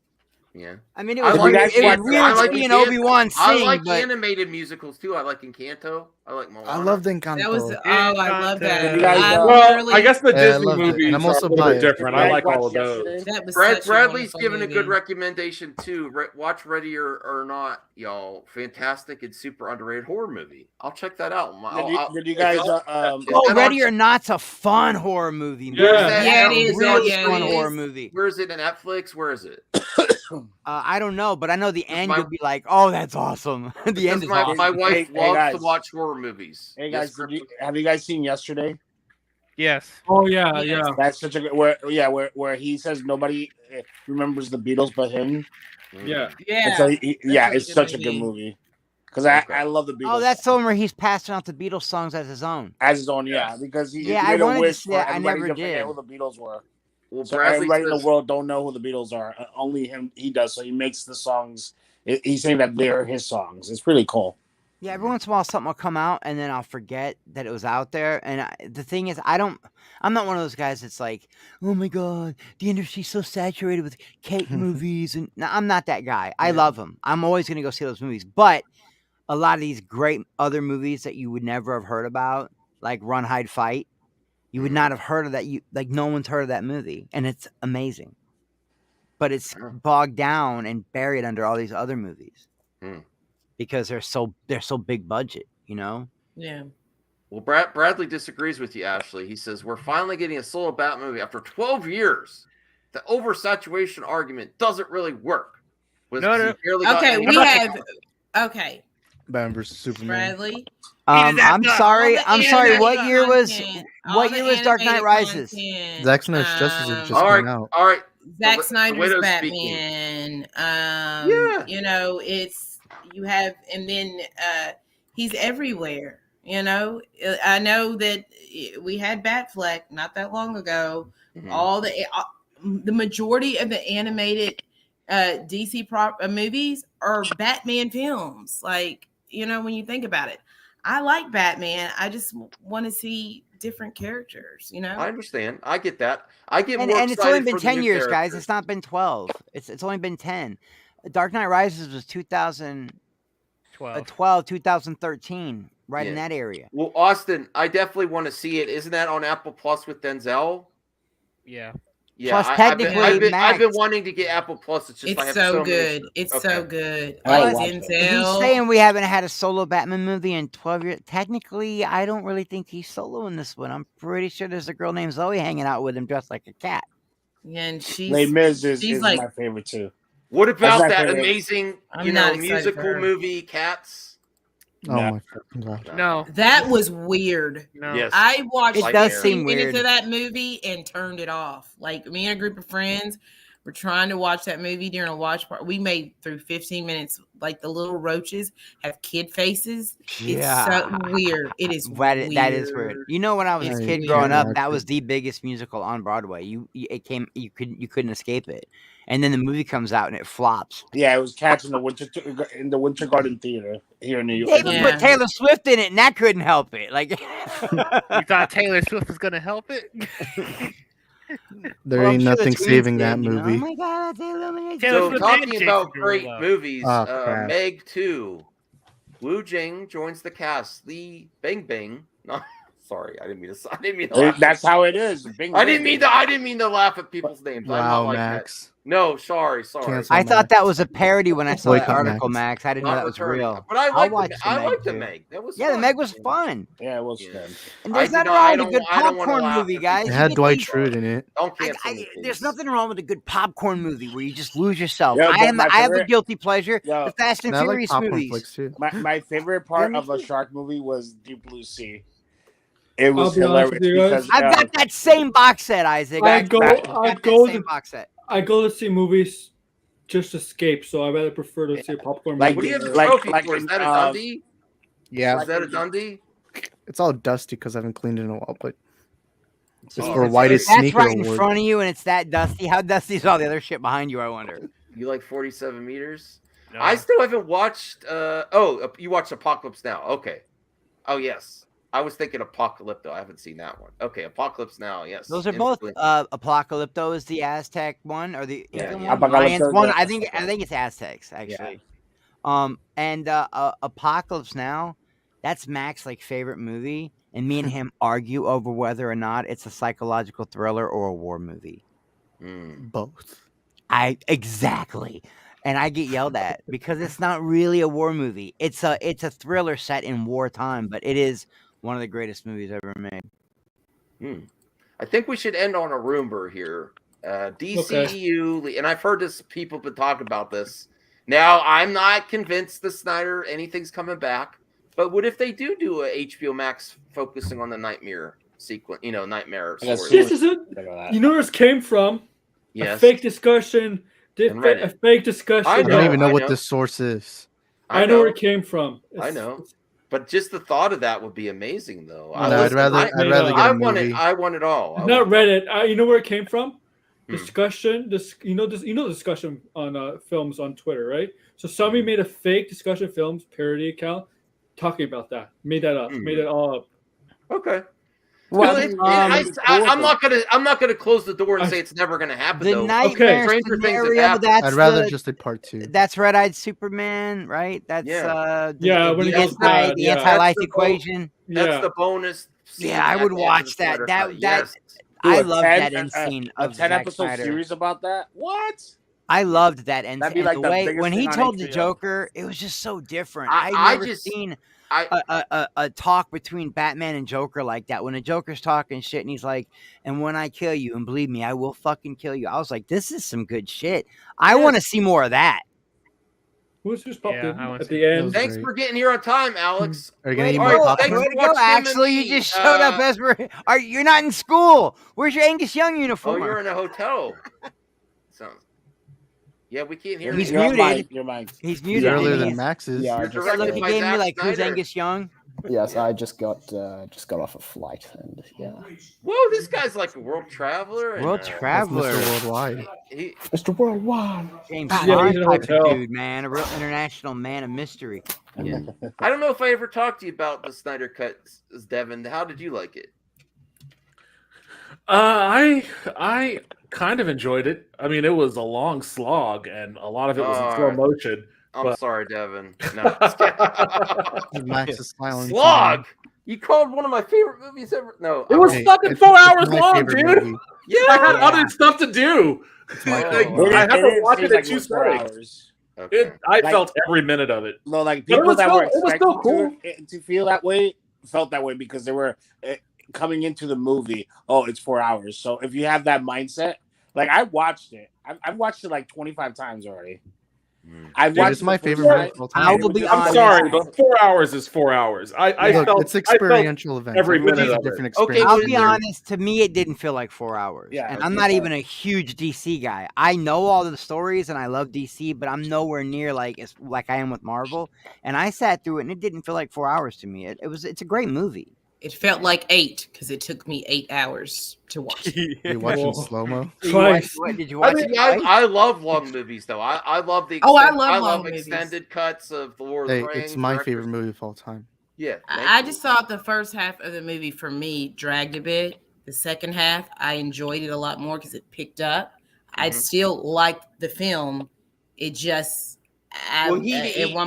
Yeah. I mean, it I was like- weird, it was I weird like seeing Encanto. Obi-Wan I sing, like but animated musicals too. I like Encanto. I like Moana. I loved Encanto. That was I love that. Well, I guess the Yeah, I Disney loved it. movies And I'm also are a little bit biased. different. I like all of those. That was such a Bradley's wonderful given a good movie. recommendation too. Watch Ready or Not, y'all. Fantastic and super underrated horror movie. I'll check that out. Did you guys? Ready or Not's a fun horror movie. Man. Yeah, it is. Really Yeah, fun it horror is. movie. Where is it in Netflix? Where is it? I don't know, but I know the end. You'll be like, "Oh, that's awesome." The end is awesome. My wife loves guys. to watch horror movies. Hey Yes, guys, have you guys seen Yesterday? Yes. Oh yeah. That's such a good where he says nobody remembers the Beatles but him. Yeah. And so it's good such a good movie. movie because I love the Beatles. Oh, that's the one where he's passing out the Beatles songs as his own. as his own, because he Yeah, I made a wanted to wish see for that. I everybody never to forget did. who the Beatles were. Well, So Bradley everybody in says- the world don't know who the Beatles are. Only he does. So he makes the songs. He's saying that they're his songs. It's pretty cool. Yeah, every once in a while something will come out and then I'll forget that it was out there. And the thing is, I'm not one of those guys that's like, oh my God, the industry's so saturated with cake movies. And no, I'm not that guy. I love them. I'm always going to go see those movies. But a lot of these great other movies that you would never have heard about, like Run, Hide, Fight, you would not have heard of that. Like no one's heard of that movie. And it's amazing. But it's bogged down and buried under all these other movies. Because they're so big budget, you know? Yeah. Well, Bradley disagrees with you, Ashley. He says we're finally getting a solo Bat movie after 12 years. The oversaturation argument doesn't really work. Okay, okay. Batman versus Superman. Bradley. I'm sorry. What year was Dark Knight animated Rises? content, Zack Snyder's Justice League just all came out. All right. Zack Snyder's Widow's Batman. You know, you have, and then he's everywhere. You know, I know that we had Batfleck not that long ago. All the majority of the animated DC movies are Batman films. Like, you know, when you think about it, I like Batman. I just want to see different characters. You know, I understand. I get that. I get And more it's only excited been for the 10 new years, guys. characters. It's not been 12. It's only been 10. Dark Knight Rises was 2012, 2013, right in Yeah. that area. Well, Austin, I definitely want to see it. Isn't that on Apple Plus with Denzel? Yeah. Yeah. Plus, I've been technically, wanting to get Apple Plus. It's just I have so so good. many. It's Okay. so good. I Like watched it. He's Denzel. saying we haven't had a solo Batman movie in 12 years. Technically, I don't really think he's solo in this one. I'm pretty sure there's a girl named Zoe hanging out with him dressed like a cat. And Les Mis is like, my favorite too. What That's about my that favorite. amazing, I'm not excited for musical her. movie Cats? Oh my fucking God. No. that was weird. No. Yes. I watched It does 15 seem minutes weird. of that movie and turned it off. Like me and a group of friends were trying to watch that movie during a watch party. We made through 15 minutes. Like the little roaches have kid faces. Yeah. It's so weird. It is That weird. is weird. You know, when I was It's a kid weird. growing up, that was the biggest musical on Broadway. You couldn't escape it. And then the movie comes out and it flops. Yeah, it was Cats in the Winter Garden Theater here in New York. They even put Taylor Swift in it, and that couldn't help it. Like, You thought Taylor Swift was gonna help it? There Well, I'm ain't sure the nothing twins saving did, that you know? movie. Oh my God, Taylor Taylor So Swift talking and about Jason great Derulo. movies, Oh, crap. Meg 2. Wu Jing joins the cast. Lee Bang Bang. No, Sorry, I didn't mean to. I didn't mean to laugh. That's how it is. Bing, I didn't bing. mean to. I didn't mean to laugh at people's names. I'm not Wow, like Max. that. No, sorry. I thought that was a parody when I saw that Boycott article, Max. I didn't know Not that was returning. real. But I I'll like watch the. I like the too. Meg. That was Yeah, fun. the Meg was fun. Yeah, it was good. And there's I nothing did not- wrong I with a don't- good I don't wanna popcorn laugh movie, at guys. It You had get Dwight these- Schrute in it. Don't cancel me, There's please. nothing wrong with a good popcorn movie where you just lose yourself. Yeah, I but have a favorite- guilty pleasure. Yo, The Fast and And I like Furious popcorn movies. flicks too. My favorite Yeah, part me of a too. shark movie was Deep Blue Sea. It was I'll be honest hilarious with you guys. because I've got that same box set, Isaac. I I've go got that same box set. I go to see movies just to escape, so I rather prefer to see a popcorn Like- movie. What do you have like- a trophy like for? Is in, that a Dundee? Yeah, Is that a Dundee? it's all dusty because I haven't cleaned it in a while, but it's Oh, for it's whitest That's sneaker right in award. front of you, and it's that dusty. How dusty is all the other shit behind you? I wonder. You like 47 meters? No. I still haven't watched. You watched Apocalypse Now? Okay. Oh yes, I was thinking Apocalypto. I haven't seen that one. Okay, Apocalypse Now. Yes. Those are both. Instantly. Apocalypto is the Aztec one, or the Yeah, Incan yeah. one. Mayans Apocalypto, one. the I think Aztec one. it's Aztecs actually. And Apocalypse Now, that's Mac's like favorite movie, and me and him argue over whether or not it's a psychological thriller or a war movie. Both. Exactly. And I get yelled at because it's not really a war movie. It's a thriller set in wartime, but it is one of the greatest movies ever made. I think we should end on a rumor here. DCEU, and I've heard this. People have been talking about this. Now, I'm not convinced the Snyder anything's coming back. But what if they do a HBO Max focusing on the Nightmare sequence? Nightmare story. This is it. You know where this came from? Yes. A fake discussion. And Reddit. A fake discussion. I don't even know what this source is. I know where it came from. I know. But just the thought of that would be amazing, though. I'd rather get a movie. I want it all. Not Reddit. You know where it came from? Discussion. Discussion on films on Twitter, right? So somebody made a fake discussion films parody account talking about that. Made that up. Made it all up. Okay. Well, I'm not gonna close the door and say it's never gonna happen. The though. nightmare Stranger things have scenario. happened. That's I'd rather just a part 2. That's Red-Eyed Superman, right? That's Yeah. when the it goes bad, yeah. anti-life That's the equation. That's the bonus. scene Yeah, I at would the end of watch the that. Snyder That Cut. Yes. I Dude, love 10 that end scene a of 10 Zack episode Snyder. series about that. What? I loved that end That'd be scene. like The the way biggest when he thing on told the HBO. Joker, it was just so different. I I've never just- seen a talk between Batman and Joker like that. When a Joker's talking shit and he's like, "And when I kill you, and believe me, I will fucking kill you." I was like, "This is some good shit." I want to see more of that. Who's just popped in I wanna at see the end? Thanks for getting here on time, Alex. Are you gonna Way eat to more go, popcorn? way to Watch go, them Axel. in You the, just showed up as you're not in school. Where's your Angus Young Oh, uniform? you're in a hotel. Sounds. Yeah, we can't hear He's you. muted. Your mic. He's He's muted. earlier He's- than Max's. Yeah, I You're just, Look, directed he by gave me Zack like, "Who's Snyder. Angus Young?" yes, I just got off a flight, and yeah, Whoa, this guy's like a world traveler. and, World That's traveler. Mr. Worldwide. He, Mr. Worldwide. James Yeah, Bond he's in a type of hotel. dude, man. A real international man of mystery. I don't know if I ever talked to you about the Snyder Cut, Devin. How did you like it? I kind of enjoyed it. I mean, it was a long slog, and a lot of it was in slow motion. I'm but- sorry, Devin. No, just kidding. Max is smiling. Slog. You called one of my favorite movies ever. No, It was Hey, fucking it's 4 hours my long, favorite dude. movie. Yeah, I had other stuff to do. my Like, favorite. I had to didn't watch seem it like in it two was 4 settings. hours. Okay. I Like- felt every minute of it. No, like But it people was that still- were it was still expecting to feel that way felt that way because they were coming into the movie. Oh, it's 4 hours. So if you have that mindset, like I watched it. I've watched it like 25 times already. I've Dude, watched it's my the first favorite time. movie of all time. I will be I'm honest. sorry, but 4 hours is 4 hours. I Look, felt it's experiential event. every minute It's a of it. different Okay, experience. I'll be honest. To me, it didn't feel like 4 hours. Yeah, and it I'm was not fine. even a huge DC guy. I know all the stories and I love DC, but I'm nowhere near like I am with Marvel. And I sat through it, and it didn't feel like 4 hours to me. It's a great movie. It felt like 8 because it took me 8 hours to watch. You watching slow mo? Did you Twice. Did you I watch mean, it? twice? I love long movies though. I love the. Oh, I extend- love long love movies. extended cuts of the Lord Hey, of the Rings. it's my director's- favorite movie of all time. Yeah, I just thought the first half of the movie for me dragged a bit. The second half, I enjoyed it a lot more because it picked up. I still liked the film. It just, at one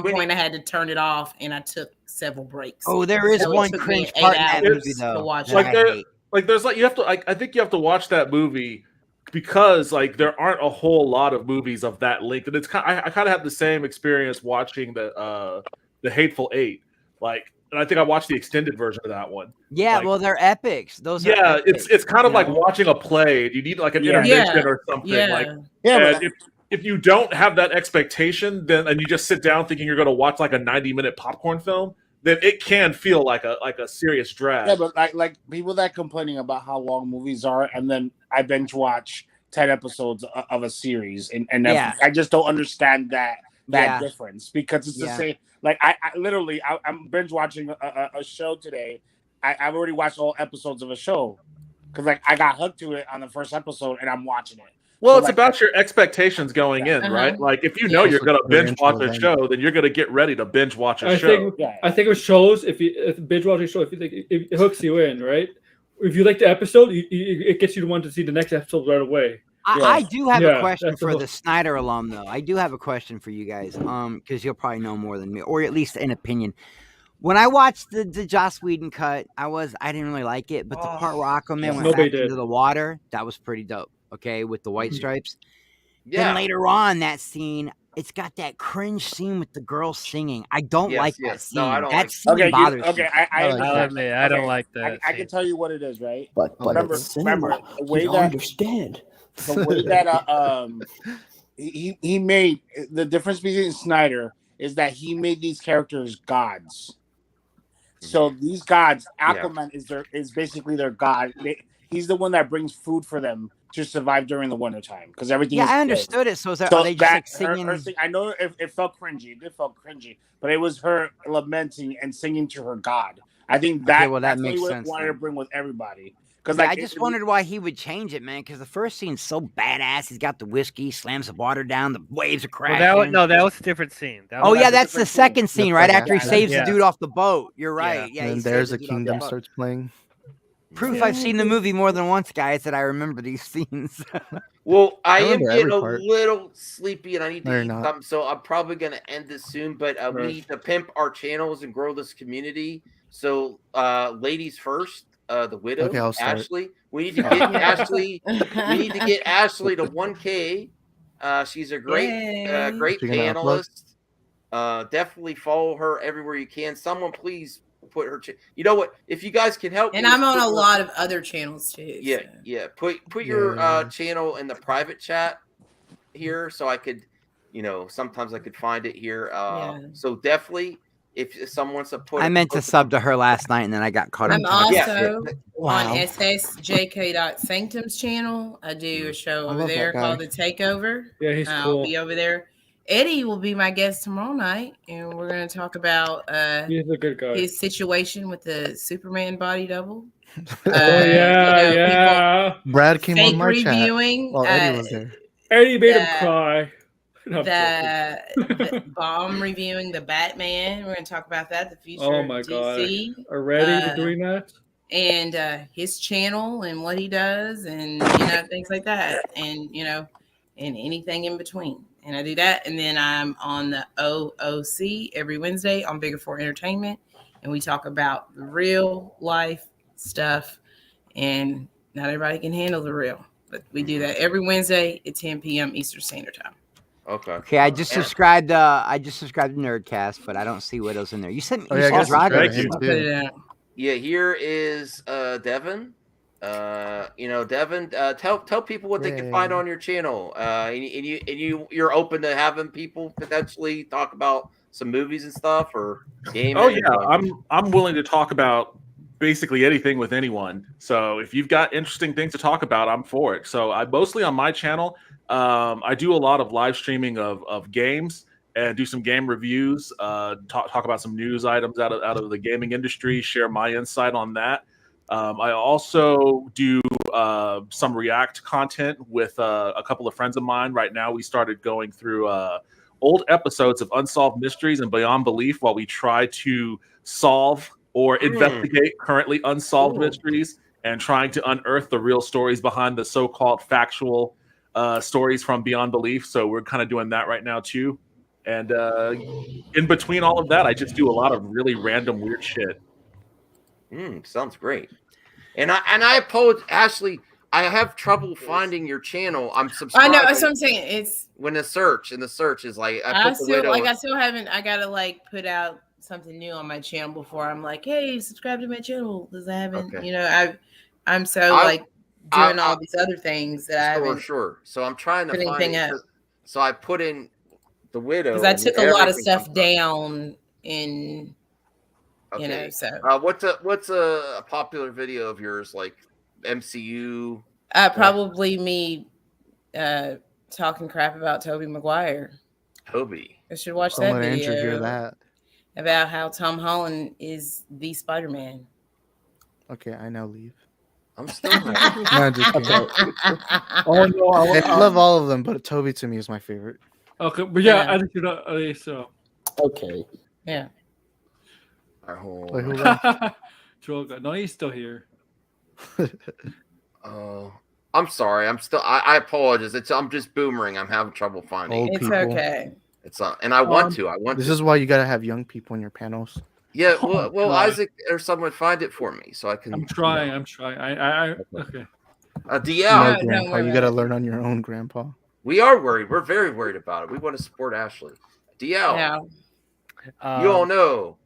when point, I had to turn it off, and I took several breaks. Oh, there is So it one took me cringe 8 part in that hours movie to though. watch that it. I hate. There's like you have to. I think you have to watch that movie because like there aren't a whole lot of movies of that length, and it's kind. I kind of have the same experience watching the Hateful Eight. Like, and I think I watched the extended version of that one. Yeah, Like, well, they're epics. Those are yeah, epics, it's kind of you like know? watching a play. You need like an Yeah. intermission Yeah, or something. yeah. Like, Yeah, and but- if you don't have that expectation, then and you just sit down thinking you're going to watch like a 90-minute popcorn film, then it can feel like a serious drag. Yeah, but like people that complaining about how long movies are, and then I binge watch 10 episodes of a series, and Yeah. I just don't understand that Yeah. difference, because it's the Yeah. same. Like I literally I'm binge watching a show today. I've already watched all episodes of a show because like I got hooked to it on the first episode, and I'm watching it. Well, So, it's like, about your expectations going in, right? Like if you know Yeah. you're going to Very binge watch a interesting. show, then you're going to get ready to binge watch a I show. think with shows, if binge watching a show, if it hooks you in, right? If you like the episode, it gets you to want to see the next episode right away. I do have a Yeah, question that's for the the Snyder alum, though. I do have a question for you guys, because you'll probably know more than me, or at least an opinion. When I watched the Joss Whedon cut, I didn't really like it, but the part where Aquaman went Nobody back did. into the water, that was pretty dope. Okay, with the white stripes. Yeah. Then later on, that scene, it's got that cringe scene with the girl singing. I don't Yes, like that yes. scene. No, I don't that like scene Okay, bothers me. okay, I understand. I don't like that I can tell you what it is, right? But remember it's cinema. the way You don't that understand. the way that he made the difference between Snyder is that he made these characters gods. So these gods, Aquaman is basically their god. He's the one that brings food for them to survive during the wintertime because everything. Yeah, is I dead. understood it. So is that, are they just like singing? her I know it felt cringy. It did felt cringy, but it was her lamenting and singing to her god. I think that Okay, well, that that's makes what he sense wanted to then. bring with everybody. Because Yeah, I just wondered why he would change it, man. Because the first scene's so badass. He's got the whiskey, slams the water down, the waves are crashing. That was a different scene. That Oh was yeah, a that's the different second scene, right after he Yeah. saves Yeah. the dude off the boat. You're right. Yeah, he and saves there's the a dude off the kingdom boat. starts playing. Proof I've seen the movie more than once, guys, that I remember these scenes. Well, I am remember getting every a part. little sleepy and I need No, to you're eat not. something, so I'm probably going to end this soon. But we Right. need to pimp our channels and grow this community. So, ladies first, the widow, Okay, I'll start. Ashley. We need to get Ashley. We need to get Ashley to 1K. She's a great, Yay. great She gonna upload? panelist. Definitely follow her everywhere you can. Someone please put her. You know what? If you guys can help, And me, I'm on put a her- lot of other channels too. Yeah, so. yeah. Put your Yeah. channel in the private chat here, so I could, sometimes I could find it here. Yeah. So definitely, if someone wants to put, I meant to sub to her last night, and then I got caught up. I'm also on SSJK.Sanctum's channel. I do a show I over love there that called guy. The Takeover. Yeah, he's I'll cool. be over there. Eddie will be my guest tomorrow night, and we're going to talk about He's a good guy. his situation with the Superman body double. Oh yeah, yeah. Brad came Fake on my chat. reviewing. Well, Eddie was there. Eddie made him the- cry. No, I'm The bomb reviewing the Batman. We're going to talk about that. The future. oh of my god. DC. Already we're doing that? And his channel and what he does, and things like that, and and anything in between. And I do that, and then I'm on the OOC every Wednesday on Bigger for Entertainment, and we talk about the real life stuff. And not everybody can handle the real, but we do that every Wednesday at 10 p.m. Eastern Standard Time. Okay. Okay, I just subscribed. I just subscribed to Nerdcast, but I don't see Widows in there. You sent me. Oh, You yeah, I saw guess Drago. subscribe to him I'll put it too. out. Yeah, here is Devin. Devin, tell people what they can find Yay. on your channel. And you're open to having people potentially talk about some movies and stuff or gaming. Oh yeah, I'm willing to talk about basically anything with anyone. So if you've got interesting things to talk about, I'm for it. So I mostly on my channel, I do a lot of live streaming of games and do some game reviews, talk about some news items out of the gaming industry, share my insight on that. I also do some React content with a couple of friends of mine. Right now, we started going through old episodes of Unsolved Mysteries and Beyond Belief while we try to solve or investigate currently unsolved mysteries and trying to unearth the real stories behind the so-called factual stories from Beyond Belief. So we're kind of doing that right now too. And in between all of that, I just do a lot of really random weird shit. Sounds great. And I apologize, Ashley. I have trouble finding your channel. I'm subscribed. I know that's what I'm saying. It's when the search is like I still haven't. I gotta like put out something new on my channel before I'm like, hey, subscribe to my channel because I haven't. Okay. You know, I'm so like doing all these other things that I haven't. Sure. So I'm trying to put find anything it. up. So I put in the widow Because I took a lot of everything stuff comes up. down in. You know, so what's a popular video of yours, like MCU? Probably me talking crap about Tobey Maguire. Toby. I should watch Don't that let video. Andrew hear that. About how Tom Holland is the Spider-Man. Okay, I now leave. I'm still No, just kidding. Oh no, I love all of them, but Toby to me is my favorite. Okay, but yeah, I think you're not. So Okay. Yeah. Wait, who left? Droga. No, he's still here. I'm sorry. I apologize. I'm just boomerang. I'm having trouble finding. Old it. people. Okay. It's and I want to. This is why you gotta have young people in your panels. Yeah. Well, God. Isaac or someone find it for me so I can. I'm trying. I'm trying. Okay. DL. No, Grandpa, you gotta learn on your own, Grandpa. We are worried. We're very worried about it. We want to support Ashley. DL. You all know.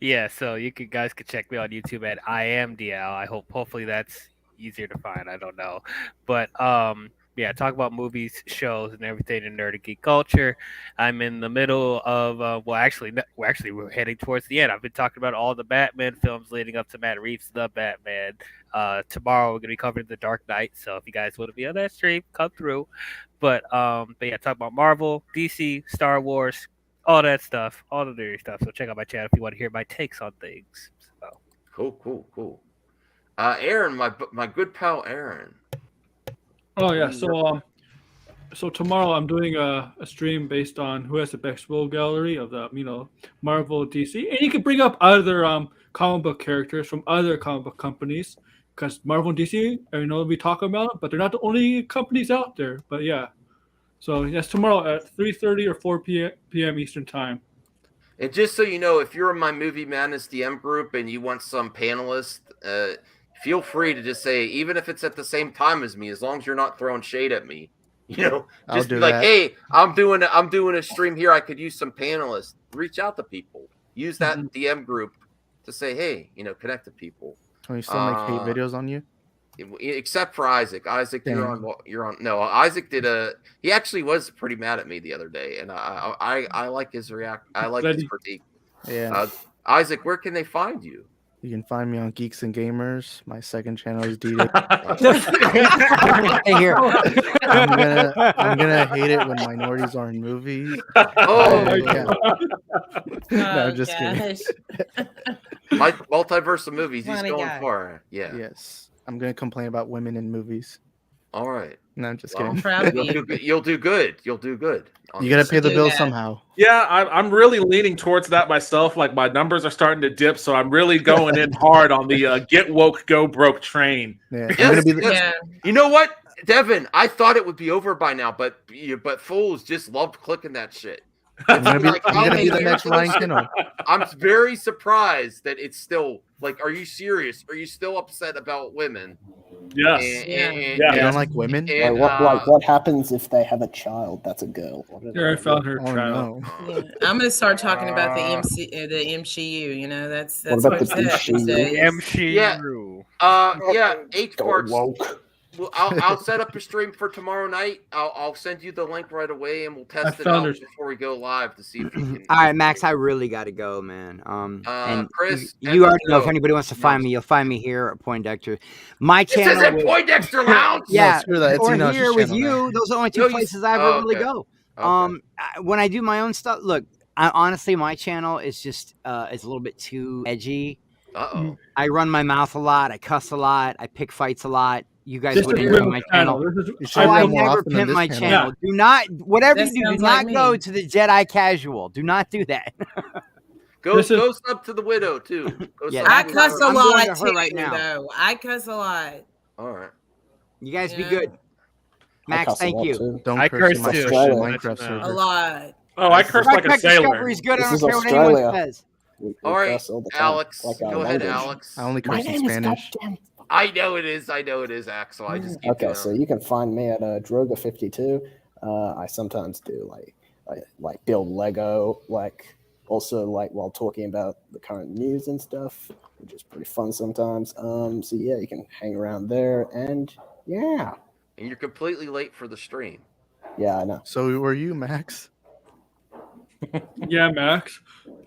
Yeah, so guys can check me on YouTube at I am DL. Hopefully that's easier to find. I don't know, but yeah, talk about movies, shows, and everything in nerd and geek culture. I'm in the middle of we're heading towards the end. I've been talking about all the Batman films leading up to Matt Reeves' The Batman. Tomorrow we're gonna be covering The Dark Knight. So if you guys want to be on that stream, come through. But yeah, talk about Marvel, DC, Star Wars, all that stuff, all the nerdy stuff. So check out my channel if you want to hear my takes on things. So. Cool. Aaron, my good pal Aaron. Oh yeah, so tomorrow I'm doing a stream based on who has the best role gallery of the Marvel, DC, and you can bring up other comic book characters from other comic book companies because Marvel and DC, we talk about it, but they're not the only companies out there. But yeah, so yes, tomorrow at 3:30 or 4 p.m. Eastern time. And just so you know, if you're in my Movie Madness DM group and you want some panelists, feel free to just say, even if it's at the same time as me, as long as you're not throwing shade at me, just be like, hey, I'm doing a stream here. I could use some panelists. Reach out to people. Use that DM group to say, hey, connect to people. Can we still make hate videos on you? Except for Isaac. Isaac, you're on. No, Isaac he actually was pretty mad at me the other day, and I like his I like his critique. Yeah. Isaac, where can they find you? You can find me on Geeks and Gamers. My second channel is DJ. Here. I'm gonna hate it when minorities are in movies. Oh yeah. No, just kidding. Multiverse of movies. He's Funny going guy. far. Yeah. Yes. I'm gonna complain about women in movies. All right. No, I'm just Well, kidding. proud of you. You'll do good. You'll do good. You gotta pay the do bills that. somehow. Yeah, I'm really leaning towards that myself. Like my numbers are starting to dip, so I'm really going in hard on the get woke, go broke train. Yeah. I'm Yes, gonna be Yeah. You know what, Devin? I thought it would be over by now, but fools just loved clicking that shit. I'm gonna be, Like, I'm how gonna be many the next years Ryan ago? Kinno. I'm very surprised that it's still like, are you serious? Are you still upset about women? Yes. You don't like women? What happens if they have a child that's a girl? Here, I found her Oh, child. no. Yeah. I'm gonna start talking about the MCU. That's What what about the it's DCU? days. Yeah. H Parks. Woke. Well, I'll set up a stream for tomorrow night. I'll send you the link right away, and we'll test it found out her. before we go live to see if we can. All right, Max, I really got to go, man. And Chris, you already know if Enzo. anybody wants to find me, you'll find me here at Poindexter. My This channel. isn't was- Poindexter Lounge. Yeah, No, screw that. It's or Enosh's here with channel you. Those are the only two No, you- places I ever oh, really okay. go. Okay. When I do my own stuff, look, honestly, my channel is just is a little bit too edgy. Uh-oh. I run my mouth a lot. I cuss a lot. I pick fights a lot. You guys This wouldn't is hear real my channel. This is You should So have I more never often than pimp this my channel. channel. Do not, whatever That you do, do sounds not like me. go to the Jedi casual. Do not do that. Go sub to the widow too. Go Yeah, sub I to the cuss widow. a I'm going lot to her too, right now. though. I cuss a lot. All right. You guys be Yeah. good. Max, thank you. Don't I curse in curse my too. special That's Minecraft no. server. A lot. Oh, I curse like a sailor. Discovery's good. I This don't is care what anyone Australia. says. We All right, curse all the time, Alex, like our go ahead, language. Alex. I only My curse in name is Spanish. goddamn. I know it is, Axel. I just keep Okay, doing so it. you can find me at Droga52. I sometimes do like build Lego, like also like while talking about the current news and stuff, which is pretty fun sometimes. So yeah, you can hang around there, and yeah, And you're completely late for the stream. yeah, I know. So were you, Max? Yeah, Max.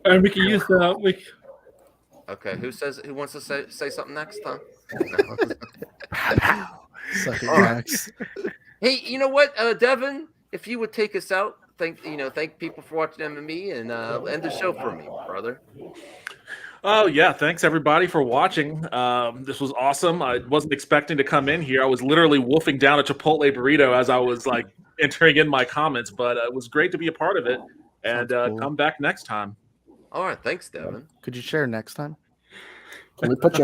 And we can use the Okay, who wants to say something next time? Suck it, All right. Max. Hey, you know what, Devin? If you would take us out, thank people for watching MME and end the show for me, brother. Oh yeah, thanks everybody for watching. This was awesome. I wasn't expecting to come in here. I was literally wolfing down a Chipotle burrito as I was like entering in my comments, but it was great to be a part of it. And Sounds cool. come back next time. All right, thanks, Devin. Could you share next time? Can you put your